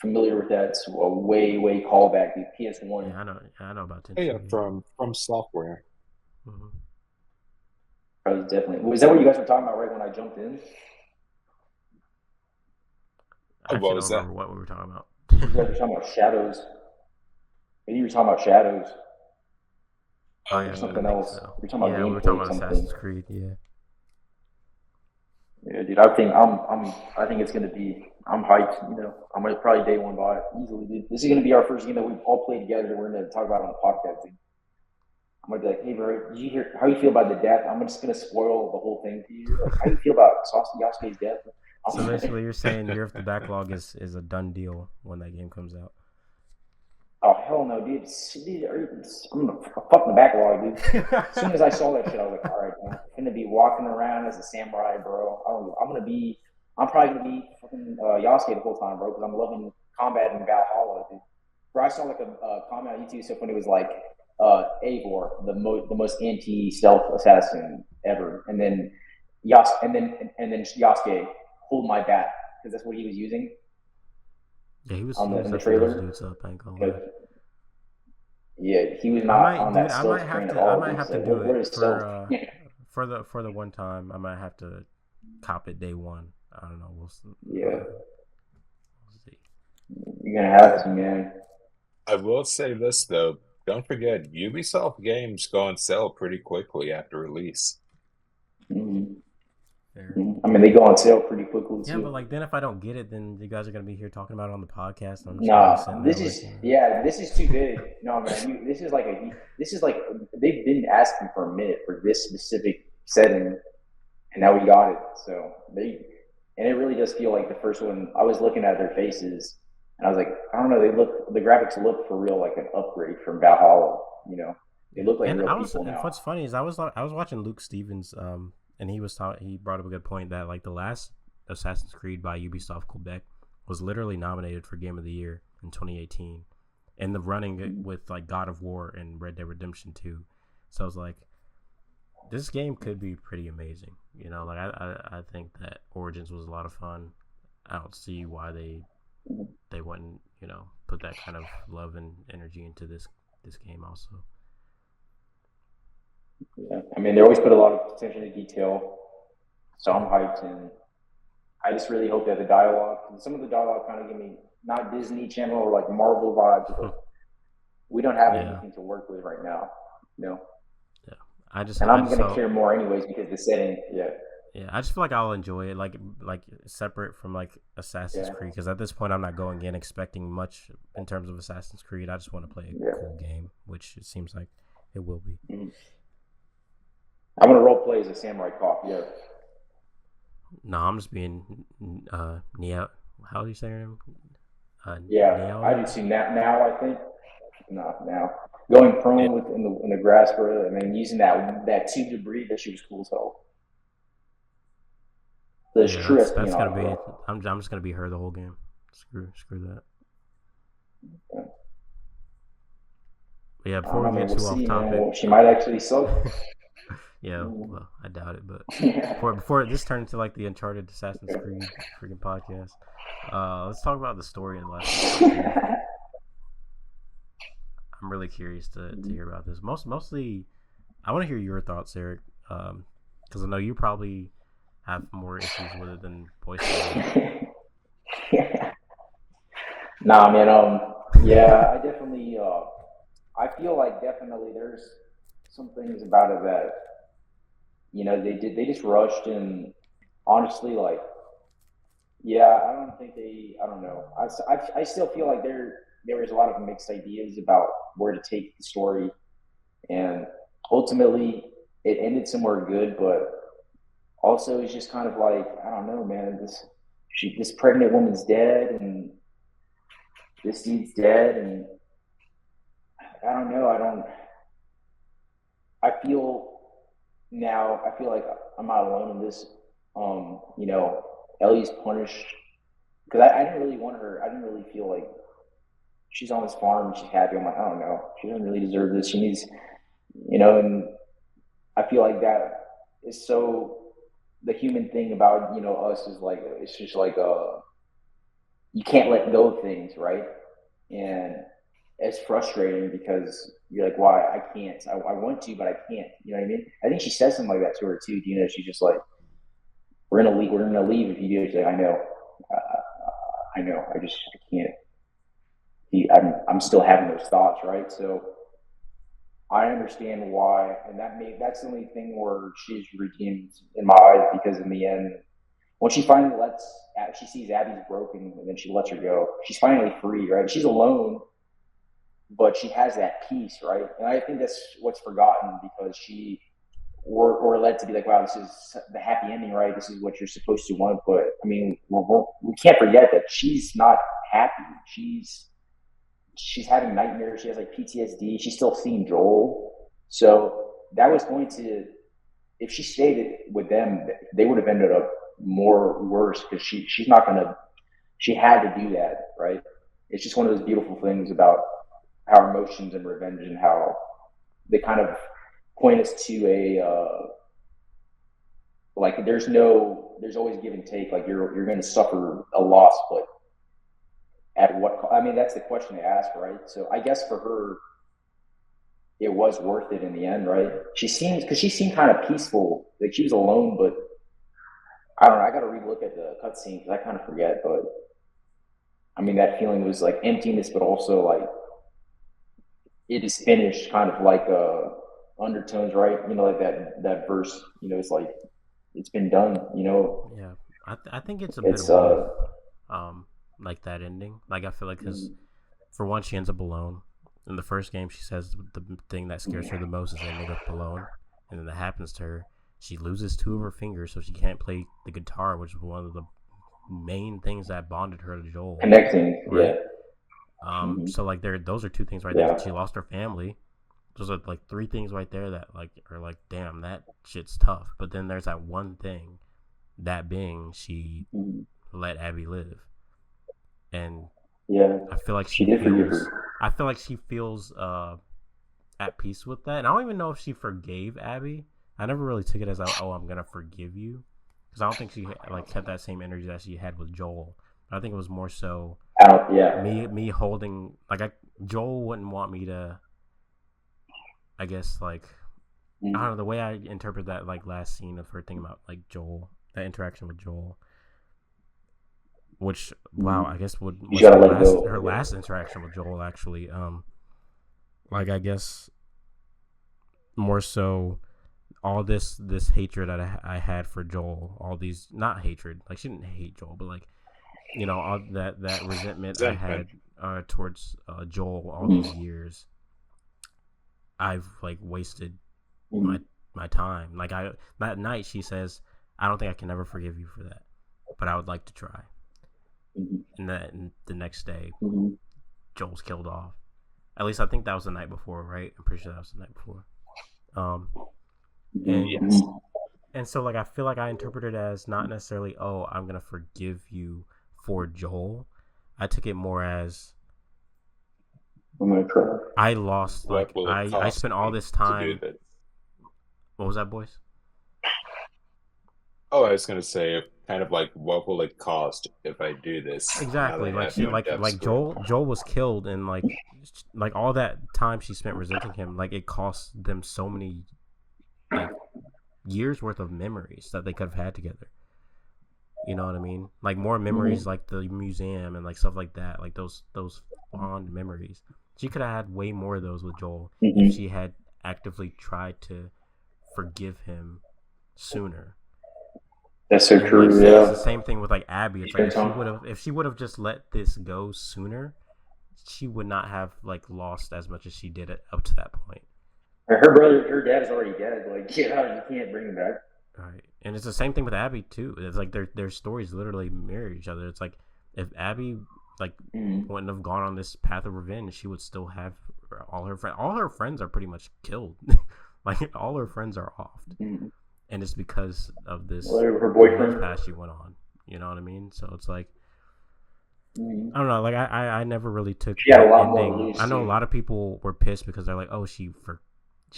familiar with that. It's a way callback. The PS1. I know about Oh, yeah, Tenchu. Yeah. from software. Hmm. Probably definitely. Was that what you guys were talking about right when I jumped in? I What actually was don't that? remember what we were talking about. You guys were talking about Shadows. Maybe you were talking about Shadows Oh or yeah, I something think else. so. We were talking about Yeah, we were talking gameplay or about something. Assassin's Creed. Yeah. Yeah, dude. I think it's gonna be. I'm hyped. You know, I'm gonna probably day one buy it easily, dude. This is gonna be our first game that we've all played together. That we're gonna talk about on the podcast, dude. I'm gonna be like, hey, bro, did you hear how you feel about the death? I'm just gonna spoil the whole thing to you. Like, how you feel about Yasuke's death? So basically, you're saying Year of the Backlog is a done deal when that game comes out. Oh hell no, dude! I'm gonna fuck the backlog, dude. As soon as I saw that shit, I was like, all right, man, I'm gonna be walking around as a samurai, bro. I'm probably gonna be fucking Yasuke the whole time, bro, because I'm loving combat in Valhalla, dude. Bro, I saw like a comment on YouTube stuff when it was like Eivor, the most anti stealth assassin ever, and then Yasuke hold my bat because that's what he was using Yeah, he on was the effing those trailer. dudes up. I ain't gonna lie. But yeah, he was I not might, on dude. that stealth train at I all, might dude. have So to do what it is stealth? for the one time. I might have to cop it day one. I don't know. Yeah, We'll see. you're gonna have to, man. I will say this though, don't forget Ubisoft games go on sale pretty quickly after release. Mm-hmm. Fair. Mm-hmm. I mean, they go on sale pretty quickly Yeah, but too. like then if I don't get it, then you guys are gonna be here talking about it on the podcast. And I'm just gonna be sitting Nah, there like, this is too big. No, man, this is like they've been asking for a minute for this specific setting, and now we got it. So and it really does feel like the first one. I was looking at their faces, and I was like, I don't know, the graphics look for real like an upgrade from Valhalla. You know, they yeah. look like And real people now. what's funny is I was watching Luke Stevens, and he brought up a good point that like the last Assassin's Creed by Ubisoft Quebec was literally nominated for Game of the Year in 2018, and the running with like God of War and Red Dead Redemption 2. So I was like, this game could be pretty amazing. You know, like I think that Origins was a lot of fun. I don't see why they wouldn't, you know, put that kind of love and energy into this game also. Yeah, I mean, they always put a lot of attention to detail, so I'm hyped, and I just really hope that the dialogue, some of the dialogue kind of give me not Disney Channel or like Marvel vibes, but we don't have Yeah, anything to work with right now, you know. yeah. And I I'm just gonna hope. care more anyways because the setting, yeah, Yeah, I just feel like I'll enjoy it, like separate from like Assassin's yeah, Creed, because at this point I'm not going in expecting much in terms of Assassin's Creed. I just want to play a yeah. cool game, which it seems like it will be. Mm-hmm. I'm gonna role play as a samurai cop. Yeah. No, I'm just being Nia. How do you say her name? Yeah, I Niaoya. did see that now. I think not now. Going Yeah, prone with in the grass, bro, and then using that tube to breathe. That she was cool as hell. That's Yeah, true that's gonna espionage, be. bro. I'm just gonna be her the whole game. Screw that. Yeah. But yeah, I don't before know, we get man. We'll too off see, man. topic. Well, she might actually suck. Yeah, well, I doubt it, but Yeah. before this turned into like the Uncharted Assassin's Creed freaking podcast, let's talk about the story in The Last of Us Part Two. I'm really curious to hear about this. Mostly, I want to hear your thoughts, Eric, because I know you probably have more issues with it than Boyce and I. Nah, man. Yeah, I definitely. I feel like definitely there's some things about it that they just rushed, and honestly, like, yeah, I don't think I don't know. I still feel like there was a lot of mixed ideas about where to take the story, and ultimately it ended somewhere good, but also it's just kind of like, I don't know, man. This pregnant woman's dead, and this dude's dead, and I don't know. I feel now. I feel like I'm not alone in this. Ellie's punished because I didn't really want her. I didn't really feel like she's on this farm and she's happy. I'm like, I don't know. She doesn't really deserve this. She needs, and I feel like that is so. The human thing about us is like it's just like you can't let go of things, right? And it's frustrating because you're like, why? I can't. I want to, but I can't. You know what I mean? I think she says something like that to her too. You know, she's just like, we're gonna leave. We're gonna leave if you do. She's like, I know. I know. I can't. I'm still having those thoughts, right? So I understand why, and that's the only thing where she's redeemed in my eyes, because in the end, when she finally she sees Abby's broken, and then she lets her go. She's finally free, right? She's alone, but she has that peace, right? And I think that's what's forgotten, because we're led to be like, wow, this is the happy ending, right? This is what you're supposed to want. But I mean, we can't forget that she's not happy. She's having nightmares. She has like PTSD. She's still seeing Joel. So that was going to, if she stayed with them, they would have ended up more worse, because she's not going to, she had to do that, right? It's just one of those beautiful things about our emotions and revenge, and how they kind of point us to like there's always give and take. Like you're going to suffer a loss, but at what? I mean, that's the question they ask, right? So I guess for her, it was worth it in the end, right? She seemed kind of peaceful, like she was alone, but I don't know. I got to relook at the cutscene because I kind of forget. But I mean, that feeling was like emptiness, but also like it is finished, kind of like undertones, right? You know, like that verse. You know, it's like it's been done. You know. Yeah, I think it's a bit It's of both. Like that ending. Like I feel like, because for one, she ends up alone. In the first game, she says the thing that scares her the most is ending up alone, and then that happens to her. She loses 2 of her fingers, so she can't play the guitar, which is one of the main things that bonded her to Joel. connecting, right? Yeah. So like those are 2 things right Yeah. there. She lost her family. Those are like 3 things right there that like are like, damn, that shit's tough. But then there's that one thing, that being she let Abby live. And Yeah, I feel like she did forgive feels her. I feel like she feels at peace with that. And I don't even know if she forgave Abby. I never really took it as like, oh, I'm gonna forgive you, because I don't think she like kept that same energy that she had with Joel. But I think it was more so Yeah. me holding, like, Joel wouldn't want me to, I guess, like, I don't know, the way I interpret that like last scene of her thinking about like Joel, that interaction with Joel, which wow, I guess was her last interaction with Joel, actually. Like, I guess more so all this hatred that I had for Joel, all these, not hatred, like she didn't hate Joel, but like, you know, all that resentment I had towards Joel all these years, I've like wasted my time. Like, that night she says, I don't think I can ever forgive you for that, but I would like to try. And then the next day, Joel's killed off. At least I think that was the night before, right? I'm pretty sure that was the night before. And so like I feel like I interpreted it as not necessarily, oh, I'm gonna forgive you for Joel. I took it more as, I'm gonna try. I lost, like, I spent all this time. What was that, Boyce? Oh, I was gonna say, kind of like, what will it cost if I do this? Exactly. Like she, like Joel was killed, and like all that time she spent resenting him, like it cost them so many like years worth of memories that they could have had together. You know what I mean? Like more memories, like the museum and like stuff like that, like those fond memories. She could have had way more of those with Joel if she had actively tried to forgive him sooner. That's so true. Like, yeah, it's the same thing with like Abby. It's like if she would have just let this go sooner, she would not have like lost as much as she did up to that point. Her dad is already dead. Like, you can't bring him back. Right, and it's the same thing with Abby too. It's like their stories literally mirror each other. It's like if Abby like wouldn't have gone on this path of revenge, she would still have all her friends. All her friends are pretty much killed. Like all her friends are offed. And it's because of this her boyfriend path she went on. You know what I mean? So it's like, I don't know. Like I never really took she had a lot ending. more. I know a lot of people were pissed because they're like, oh, she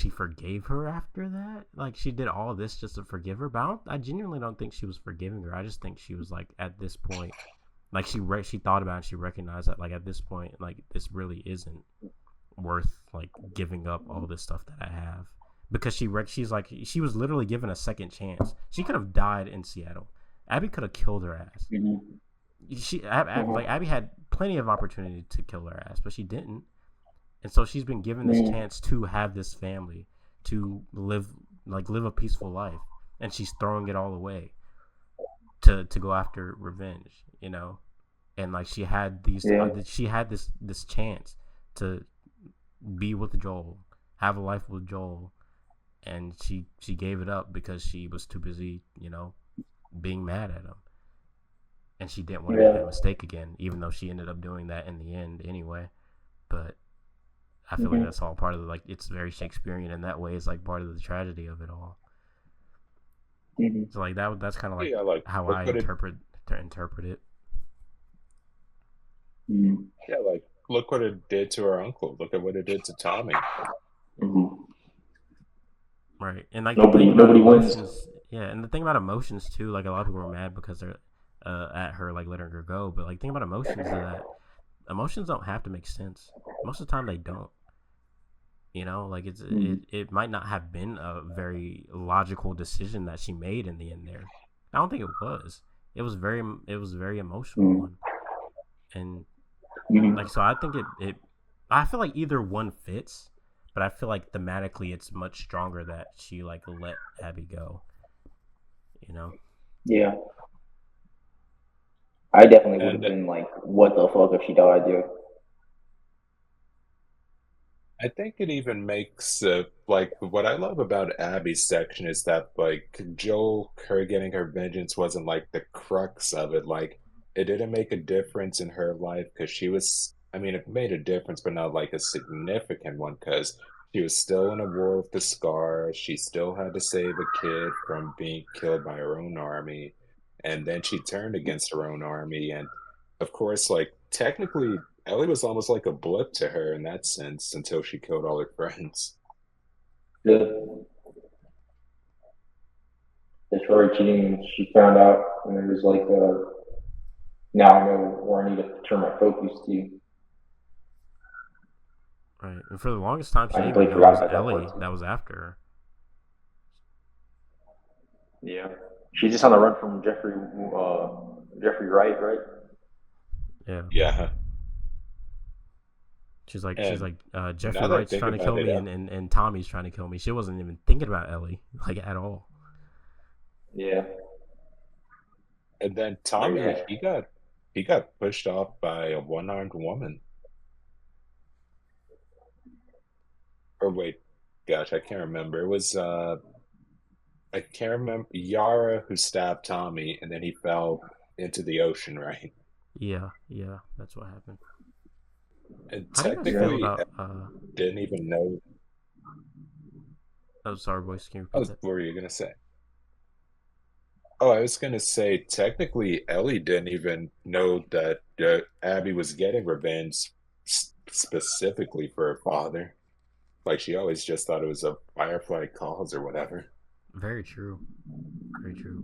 forgave her after that. Like she did all this just to forgive her. But I genuinely don't think she was forgiving her. I just think she was like, at this point, Like she thought about it and she recognized that like at this point like this really isn't worth like giving up all this stuff that I have, because she's like she was literally given a second chance. She could have died in Seattle. Abby could have killed her ass. Like Abby had plenty of opportunity to kill her ass, but she didn't. And so she's been given this chance to have this family, to live a peaceful life, and she's throwing it all away to go after revenge, you know. And like she had this chance to be with Joel, have a life with Joel, and she gave it up because she was too busy, you know, being mad at him. And she didn't want to make that mistake again, even though she ended up doing that in the end anyway. But I feel like that's all part of like it's very Shakespearean in that way. It's like part of the tragedy of it all. So like that's kind of like how I interpret it. Yeah, like look what it did to her uncle. Look at what it did to Tommy. Right, and like nobody wins. Yeah, and the thing about emotions too, like a lot of people are mad because they're at her like letting her go, but like the thing about emotions is that emotions don't have to make sense. Most of the time they don't. You know, like it might not have been a very logical decision that she made in the end there. I don't think it was. It was very emotional one. And like so I think it I feel like either one fits, but I feel like thematically it's much stronger that she like let Abby go. You know? Yeah. I definitely would have been like, what the fuck if she died, dude? I think it even makes like what I love about Abby's section is that like Joel, her getting her vengeance wasn't like the crux of it. Like it didn't make a difference in her life because she was. I mean, it made a difference, but not like a significant one because she was still in a war with the Scar. She still had to save a kid from being killed by her own army, and then she turned against her own army. And of course, like technically Ellie was almost like a blip to her in that sense until she killed all her friends. Yeah. It's very cheating. She found out, and it was like, now I know where I need to turn my focus to. Right, and for the longest time, she didn't even know it was Ellie that was after her. Yeah, she's just on the run from Jeffrey Wright, right? Yeah. Yeah. She's like Jeffrey Wright's trying to kill me, and Tommy's trying to kill me. She wasn't even thinking about Ellie like at all. Yeah. And then Tommy, he got pushed off by a one-armed woman. Or wait, gosh, I can't remember. It was I can't remember, Yara who stabbed Tommy, and then he fell into the ocean, right? Yeah, that's what happened. And technically, didn't even know. Oh, sorry, Boyce. Can you repeat that? What were you gonna say? Oh, I was gonna say, technically, Ellie didn't even know that Abby was getting revenge specifically for her father. Like she always just thought it was a Firefly cause or whatever. Very true. Very true.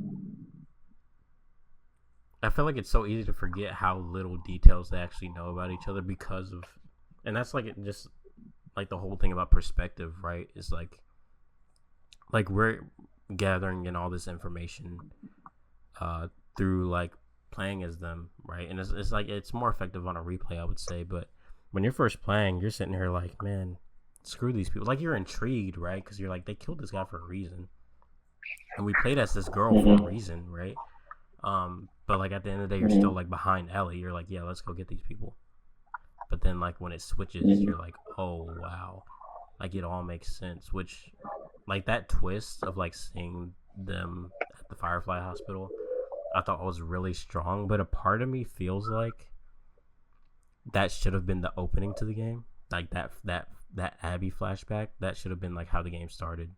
I feel like it's so easy to forget how little details they actually know about each other because of, and that's like just like the whole thing about perspective, right? Is like we're gathering in all this information through like playing as them, right? And it's like it's more effective on a replay, I would say. But when you're first playing, you're sitting here like, man, screw these people. Like you're intrigued, right? Because you're like, they killed this guy for a reason, and we played as this girl for a reason, right? But like at the end of the day, you're still like behind Ellie. You're like, yeah, let's go get these people. But then like when it switches, you're like, oh wow, like it all makes sense. Which like that twist of like seeing them at the Firefly Hospital, I thought was really strong. But a part of me feels like that should have been the opening to the game. Like that Abby flashback, that should have been like how the game started.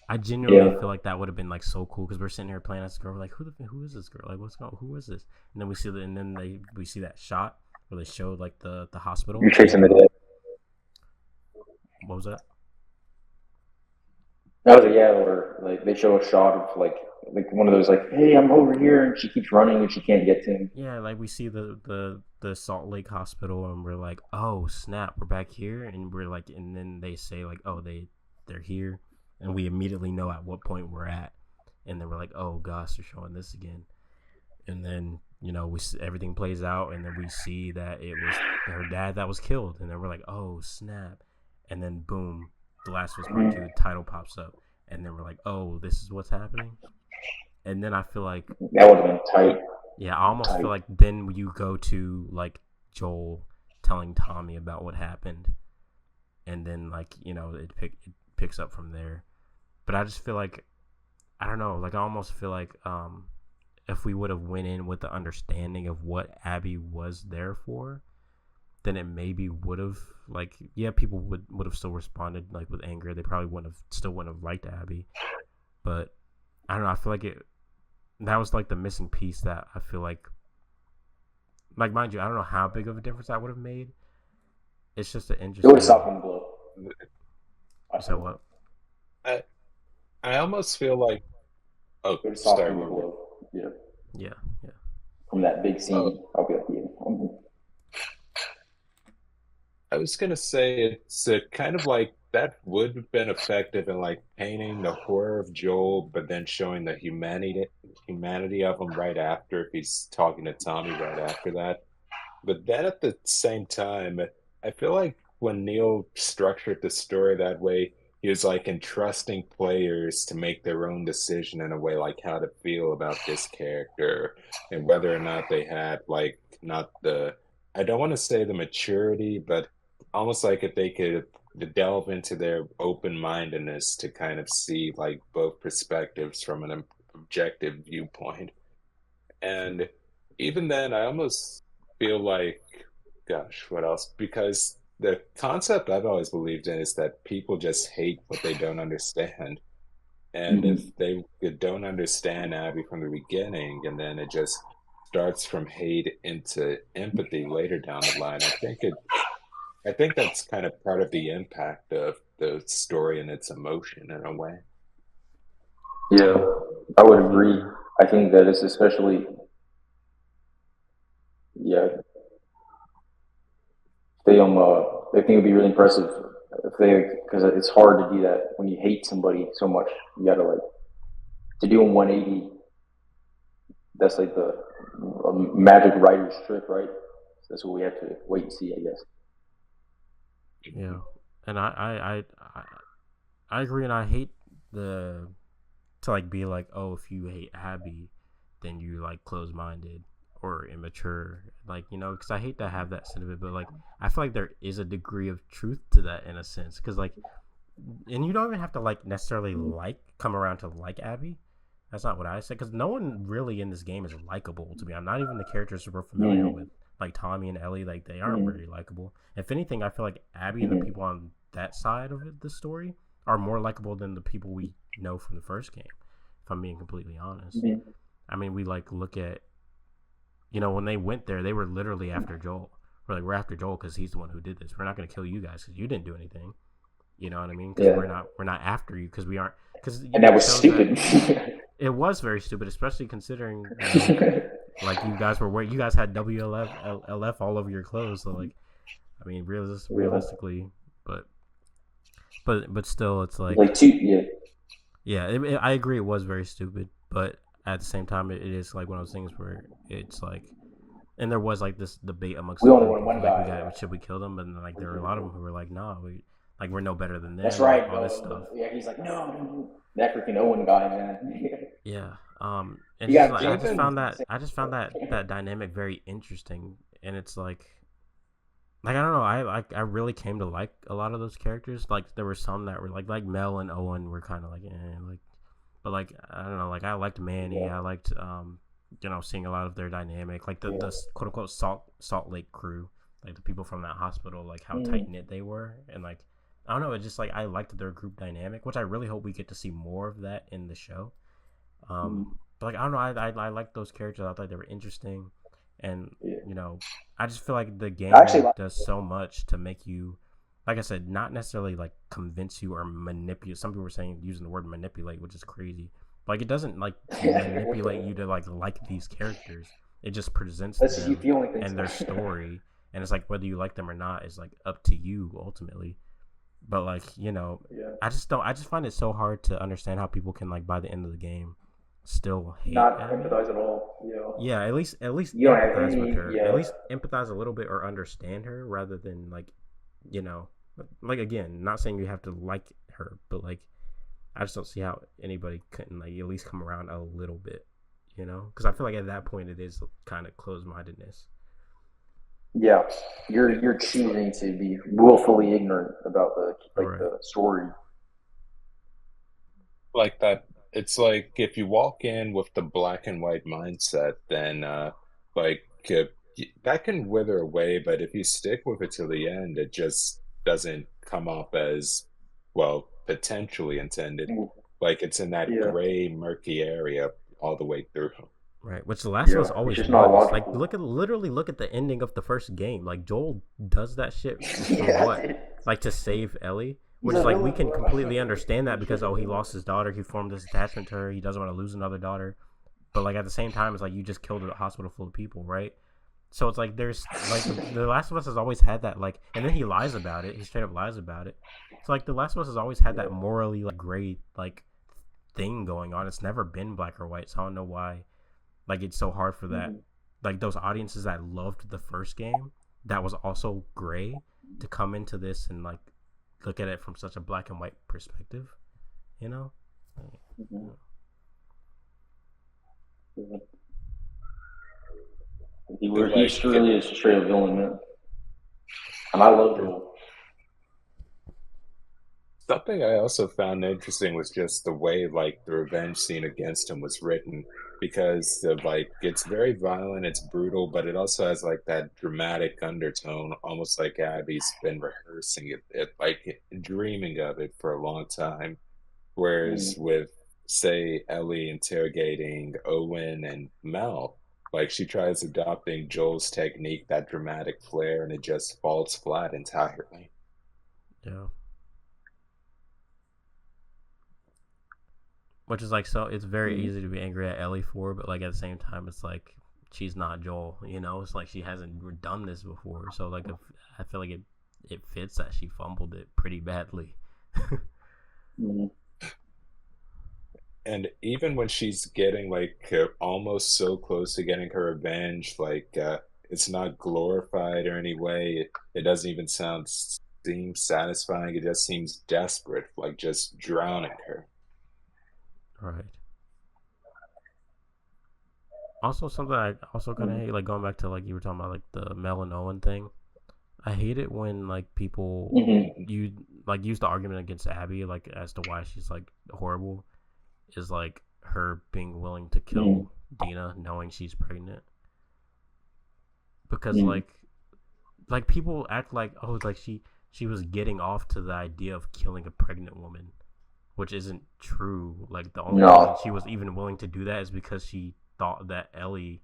I genuinely feel like that would have been like so cool because we're sitting here playing as a girl. We're like, who is this girl? Like, what's going? Who is this? And then we see that shot where they showed like the hospital. You're chasing the dead. What was that? That was where like they show a shot of like like one of those like, hey, I'm over here, and she keeps running and she can't get to him. Yeah, like we see the Salt Lake Hospital, and we're like, oh snap, we're back here, and we're like, and then they say like, oh they're here, and we immediately know at what point we're at, and then we're like, oh gosh, they're showing this again, and then everything plays out, and then we see that it was her dad that was killed, and then we're like, oh snap, and then boom, The Last of Us Part 2 title pops up, and then we're like, oh, this is what's happening, and then I feel like that would have been tight. Yeah, I almost feel like then you go to like Joel telling Tommy about what happened, and then like it picks up from there. But I just feel like I don't know, like I almost feel like if we would have went in with the understanding of what Abby was there for, then it maybe would have people would have still responded like with anger. They probably wouldn't have liked Abby, but I don't know. I feel like that was like the missing piece that I feel like mind you, I don't know how big of a difference that would have made. It's just an interesting. It would have softened the blow. So what? I almost feel like it would have softened the blow. Yeah. From that big scene, I'll be like, yeah. I was gonna say it's kind of like that would have been effective in like painting the horror of Joel, but then showing the humanity of him right after if he's talking to Tommy right after that. But then at the same time, I feel like when Neil structured the story that way, he was like entrusting players to make their own decision in a way, like how to feel about this character and whether or not they had like not the I don't want to say the maturity, but almost like if they could delve into their open-mindedness to kind of see like both perspectives from an objective viewpoint. And even then, I almost feel like, gosh, what else? Because the concept I've always believed in is that people just hate what they don't understand. And if they don't understand Abby from the beginning, and then it just starts from hate into empathy later down the line, I think that's kind of part of the impact of the story and its emotion in a way. Yeah, I would agree. I think that it's especially, I think it would be really impressive because it's hard to do that when you hate somebody so much. You gotta to do a 180. That's like the magic writer's trick, right? So that's what we have to wait and see, I guess. Yeah, and I agree, and I hate to like be like, oh, if you hate Abby, then you like closed-minded or immature, like because I hate to have that sentiment, but like I feel like there is a degree of truth to that in a sense, because like, and you don't even have to like necessarily come around to like Abby. That's not what I said, because no one really in this game is likable to me. I'm not even the characters we're familiar with. Like Tommy and Ellie, like they aren't very likable. If anything, I feel like Abby and the people on that side of the story are more likable than the people we know from the first game, if I'm being completely honest. I mean, we like look at, when they went there, they were literally after Joel. We're after Joel because he's the one who did this. We're not going to kill you guys because you didn't do anything. You know what I mean? Because we're not after you because we aren't. And that was stupid. It was very stupid, especially considering like you guys had WLF all over your clothes. So like, I mean, realistically, but still, it's like I agree. It was very stupid, but at the same time, it is like one of those things where it's like, and there was like this debate amongst we only want one guy. Should we kill them? And like there were a lot of them who were like, no, we're no better than them. That's right. All this stuff. Yeah, he's like, no, that freaking Owen guy, man. Yeah. And like, I just found that dynamic very interesting, and it's like I don't know, I really came to like a lot of those characters. Like there were some that were like Mel and Owen were kind of like, but like I don't know, like I liked Manny. I liked seeing a lot of their dynamic, like the quote unquote Salt Lake crew, like the people from that hospital, like how tight knit they were, and like I don't know, it's just like I liked their group dynamic, which I really hope we get to see more of that in the show. But like I don't know, I like those characters. I thought they were interesting, and I just feel like the game does so much to make you, like I said, not necessarily like convince you or manipulate. Some people were saying using the word manipulate, which is crazy, Like it doesn't like manipulate you to like these characters. It just presents That's just you them feeling things. and their story, and it's like whether you like them or not is like up to you ultimately. But like Yeah. I just don't. I just find it so hard to understand how people can like by the end of the game still hate Not Abby. empathize at all. You know, Yeah, at least you don't have empathize with any. her. At Yeah. least empathize a little bit or understand her rather than you know, like again, not saying you have to like her, but like I just don't see how anybody couldn't like at least come around a little bit, because I feel like at that point it is kind of closed mindedness. Yeah, you're choosing to be willfully ignorant about the like Right. the story. Like that. It's like if you walk in with the black and white mindset, then like that can wither away. But if you stick with it to the end, it just doesn't come up as well potentially intended. Like it's in that Yeah, gray, murky area all the way through. Right, which The Last of yeah. Us It's always just not was. Like, logical. literally look at the ending of the first game. Like, Joel does that shit for Yeah, what? dude. Like to save Ellie, He's which a is like we villain, can bro. completely understand that He because should have he been. lost his daughter, he formed this attachment to her, he doesn't want to lose another daughter. But like at the same time, it's like you just killed a hospital full of people, right? So it's like there's like the Last of Us has always had that like, and then he lies about it. He straight up lies about it. So like the Last of Us has always had Yeah. that morally like gray like thing going on. It's never been black or white. So I don't know why like it's so hard for that Mm-hmm. like those audiences that loved the first game that was also gray to come into this and like look at it from such a black and white perspective, you know? Mm-hmm. Yeah. He's Like really a straight up villain, man. And I love Yeah. Joel. something I also found interesting was just the way like the revenge scene against him was written because like it's very violent, it's brutal, but it also has like that dramatic undertone, almost like Abby's been rehearsing it like dreaming of it for a long time. Whereas Mm. with say Ellie interrogating Owen and Mel, like she tries adopting Joel's technique, that dramatic flair, and it just falls flat entirely. Yeah. Which is like so it's very Mm. easy to be angry at Ellie for, but like at the same time it's like she's not Joel, It's like she hasn't done this before. So like if, I feel like it fits that she fumbled it pretty badly. Mm. And even when she's getting like almost so close to getting her revenge, like it's not glorified or any way. It doesn't even seem satisfying. It just seems desperate, like just drowning her. Right. Also, something I also kind of Mm. hate, like going back to like you were talking about, like the Mel and Owen thing. I hate it when like people Mm-hmm. you like use the argument against Abby, like as to why she's like horrible, is like her being willing to Mm. kill Dina knowing she's pregnant. Because Mm. like people act like like she was getting off to the idea of killing a pregnant woman, which isn't true. Like the only reason No. she was even willing to do that is because she thought that Ellie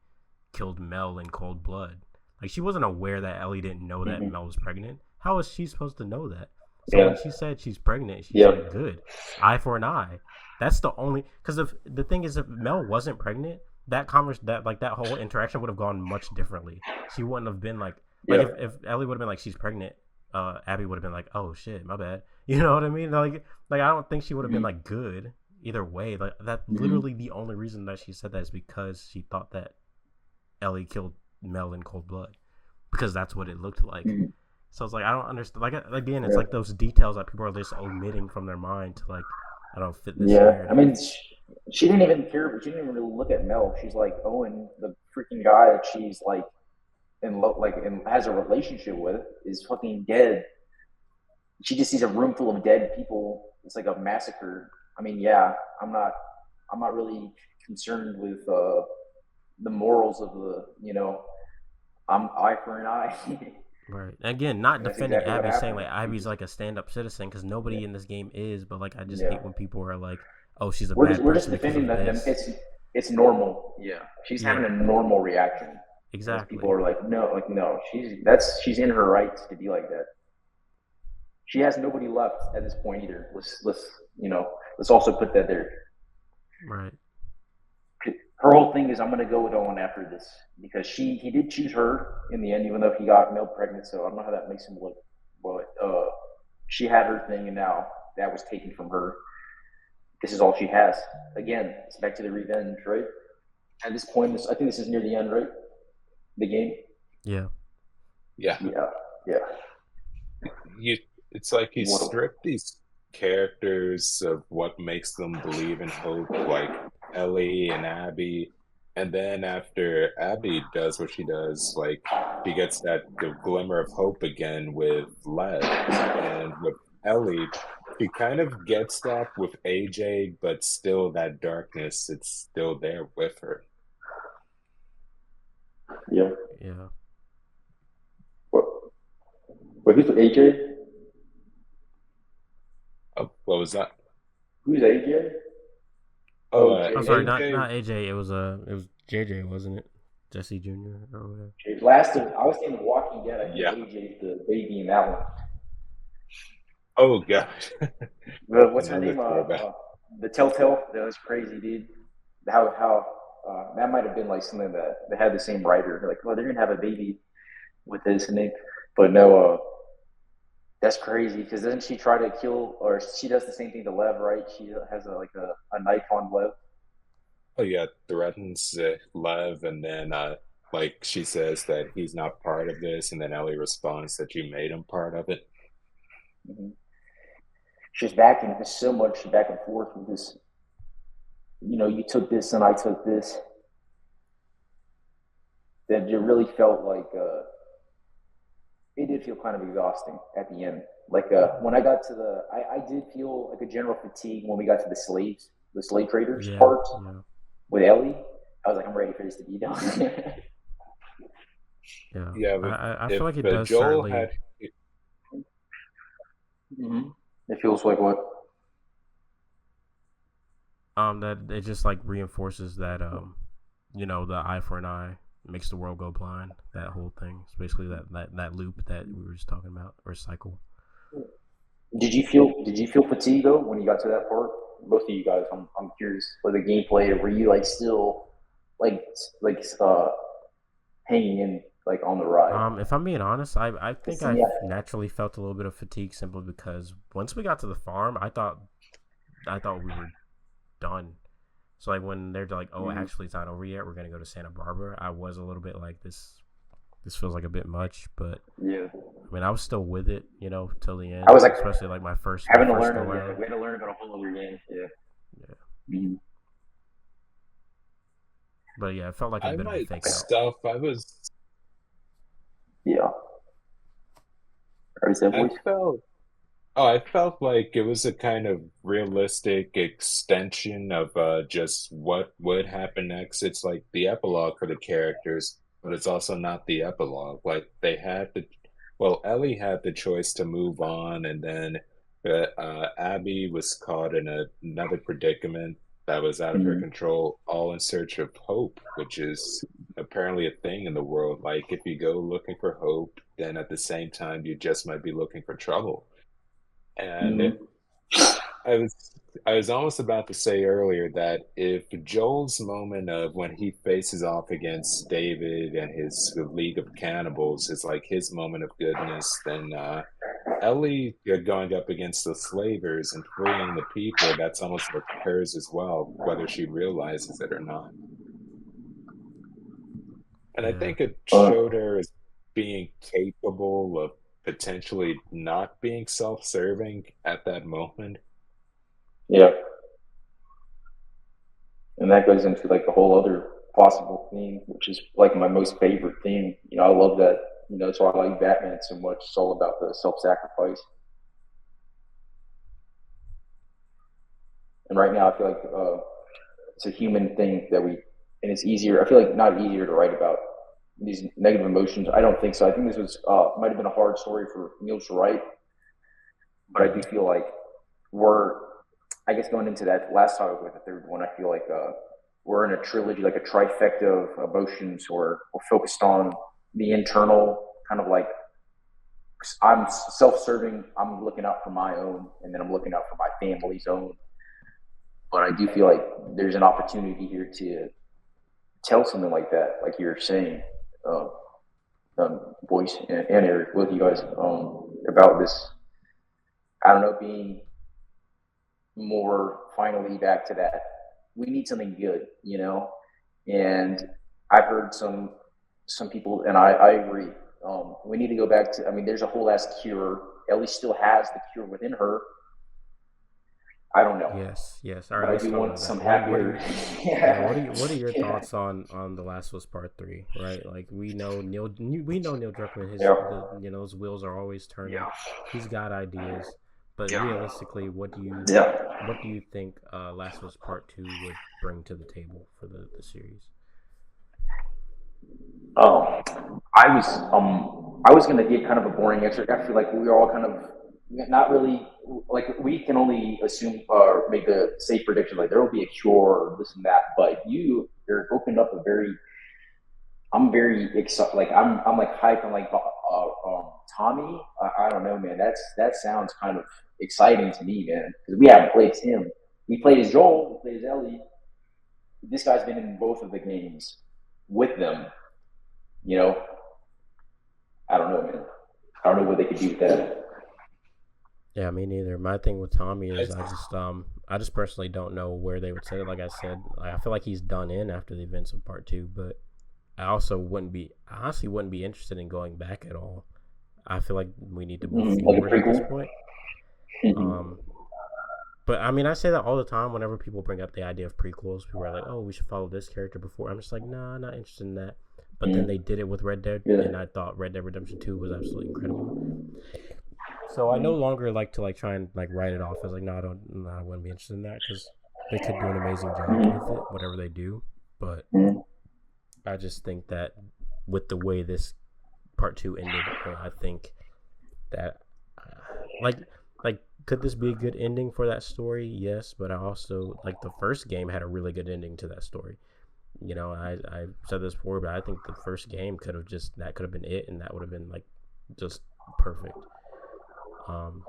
killed Mel in cold blood. Like she wasn't aware that Ellie didn't know that Mm-hmm. Mel was pregnant. How was she supposed to know that? So Yeah. when she said she's pregnant, she Yeah. said, "Good, eye for an eye." That's the only because if the thing is, if Mel wasn't pregnant, that whole interaction would have gone much differently. She wouldn't have been like Yeah. if Ellie would have been like she's pregnant, Abby would have been like, "Oh shit, my bad." You know what I mean? Like I don't think she would have been Mm-hmm. like good either way. Like that Mm-hmm. literally the only reason that she said that is because she thought that Ellie killed Mel in cold blood because that's what it looked like. Mm-hmm. So it's like I don't understand. Like again, it's Yeah. like those details that people are just omitting from their mind to like I don't fit this Yeah. I narrative. mean, she didn't even care. She didn't even really look at Mel. She's like Owen, the freaking guy that she's like and has a relationship with, is fucking dead. She just sees a room full of dead people. It's like a massacre. I mean, yeah, I'm not. I'm not really concerned with the morals of the. I'm eye for an eye. Right. Again, not And that's defending exactly what Abby, saying happened. like Abby's like a stand-up citizen because Yeah, nobody in this game is. But like I just yeah. hate when people are like, "Oh, she's a We're just bad we're just person because defending of that them. this." It's normal. Yeah, she's having Yeah. a normal reaction. Most people Exactly. are like no, she's in her right to be like that. She has nobody left at this point either. Let's also put that there. Right. Her whole thing is, I'm gonna go with Owen after this because he did choose her in the end, even though he got male pregnant. So I don't know how that makes him look. But she had her thing, and now that was taken from her. This is all she has. Again, it's back to the revenge, right? At this point, I think this is near the end, right? The game. Yeah. Yeah. Yeah, yeah. It's like you What? strip these characters of what makes them believe in hope, like Ellie and Abby, and then after Abby does what she does, like she gets that the glimmer of hope again with Lev, and with Ellie, she kind of gets that with AJ, but still that darkness, it's still there with her. Yeah. Yeah. What? Wait, who's AJ? Oh, what was that? Who's AJ? Oh, Oh, Jay. I'm sorry, AJ. not AJ. It was JJ, wasn't it? Jesse Jr. or whatever. Last of, I was thinking Walking Dead. I think Yeah. AJ's the baby in that one. Oh gosh. What's her Another name? throwback. The Telltale. That was crazy, dude. How that might have been like something that they had the same writer. They're like, oh, they're gonna have a baby with this name, but no. That's crazy because doesn't she try to kill, or she does the same thing to Lev, right? She has a knife on Lev. Oh yeah, threatens Lev, and then like she says that he's not part of this, and then Ellie responds that you made him part of it. Mm-hmm. She's back and so much back and forth with this. You know, you took this and I took this. That it really felt like it did feel kind of exhausting at the end. Like when I got to I did feel like a general fatigue when we got to the slave traders Yeah. part Yeah. with Ellie. I was like, I'm ready for this to be done. Yeah. Yeah, but I if feel like it does Joel certainly. had, Mm-hmm. It feels like what? That it just like reinforces that you know, the eye for an eye makes the world go blind. That whole thing. It's basically that loop that we were just talking about, or cycle. Did you feel fatigue though when you got to that part? Both of you guys, I'm curious. For the gameplay, were you like still like like uh hanging in like on the ride? If I'm being honest, I think I Yeah. naturally felt a little bit of fatigue simply because once we got to the farm, I thought we were done. So like when they're like, oh, Mm-hmm. actually it's not over yet. We're gonna go to Santa Barbara. I was a little bit like this. This feels like a bit much, but Yeah. I mean, I was still with it, you know, till the I end. was like Especially like my first having to learn go it. Yeah, around. we had to learn about a whole other game. Yeah. Yeah, Mm-hmm. but yeah, it felt like a I bit of a might fake out. stuff. I was. Yeah. Is that I voice? felt. Oh, I felt like it was a kind of realistic extension of just what would happen next. It's like the epilogue for the characters, but it's also not the epilogue. Like they had the, well, Ellie had the choice to move on, and then Abby was caught in another predicament that was out of her Mm-hmm. control, all in search of hope, which is apparently a thing in the world. Like if you go looking for hope, then at the same time you just might be looking for trouble. And Mm-hmm. I was I was almost about to say earlier that if Joel's moment of when he faces off against David and his League of Cannibals is like his moment of goodness, then Ellie going up against the slavers and freeing the people, that's almost like hers as well, whether she realizes it or not. And I Yeah, think it Uh, showed her as being capable of potentially not being self-serving at that moment. yeah. And that goes into like the whole other possible theme, which is like my most favorite theme. You know, I love that. You know, that's why I like Batman so much. It's all about the self-sacrifice. And right now, I feel like it's a human thing that we, and it's easier. I feel like not easier to write about these negative emotions. I don't think so. I think this was might have been a hard story for Neil to write, but I do feel like we're, I guess, going into that last topic with the third one. I feel like we're in a trilogy, like a trifecta of emotions, or we're focused on the internal kind of like I'm self-serving. I'm looking out for my own, and then I'm looking out for my family's own But I do feel like there's an opportunity here to tell something like that, like you're saying, uh, Boyce and Eric, both of you guys, about this. I don't know, being more finally back to that. We need something good, you know. And I've heard some people, and I agree. We need to go back to. I mean, there's a whole ass cure. Ellie still has the cure within her. I don't know. Yes. All right. But I Let's do talk want about that. some happier. Yeah. Yeah. What are your Yeah. thoughts on The Last of Us Part 3? Right. Like we know Neil Druckmann. Yeah. Those wheels are always turning. Yeah. He's got ideas, but Yeah. realistically, what do you think Last of Us Part 2 would bring to the table for the series? Oh, I was gonna get kind of a boring answer. I feel like we were all kind of not really like we can only assume or make a safe prediction like there will be a cure or this and that. But you're opened up a very I'm very excited. Like I'm like hyped on like Tommy. I don't know, man. That sounds kind of exciting to me, man. Because we haven't played as him. We played as Joel. We played as Ellie. This guy's been in both of the games with them. You know, I don't know, man. I don't know what they could do with that. Yeah, me neither. My thing with Tommy is I just personally don't know where they would set it. Like I said, I feel like he's done in after the events of Part 2, but I honestly wouldn't be interested in going back at all. I feel like we need to move Like a forward at this prequel. point. Mm-hmm. Um, but I mean, I say that all the time whenever people bring up the idea of prequels. People are like, "Oh, we should follow this character before." I'm just like, "Nah, not interested in that." But then they did it with Red Dead, Yeah. and I thought Red Dead Redemption 2 was absolutely incredible. So I no longer like to like try and like write it off as like, no, I wouldn't be interested in that because they could do an amazing job with it, whatever they do. But I just think that with the way this Part 2 ended, I think that like could this be a good ending for that story? Yes, but I also like the first game had a really good ending to that story. You know, I said this before, but I think the first game could have been it, and that would have been like just perfect. And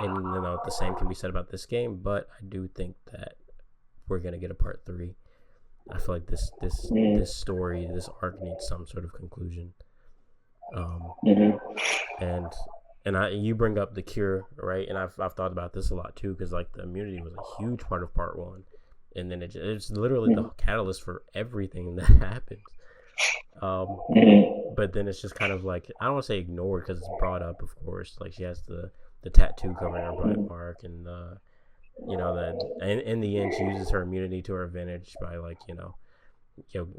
you know the same can be said about this game, but I do think that we're gonna get a Part 3. I feel like this story, this arc needs some sort of conclusion. And you bring up the cure, right? And I've thought about this a lot too, because like the immunity was a huge part of Part 1, and then it's literally the catalyst for everything that happens. But then it's just kind of like, I don't want to say ignored because it's brought up, of course. Like she has the tattoo covering her bite mark, and you know that in the end she uses her immunity to her advantage by like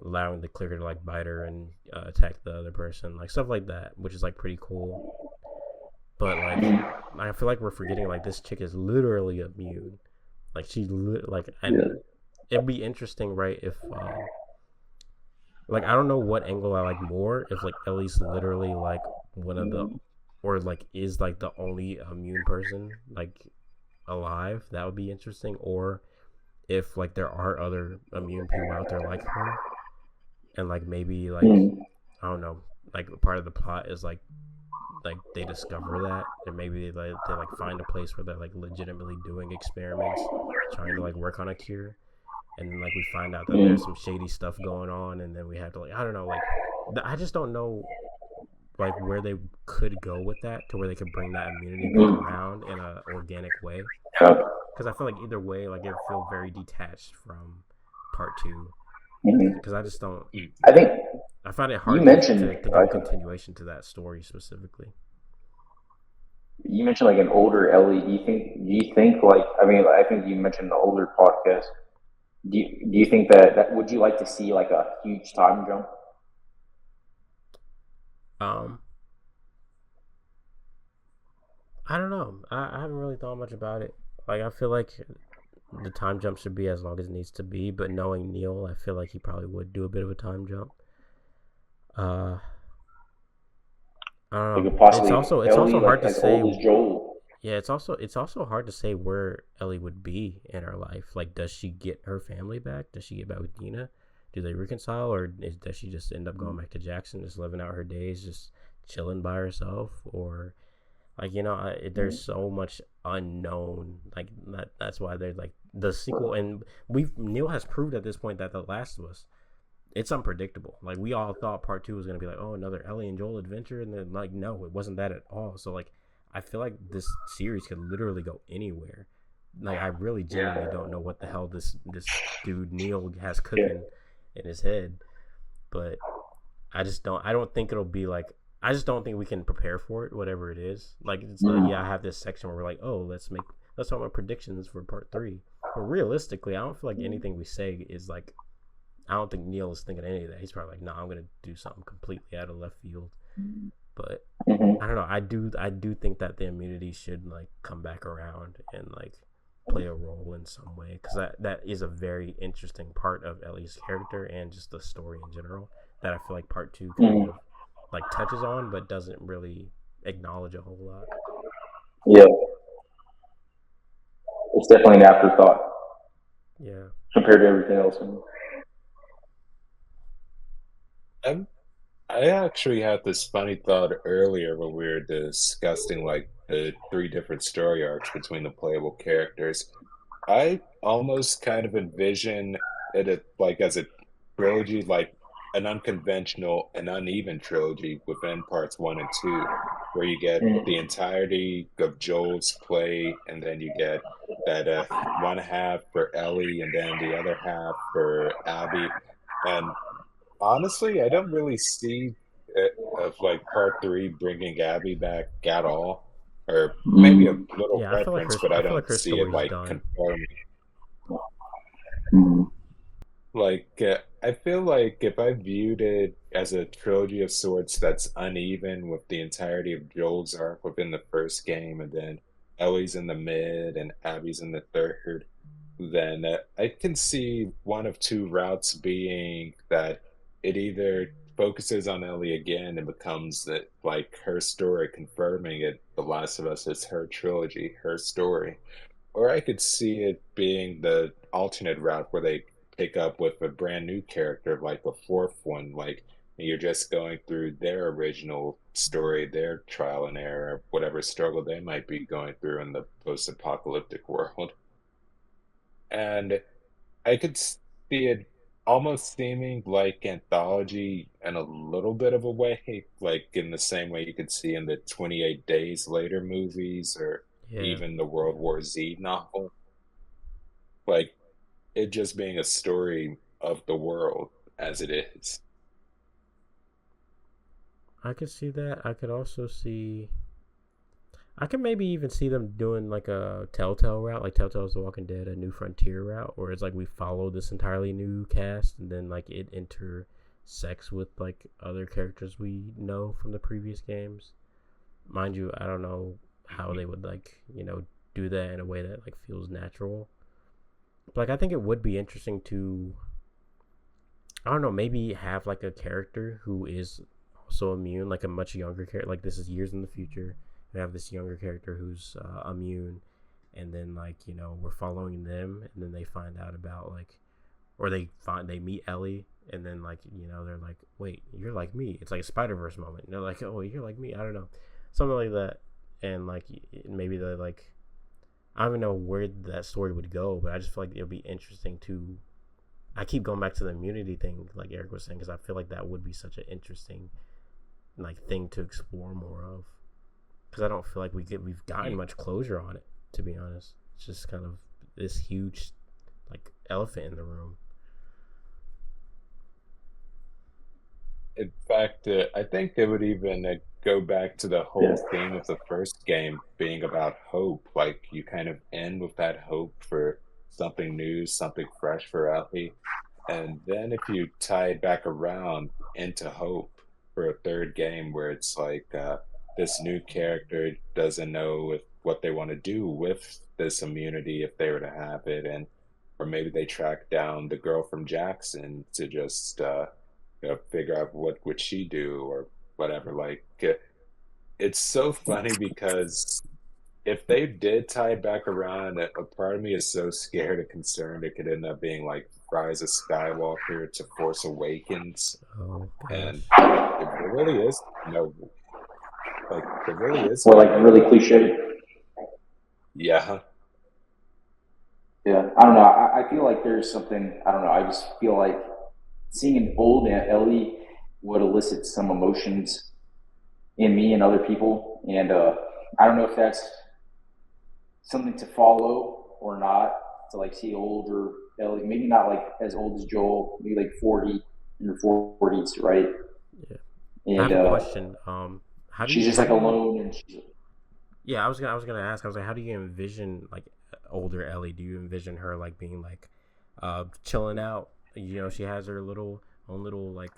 allowing the clicker to like bite her and attack the other person, like stuff like that, which is like pretty cool. But like I feel like we're forgetting like this chick is literally immune. Like it'd be interesting, right? If like I don't know what angle I like more. If like Ellie's literally like one of the, or like is like the only immune person like alive, that would be interesting. Or if like there are other immune people out there like her, and like maybe like I don't know, like part of the plot is like they discover that, and maybe they like find a place where they're like legitimately doing experiments, trying to like work on a cure. And then like we find out that there's some shady stuff going on, and then we have to like I don't know, like I just don't know like where they could go with that to where they could bring that immunity back around in a organic way. Because I feel like either way, like it would feel very detached from Part 2. Because I just don't. I think I find it hard to give a continuation to that story specifically. You mentioned like an older Ellie. Do you think like I mean I think you mentioned the older podcast. Do you think that would you like to see like a huge time jump? I don't know. I haven't really thought much about it. Like I feel like the time jump should be as long as it needs to be, but knowing Neil, I feel like he probably would do a bit of a time jump. I don't know. It's also hard to say. Yeah, it's also hard to say where Ellie would be in her life. Like, does she get her family back? Does she get back with Dina? Do they reconcile, or does she just end up going back to Jackson, just living out her days, just chilling by herself? Or Like there's so much unknown. Like that's why they're like the sequel, and Neil has proved at this point that The Last of Us, it's unpredictable. Like we all thought part two was gonna be like, oh, another Ellie and Joel adventure, and then like no, it wasn't that at all. So like I feel like this series could literally go anywhere. Like I really genuinely don't know what the hell this dude Neil has cooking in his head, but I don't think it'll be like. I just don't think we can prepare for it, whatever it is. Like, it's like, yeah, I have this section where we're like, oh, let's talk about predictions for part three. But realistically, I don't feel like anything we say is like, I don't think Neil is thinking any of that. He's probably like, no, I'm gonna do something completely out of left field. But I don't know. I do think that the immunity should like come back around and like play a role in some way, because that is a very interesting part of Ellie's character and just the story in general that I feel like part two kind of like touches on but doesn't really acknowledge a whole lot. Yeah, it's definitely an afterthought. Yeah, compared to everything else. I actually had this funny thought earlier when we were discussing like the three different story arcs between the playable characters. I almost kind of envision it like as a trilogy, like an unconventional and uneven trilogy within parts one and two, where you get the entirety of Joel's play, and then you get that one half for Ellie, and then the other half for Abby. And honestly, I don't really see it of like part three bringing Abby back at all, or maybe a little yeah. reference, but I I feel like don't her see it story's like done. confirming. Mm-hmm. Like, I feel like if I viewed it as a trilogy of sorts that's uneven with the entirety of Joel's arc within the first game, and then Ellie's in the mid and Abby's in the third, then I can see one of two routes being that it either focuses on Ellie again and becomes that like her story, confirming it, The Last of Us is her trilogy, her story, or I could see it being the alternate route where they pick up with a brand new character, like the fourth one, like you're just going through their original story, their trial and error, whatever struggle they might be going through in the post-apocalyptic world. And I could see it almost seeming like anthology in a little bit of a way, like in the same way you could see in the 28 Days Later movies or Yeah, even the World War Z novel. Like it just being a story of the world as it is. I could see that. I could also see. I could maybe even see them doing like a Telltale route, like Telltale's The Walking Dead, a New Frontier route, where it's like we follow this entirely new cast and then like it intersects with like other characters we know from the previous games. Mind you, I don't know how they would like do that in a way that like feels natural. But, like I think it would be interesting to, I don't know, maybe have like a character who is also immune, like a much younger character. Like this is years in the future. We have this younger character who's immune, and then like we're following them, and then they find out about like, or they meet Ellie, and then like they're like, wait, you're like me. It's like a Spider-Verse moment. And they're like, oh, you're like me. I don't know, something like that, and like maybe they like, I don't even know where that story would go, but I just feel like it would be interesting to. I keep going back to the immunity thing, like Eric was saying, because I feel like that would be such an interesting like thing to explore more of. Because I don't feel like we've gotten much closure on it. To be honest, it's just kind of this huge like elephant in the room. In fact, I think they would even go back to the Yeah. whole theme of the first game being about hope. Like you kind of end with that hope for something new, something fresh for Ellie. And then if you tie it back around into hope for a third game where it's like this new character doesn't know if what they want to do with this immunity if they were to have it, and or maybe they track down the girl from Jackson to just figure out what would she do or whatever. Like it's so funny because if they did tie it back around, a part of me is so scared and concerned it could end up being like Rise of Skywalker to Force Awakens, Oh and gosh. it really is no. Like there really or isn't. like Like really cliche. yeah, Yeah, I don't know. I feel like there's something. I don't know. I just feel like seeing an old Aunt Ellie would elicit some emotions in me and other people, and I don't know if that's something to follow or not. To like see older Ellie, maybe not like as old as Joel, maybe like 40 in her 40s, right? Yeah. I And have a question. she's just how like do you alone, and she's yeah, I was gonna ask. I was like, how do you envision like older Ellie? Do you envision her like being like, chilling out? You know, she has her little own little like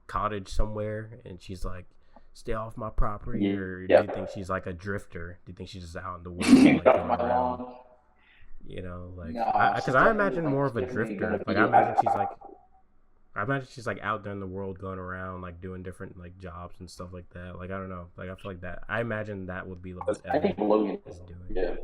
cottage somewhere, and she's like, stay off my property. Or do yeah. you think she's like a drifter? Do you think she's just out in the woods, like going My around? lawn. You know, like Nah, because she's I definitely imagine like more she's of a definitely gonna drifter. Like be. I imagine she's like out there in the world going around like doing different like jobs and stuff like that. Like I don't know. Like I feel like that. I imagine that would be what I think Ellie Logan. is doing. Yeah,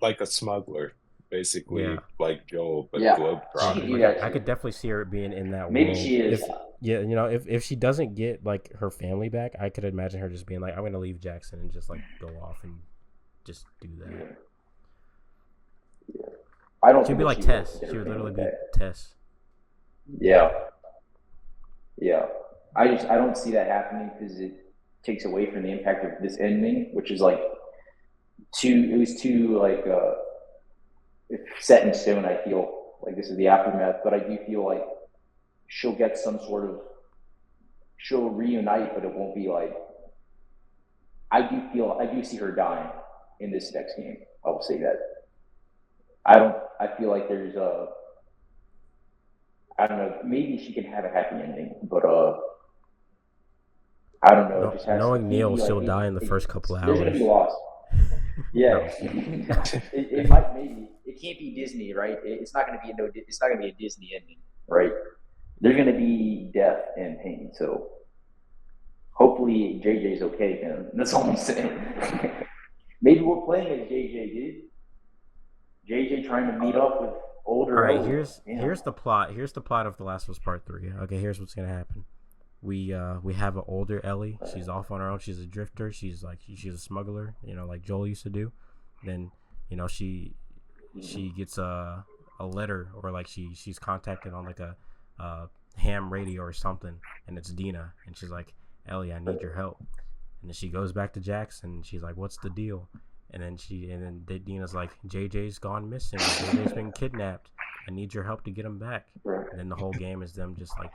like a smuggler, Yeah. basically like Joel, but yeah. She could globetrotting. do Like that I too. could definitely see her being in that Maybe world. she is. If yeah, you know, if she doesn't get like her family back, I could imagine her just being like, I'm gonna leave Jackson and just like go off and just do that. Yeah. I don't She'd think be that like she will Tess. get She her would family literally be back. Tess. Yeah, yeah. I don't see that happening because it takes away from the impact of this ending, which is like too. It was too like set in stone. I feel like this is the aftermath, but I do feel like she'll get some sort of. She'll reunite, but it won't be like. I do see her dying in this next game. I will say that. I don't. I feel like there's a. I don't know. Maybe she can have a happy ending, but I don't know. It No, just has. It knowing can't Neil, be like she'll die in the it, first couple there's gonna be hours. loss. No, Yeah, I'm just kidding. it might maybe it can't be Disney, right? It's not gonna be a no. It's not gonna be a Disney ending, right? There's gonna be death and pain. So hopefully JJ's okay, man. That's all I'm saying. Maybe we're playing as JJ, dude. JJ trying to meet up with All older right, Ellie. Damn. here's the plot. Here's the plot of The Last of Us Part 3. Okay, here's what's gonna happen. We have an older Ellie. She's off on her own. She's a drifter. She's a smuggler. You know, like Joel used to do. Then you know she gets a letter, or like she's contacted on like a ham radio or something, and it's Dina, and she's like, Ellie, I need your help. And then she goes back to Jackson. She's like, what's the deal? And then Dina's like, JJ's gone missing. JJ's been kidnapped. I need your help to get him back. And then the whole game is them just like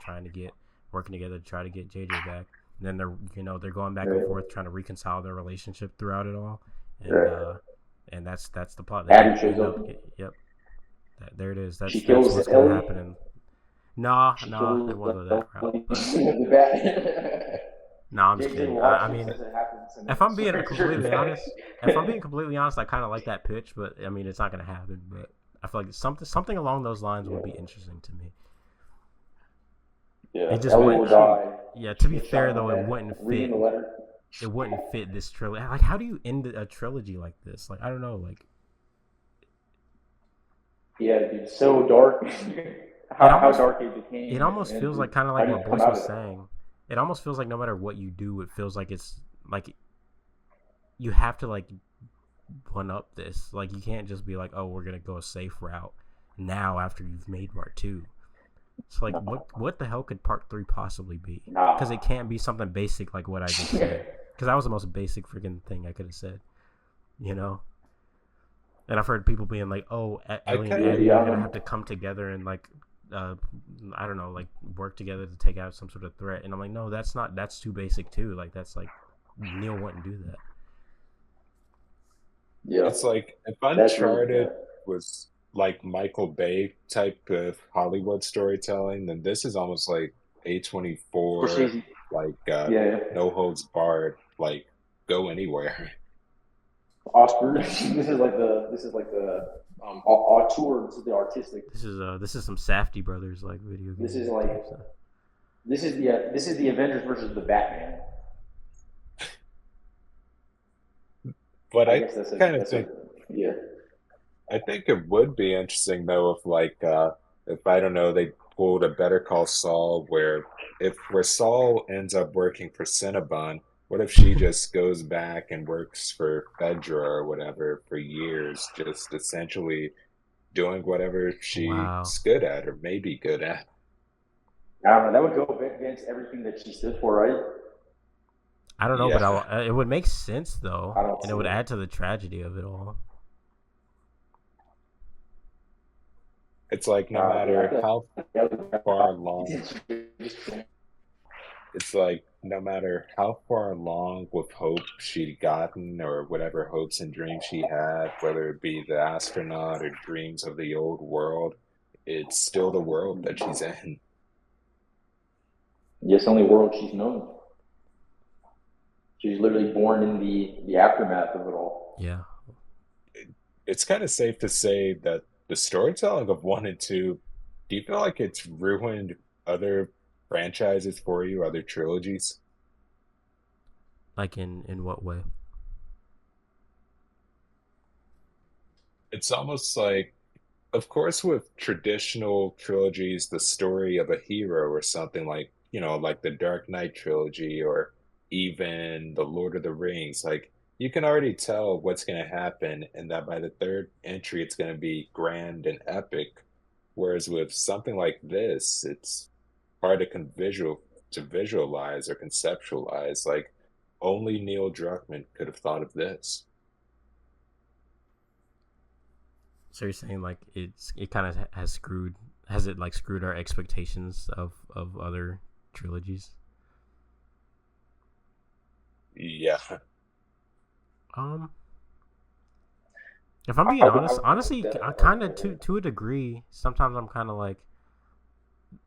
working together to try to get JJ back. And then they're going back and forth trying to reconcile their relationship throughout it all. And that's the plot. Abby shows up. Yep. There it is. She That's kills what's Ellie. gonna happen. And nah, She they kills won't go that route. But, the bat. nah, I'm just JJ kidding. I watches mean, as it happens. And if I'm being completely honest, I kind of like that pitch, but I mean, it's not gonna happen. But I feel like something along those lines would be interesting to me. Yeah, It just Ellie will die. Yeah, to be fair though, it wouldn't Reading fit. the letter. It wouldn't fit this trilogy. Like, how do you end a trilogy like this? Like, I don't know. Like, Yeah, dude, so dark. How dark it became. It almost feels like kind of like what Boyce was saying. It almost feels like no matter what you do, it feels like it's like you have to like one up this. Like, you can't just be like, oh, we're gonna go a safe route now after you've made part 2. So like, what the hell could part 3 possibly be? Because it can't be something basic like what I just said. Because that was the most basic freaking thing I could have said. You know. And I've heard people being like, "Oh, Ellie and Abby are gonna have to come together and like, I don't know, like work together to take out some sort of threat." And I'm like, "No, that's not. That's too basic too. Like, that's like Neil wouldn't do that." Yeah, it's like if Uncharted was like Michael Bay type of Hollywood storytelling, then this is almost like A24, like no holds barred, like go anywhere. Oscar. This is like the auteur. This is the artistic. This is some Safdie brothers like video games. This is like this is the Avengers versus the Batman. But I think it would be interesting though if I don't know, they pulled a Better Call Saul where Saul ends up working for Cinnabon, What if she just goes back and works for Fedra or whatever for years, just essentially doing whatever Wow. she's good at or maybe good at? I don't know. That would go against everything that she stood for, right? I don't know, but Yeah. it would make sense though, I don't and it see would it. add to the tragedy of it all. It's like no Yeah, I matter feel how far along like it's like no matter how far along with hope she'd gotten or whatever hopes and dreams she had, whether it be the astronaut or dreams of the old world, it's still the world that she's in. yes, only world she's known. She's literally born in the aftermath of it all. Yeah. It's kind of safe to say that the storytelling of one and two, do you feel like it's ruined other franchises for you, other trilogies? Like in what way? It's almost like, of course, with traditional trilogies, the story of a hero or something like, like the Dark Knight trilogy or even the Lord of the Rings, like you can already tell what's going to happen and that by the third entry, it's going to be grand and epic. Whereas with something like this, it's hard to visualize or conceptualize. Like only Neil Druckmann could have thought of this. So you're saying like it kind of has it like screwed our expectations of other trilogies? Yeah. Um, if I'm being I honest, would honestly, I definitely kind of to a degree. Sometimes I'm kind of like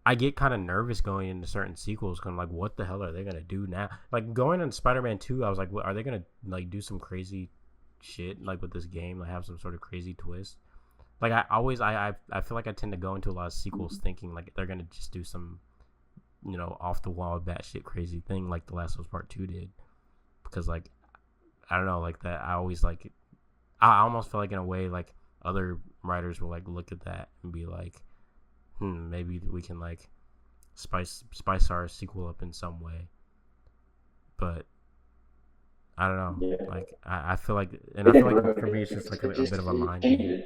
I get kind of nervous going into certain sequels. Kind of like, what the hell are they gonna do now? Like going into Spider-Man 2, I was like, what, are they gonna like do some crazy shit like with this game? Like have some sort of crazy twist? Like I always I feel like I tend to go into a lot of sequels thinking like they're gonna just do some off the wall batshit crazy thing like The Last of Us Part Two did because like I don't know like that I always like I almost feel like in a way like other writers will like look at that and be like maybe we can like spice our sequel up in some way, but I don't know yeah. like I feel like and It I feel didn't like ruin for me it. it's just like It a just bit of a it mind changed game. it.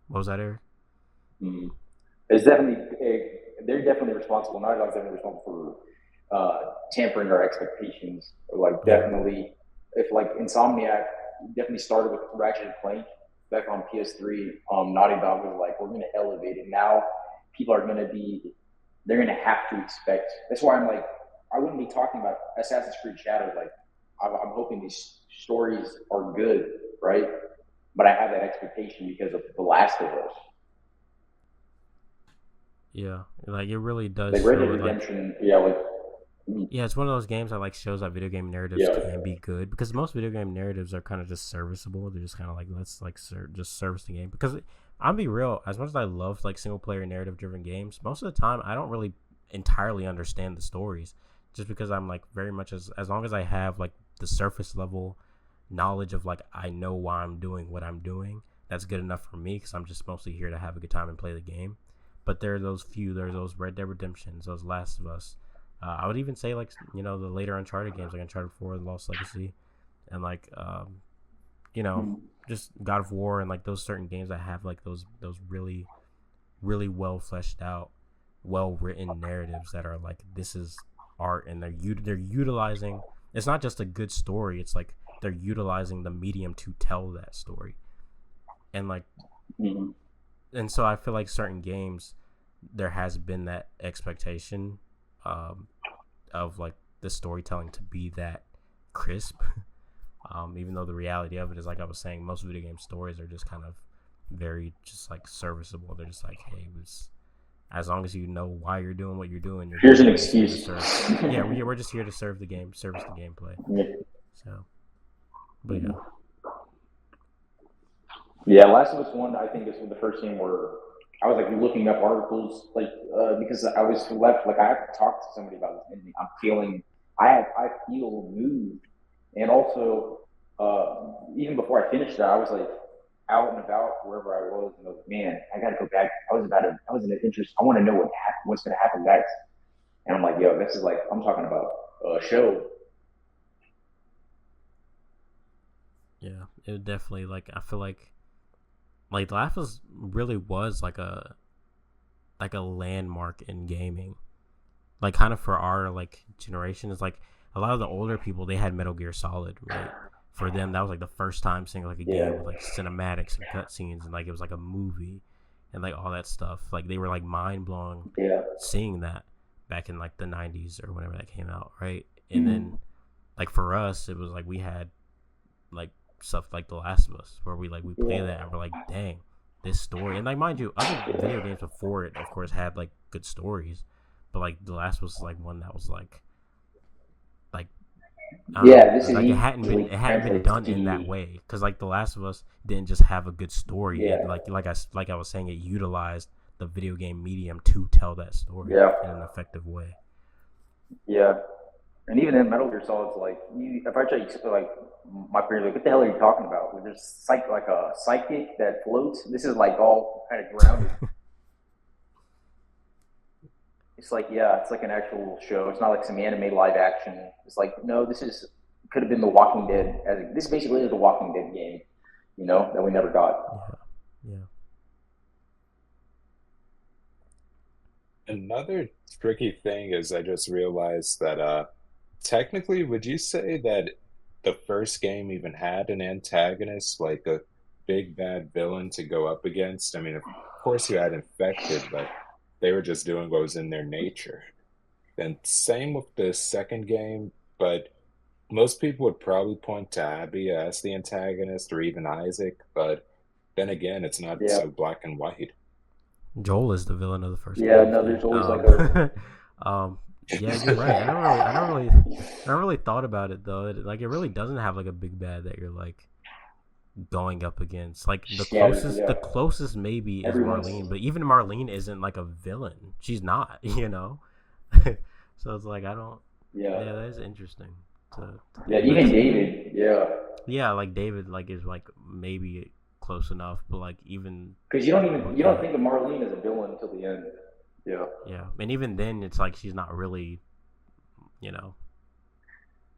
What was that, Eric? Mm. It's definitely they're definitely responsible. Naughty Dog's definitely responsible for tampering our expectations. Like Yeah. definitely, if like Insomniac definitely started with Ratchet and Clank back on PS3. Naughty Dog was like, we're going to elevate it. Now people are going to be, they're going to have to expect. That's why I'm like, I wouldn't be talking about Assassin's Creed Shadows. Like, I'm hoping these stories are good, right? But I have that expectation because of The Last of Us. Yeah, like it really does Like Red show Dead it. Like, Redemption, yeah, like yeah, it's one of those games that like shows that video game narratives yeah, can be good because most video game narratives are kind of just serviceable. They're just kind of like let's like just service the game. Because I'm be real, as much as I love like single player narrative driven games, most of the time I don't really entirely understand the stories. Just because I'm like very much as long as I have like the surface level knowledge of like I know why I'm doing what I'm doing, that's good enough for me because I'm just mostly here to have a good time and play the game. But there's those Red Dead Redemptions, those Last of Us. I would even say like the later Uncharted games like Uncharted 4, The Lost Legacy, and like you know just God of War and like those certain games that have like those really well fleshed out, well written narratives that are like this is art and they're utilizing. It's not just a good story. It's like they're utilizing the medium to tell that story, and like mm-hmm. and so I feel like certain games there has been that expectation um, of like the storytelling to be that crisp. Even though the reality of it is like I was saying, most video game stories are just kind of very just like serviceable. They're just like, hey, it's, as long as you know why you're doing what you're doing, you're Here's good. an We're just here to excuse. serve. Yeah, we're just here to serve the game, service the gameplay. Yeah. So, but yeah, Yeah, Last of Us One, I think this was the first game where I was like looking up articles, like because I was left like I have to talk to somebody about this ending. I feel moved, and also even before I finished that, I was like out and about wherever I was, and I was like, man, I got to go back. I was in an interest. I want to know what's going to happen next, and I'm like, yo, this is like I'm talking about a show. Yeah, it definitely like I feel like The Last of Us really was like a landmark in gaming. Like kind of for our like generation, is like a lot of the older people they had Metal Gear Solid, right? For them, that was like the first time seeing like a Yeah. game with like cinematics and cutscenes and like it was like a movie and like all that stuff. Like they were like mind blowing Yeah. seeing that back in like the '90s or whenever that came out, right? And Mm-hmm. then like for us, it was like we had like stuff like The Last of Us where we play Yeah. that and we're like, dang, this story. And like mind you, other video games before it, of course, had like good stories, but like The Last was like one that was like I don't know, Yeah. This is like easily it hadn't been translates done to in that TV. way because like The Last of Us didn't just have a good story. Yeah. It like I was saying, it utilized the video game medium to tell that story Yeah. in an effective way. Yeah. And even in Metal Gear Solid's like, if I try to like, my friends like, what the hell are you talking about? Well, there's like a psychic that floats. This is like all kind of grounded. It's like, yeah, it's like an actual show. It's not like some anime live action. It's like, no, this is could have been The Walking Dead. This basically is the Walking Dead game, that we never got. Yeah, yeah. Another tricky thing is I just realized that technically, would you say that the first game even had an antagonist, like a big bad villain to go up against? I mean, of course you had Infected, but they were just doing what was in their nature. And same with the second game, but most people would probably point to Abby as the antagonist or even Isaac, but then again, it's not Yeah, so black and white. Joel is the villain of the first yeah. game. No, there's always like a Um, yeah, you're right. I never really thought about it though. Like, it really doesn't have like a big bad that you're like going up against. Like shatter. Yeah, the closest maybe is everyone's Marlene, but even Marlene isn't like a villain. She's not, you know. So it's like I don't. yeah, Yeah, that is interesting to yeah. think. But Even because even David, yeah, yeah, like David like is like maybe close enough, but like even because but you don't yeah. think of Marlene as a villain until the end. Yeah, Yeah, and even then, it's like she's not really, you know,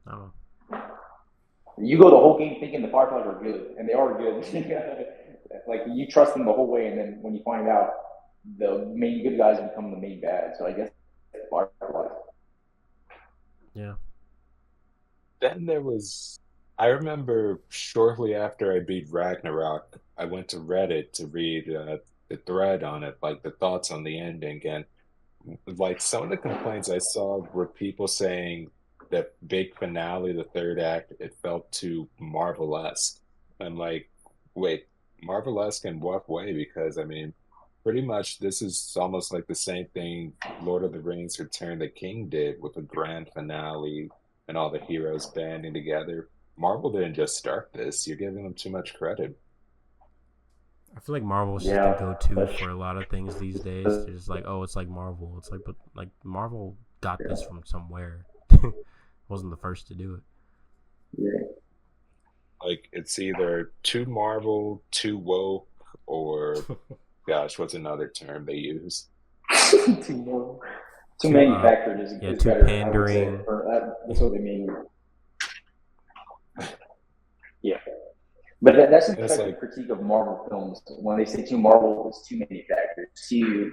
I don't know. you go the whole game thinking the Fireflies are good, and they are good. Like you trust them the whole way, and then when you find out the main good guys become the main bad. So I guess Fireflies. Yeah, Then there was, I remember shortly after I beat Ragnarok, I went to Reddit to read the thread on it, like the thoughts on the ending. And like some of the complaints I saw were people saying that big finale, the third act, it felt too Marvel-esque. I'm like, wait, Marvel-esque in what way? Because I mean, pretty much this is almost like the same thing Lord of the Rings Return the King did with a grand finale and all the heroes banding together. Marvel didn't just start this. You're giving them too much credit. I feel like Marvel is just the Yeah, go-to that's for a lot of things these days. They're just like, oh, it's like Marvel. It's like, but like Marvel got this from somewhere. Wasn't the first to do it. yeah. Like it's either too Marvel, too woke, or gosh, what's another term they use? Too more, too Too manufactured yeah, is too better, I would say. pandering. Or that's what they mean. Yeah. But that's an And it's effective like, critique of Marvel films. When they say too Marvel, it's too manufactured, too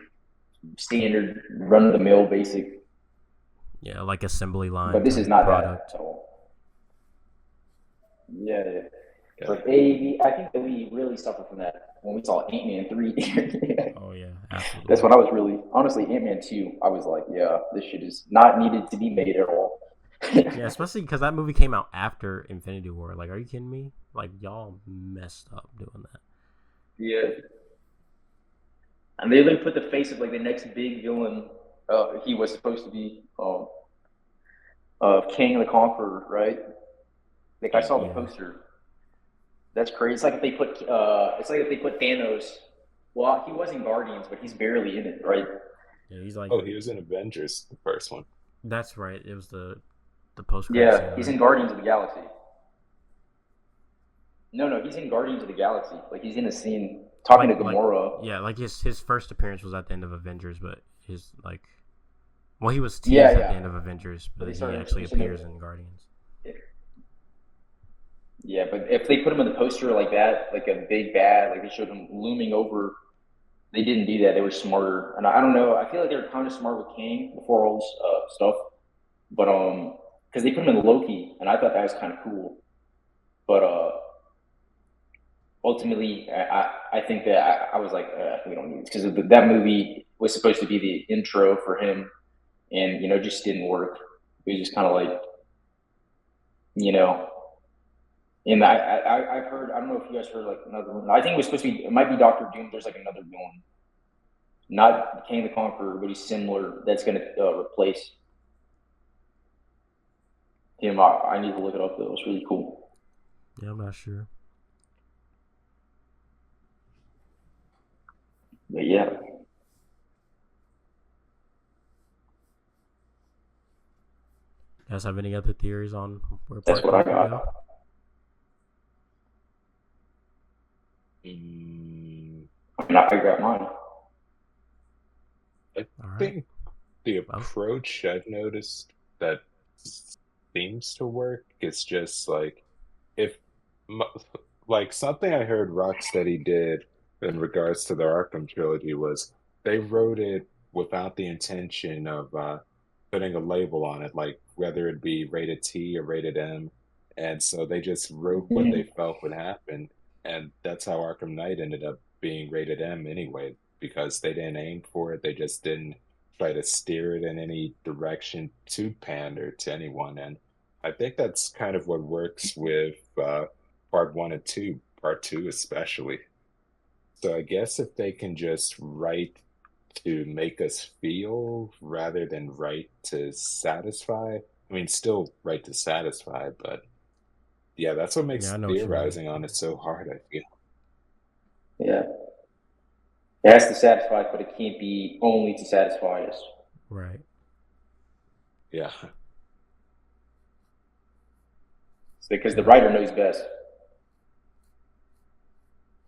standard, run of the mill, basic. Yeah, like assembly line But this type is not that product. at all. Yeah, yeah. yeah, Like I think that we really suffered from that when we saw Ant-Man 3. Oh yeah, That's absolutely. when I was really honestly Ant-Man 2. I was like, yeah, this shit is not needed to be made at all. Yeah, especially because that movie came out after Infinity War. Like, are you kidding me? Like, y'all messed up doing that. Yeah. And they put the face of like the next big villain. He was supposed to be King the Conqueror, right? Like I yeah. saw the Yeah, poster. That's crazy. It's like if they put Thanos. Well, he was in Guardians, but he's barely in it, right? yeah. He's like, Oh, he was in Avengers, the first one. that's right. It was the post credit scene, Yeah, he's right? in Guardians of the Galaxy. No, no, he's in Guardians of the Galaxy. Like he's in a scene talking to Like Gamora. yeah, like his first appearance was at the end of Avengers, but his like, well, he was Yeah, teased at the yeah. end of Avengers, But but they he started actually pushing appears it. in Guardians. Yeah, but if they put him in the poster like that, like a big bad, like they showed him looming over, they didn't do that. They were smarter, and I don't know. I feel like they were kind of smart with Kang before all this stuff, but because they put him in Loki, and I thought that was kind of cool. But ultimately, I think that I was like, we don't need this because that movie was supposed to be the intro for him, and just didn't work. It was just kind of like, you know, and I've heard, I don't know if you guys heard like another one. I think it was supposed to be, it might be Doctor Doom. There's like another villain, not King the Conqueror, but he's similar. That's going to replace him. I need to look it up though. It's really cool. Yeah, I'm not sure. But yeah. You guys have any other theories on where That's Part what I 2 got. go? I'm not figuring out mine. I think the approach I've noticed that seems to work is just like if like something I heard Rocksteady did in regards to the Arkham trilogy was they wrote it without the intention of putting a label on it, like whether it be rated T or rated M, and so they just wrote what they felt would happen, and that's how Arkham Knight ended up being rated M anyway, because they didn't aim for it, they just didn't try to steer it in any direction to pander to anyone, and I think that's kind of what works with part one and two, part two especially. So I guess if they can just write to make us feel rather than write to satisfy, I mean, still write to satisfy, but yeah, that's what makes theorizing on it so hard, I feel. Yeah. It has to satisfy, but it can't be only to satisfy us. Right. Yeah. Because the writer knows best.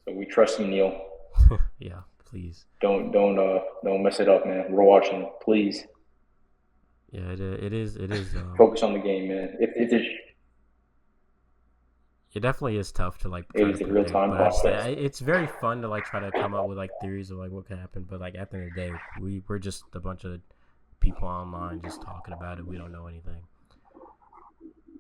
So we trust you, Neil. Yeah, please. Don't mess it up, man. We're watching, please. Yeah, it is. Focus on the game, man. If there's, it definitely is tough to like try to predict, but it's very fun to like try to come up with like theories of like what could happen. But like at the end of the day, we're just a bunch of people online just talking about it. We don't know anything.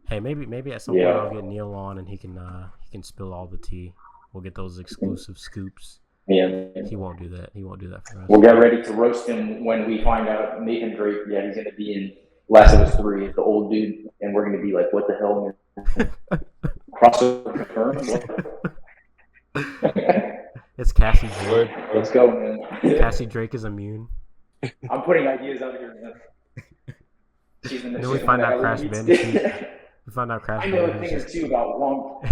Hey, maybe at some point I'll get Neil on and he can spill all the tea. We'll get those exclusive scoops. Yeah. He won't do that. He won't do that for us. We'll get ready to roast him when we find out Nathan Drake. Yeah, he's gonna be in Last of Us 3 as the old dude, and we're gonna be like, "What the hell, man?" Crossover confirmed. It's Cassie Drake. Let's go, man. Cassie Drake is immune. I'm putting ideas out here, man. Then we find out Crash Bandicoot. We found out Crash Bandicoot. I know a thing or two about Wong.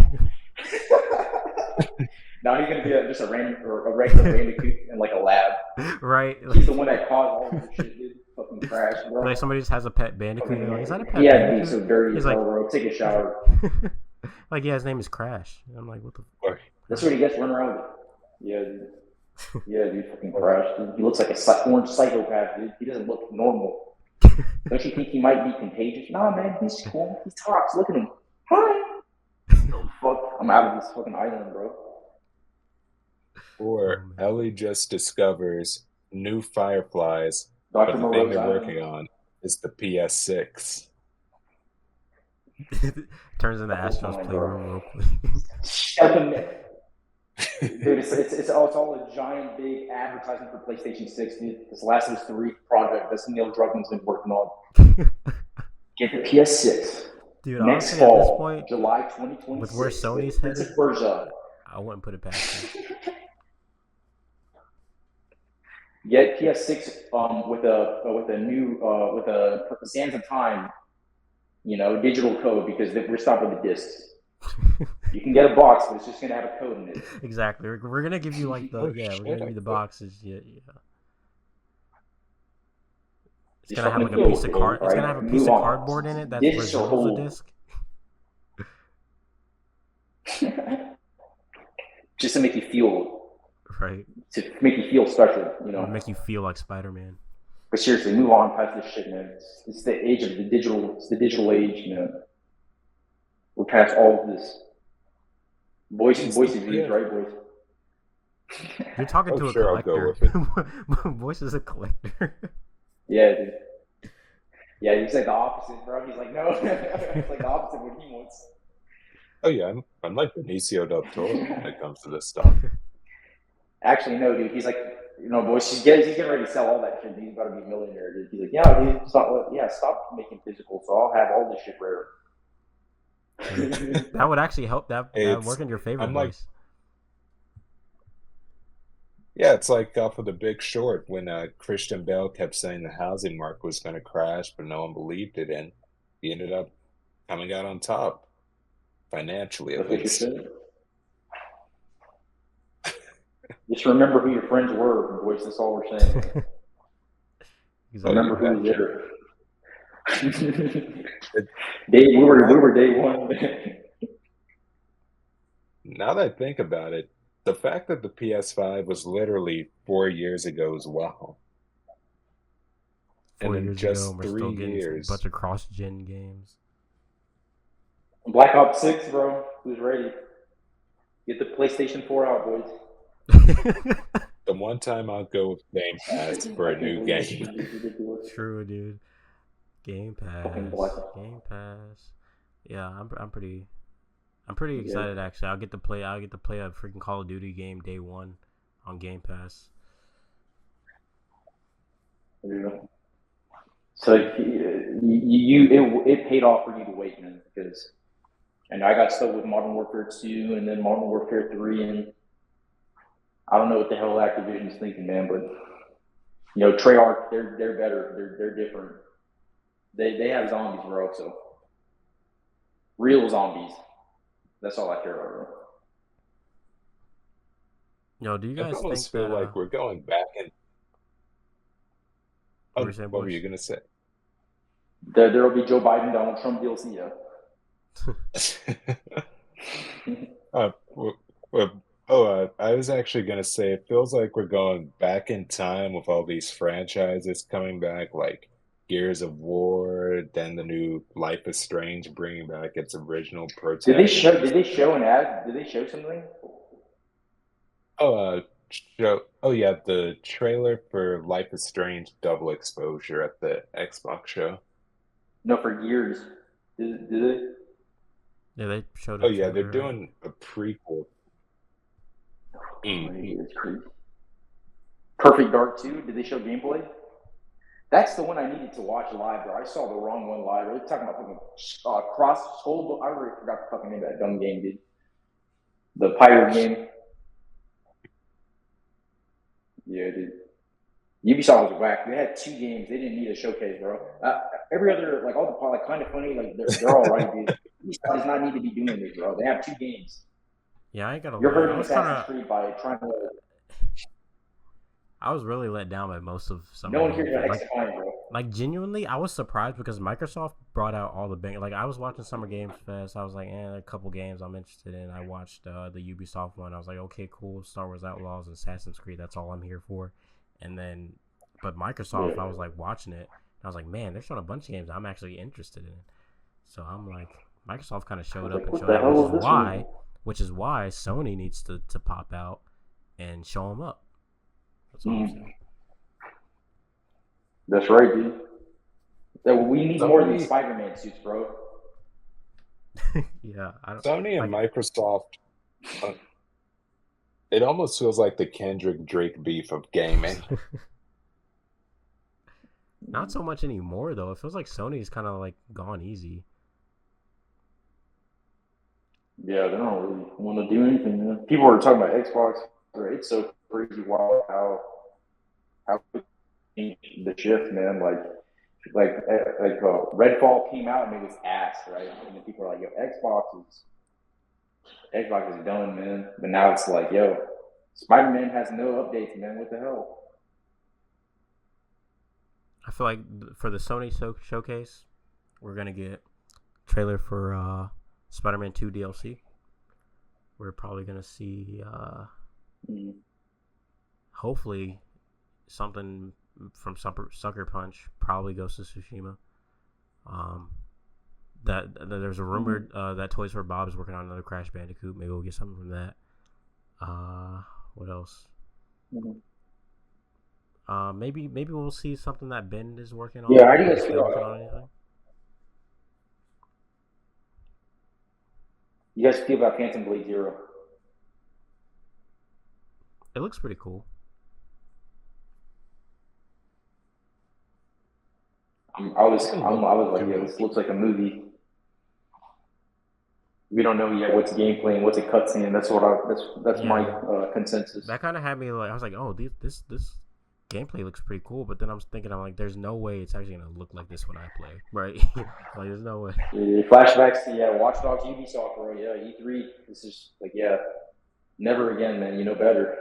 Now he's gonna be just a regular Bandicoot in like a lab. Right. He's the one that caused all this shit, dude. Fucking Crash, bro. Like somebody just has a pet Bandicoot. Like, is that a pet? Yeah, Bandicoot? he's so dirty. He's like, bro. Take a shower. Like, yeah, his name is Crash. I'm like, what the fuck? That's what he gets running around with. Yeah, dude. Yeah, dude, fucking Crash, dude. He looks like a orange psychopath, dude. He doesn't look normal. Don't you think he might be contagious? Nah, man, he's cool. He talks. Look at him. Hi. Oh, fuck. I'm out of this fucking island, bro. Or Ellie just discovers new Fireflies, but the thing they're working on is the PS6. Turns into Astro's Playroom real quick. Shut the neck. Dude, it's all a giant big advertisement for PlayStation 6, dude. This Last of Us 3 project that Neil Druckmann's been working on. Get the PS6. Dude, next honestly, fall, at this point, July 2026. With where Sony's headed, I wouldn't put it past them. Get PS6 with a new with a Sands of Time, digital code, because we're stopping the discs. You can get a box, but it's just gonna have a code in it. Exactly. We're gonna give you like we're gonna give you the boxes. Yeah. It's gonna have like a piece of card. It's gonna have a piece of cardboard in it that resembles a disc. Just to make you feel. Right. To make you feel special, Make you feel like Spider-Man. But seriously, move on past this shit, man. It's the age of the digital. It's the digital age, We're past all of this. Boyce views, right, Boyce? You're talking Oh, to a sure, I'll go collector. with it. Boyce is a collector. Yeah, dude. Yeah, you said the opposite, bro. He's like, no. It's like the opposite of what he wants. Oh yeah, I'm like Benicio del Toro when it comes to this stuff. Actually, no, dude. He's like, Boyce, he's getting ready to sell all that shit. He's about to be a millionaire, dude. He's like, yeah, dude, stop making physical, so I'll have all this shit rare. That would actually help. That would work in your favor, I'm like, Boyce. yeah, it's like off of The Big Short when Christian Bale kept saying the housing market was going to crash, but no one believed it, and he ended up coming out on top financially, at That's what you're least. saying. Just remember who your friends were, Boyce. That's all we're saying. Remember who was there. We were day one. Now that I think about it, the fact that the PS5 was literally 4 years ago as well. 4 And in years ago, just and we're still three getting a years. bunch of cross-gen games. Black Ops 6, bro. Who's ready? Get the PlayStation 4 out, boys. The one time I'll go with Game Pass for a new game. True, dude. Game Pass. Game Pass. Yeah, I'm pretty excited actually. I'll get to play a freaking Call of Duty game day one on Game Pass. Yeah. So it paid off for you to wait, man, because and I got stuck with Modern Warfare 2 and then Modern Warfare 3, and I don't know what the hell Activision's thinking, man, but Treyarch, they're better. They're different. They have zombies, bro. So real zombies. That's all I care about, bro. Yo, do you guys I almost think feel that like we're going back in. what Oh, were you saying, what were boys? you gonna say? There'll be Joe Biden, Donald Trump DLC, yeah. I was actually gonna say it feels like we're going back in time with all these franchises coming back, like Gears of War, then the new Life is Strange bringing back its original protagonist. Did they show an ad? Did they show something? Oh, oh yeah, the trailer for Life is Strange Double Exposure at the Xbox show. No, for Gears. Did they? Yeah, they showed a Oh yeah, they're trailer. doing a prequel. It's crazy. Perfect Dark 2. Did they show gameplay? That's the one I needed to watch live, bro. I saw the wrong one live. They're talking about fucking Cross Soul. I already forgot the fucking name of that dumb game, dude. The pirate game. Yeah, dude. Ubisoft was whack. They had 2 games. They didn't need a showcase, bro. Every other, like all the like kind of funny, like they're all right, dude. Ubisoft does not need to be doing this, bro. They have 2 games. Yeah, I ain't gonna You're lie. hurting Assassin's Creed by trying to. I was really let down by most of some. No one cares about XCOM, bro. Like genuinely, I was surprised because Microsoft brought out all the bang. Like I was watching Summer Games Fest. I was like, a couple games I'm interested in. I watched the Ubisoft one. I was like, okay, cool. Star Wars Outlaws and Assassin's Creed. That's all I'm here for. And then, but Microsoft, I was like watching it. And I was like, man, they're showing a bunch of games I'm actually interested in. So I'm like, Microsoft kind of showed up and showed out, which is why Sony needs to pop out and show them up. That's all I'm saying. That's right, dude. We need more than Spider-Man suits, bro. Yeah, Sony and Microsoft. It almost feels like the Kendrick Drake beef of gaming. Not so much anymore, though. It feels like Sony's kind of like gone easy. Yeah, they don't really want to do anything, man. People are talking about Xbox. It's so crazy wild how the shift, man. Like Redfall came out and it was ass, right? And then people are like, yo, Xbox is done, man. But now it's like, yo, Spider-Man has no updates, man. What the hell? I feel like for the Sony showcase, we're gonna get trailer for Spider-Man 2 DLC. We're probably gonna see hopefully something from Sucker Punch, probably Ghost of Tsushima. there's a rumored that Toys for Bob is working on another Crash Bandicoot. Maybe we'll get something from that. What else? Maybe we'll see something that Ben is working on. Yeah, how do you guys Is feel working about on anything? You guys feel about Phantom Blade Zero? It looks pretty cool. I was like, yeah, this looks like a movie. We don't know yet what's gameplay and what's a cutscene. That's my consensus. That kind of had me like, I was like, oh, this gameplay looks pretty cool, but then I'm like, there's no way it's actually gonna look like this when I play, right? Like, there's no way. Flashbacks to Watch Dogs, Ubisoft, bro. Yeah, E3. This is like, never again, man. You know better.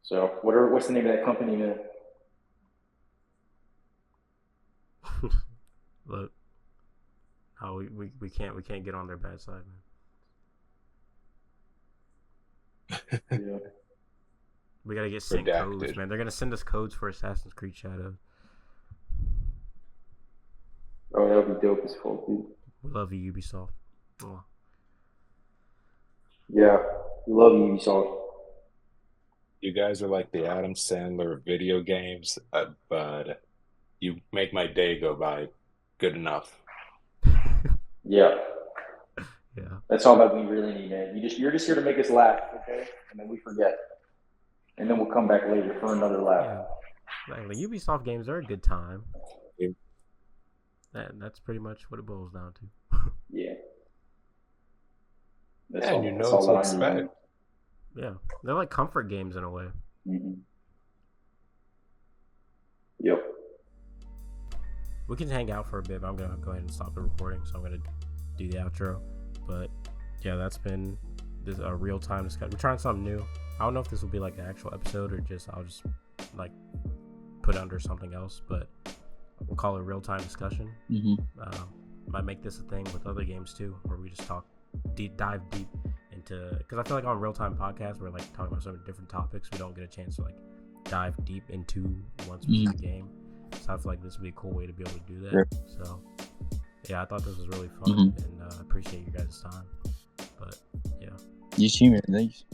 So, what's the name of that company, man? Look, how we can't get on their bad side, man. Yeah. We gotta get sent codes, man. They're gonna send us codes for Assassin's Creed Shadows. Oh, that would be dope as fuck, dude. We love you, Ubisoft. Oh. Yeah, we love you, Ubisoft. You guys are like the Adam Sandler of video games, but you make my day go by good enough. Yeah. Yeah. That's all that we really need, man. You're just here to make us laugh, okay? And then we forget. And then we'll come back later for another laugh. Yeah. Like, Ubisoft games are a good time. Yeah. That's pretty much what it boils down to. Yeah. And you know what to expect. Yeah. They're like comfort games in a way. Mm-hmm. Yep. We can hang out for a bit, but I'm going to go ahead and stop the recording, so I'm going to do the outro. But, yeah, that's been a real-time discussion. We're trying something new. I don't know if this will be like an actual episode or I'll just like put under something else, but we'll call it real-time discussion. Mm-hmm. Might make this a thing with other games too, where we just dive deep into, because I feel like on real-time podcasts we're like talking about so many different topics, we don't get a chance to like dive deep into one specific game. So I feel like this would be a cool way to be able to do that. Sure. So yeah, I thought this was really fun, and I appreciate you guys' time. But yeah, you too, man. Thanks.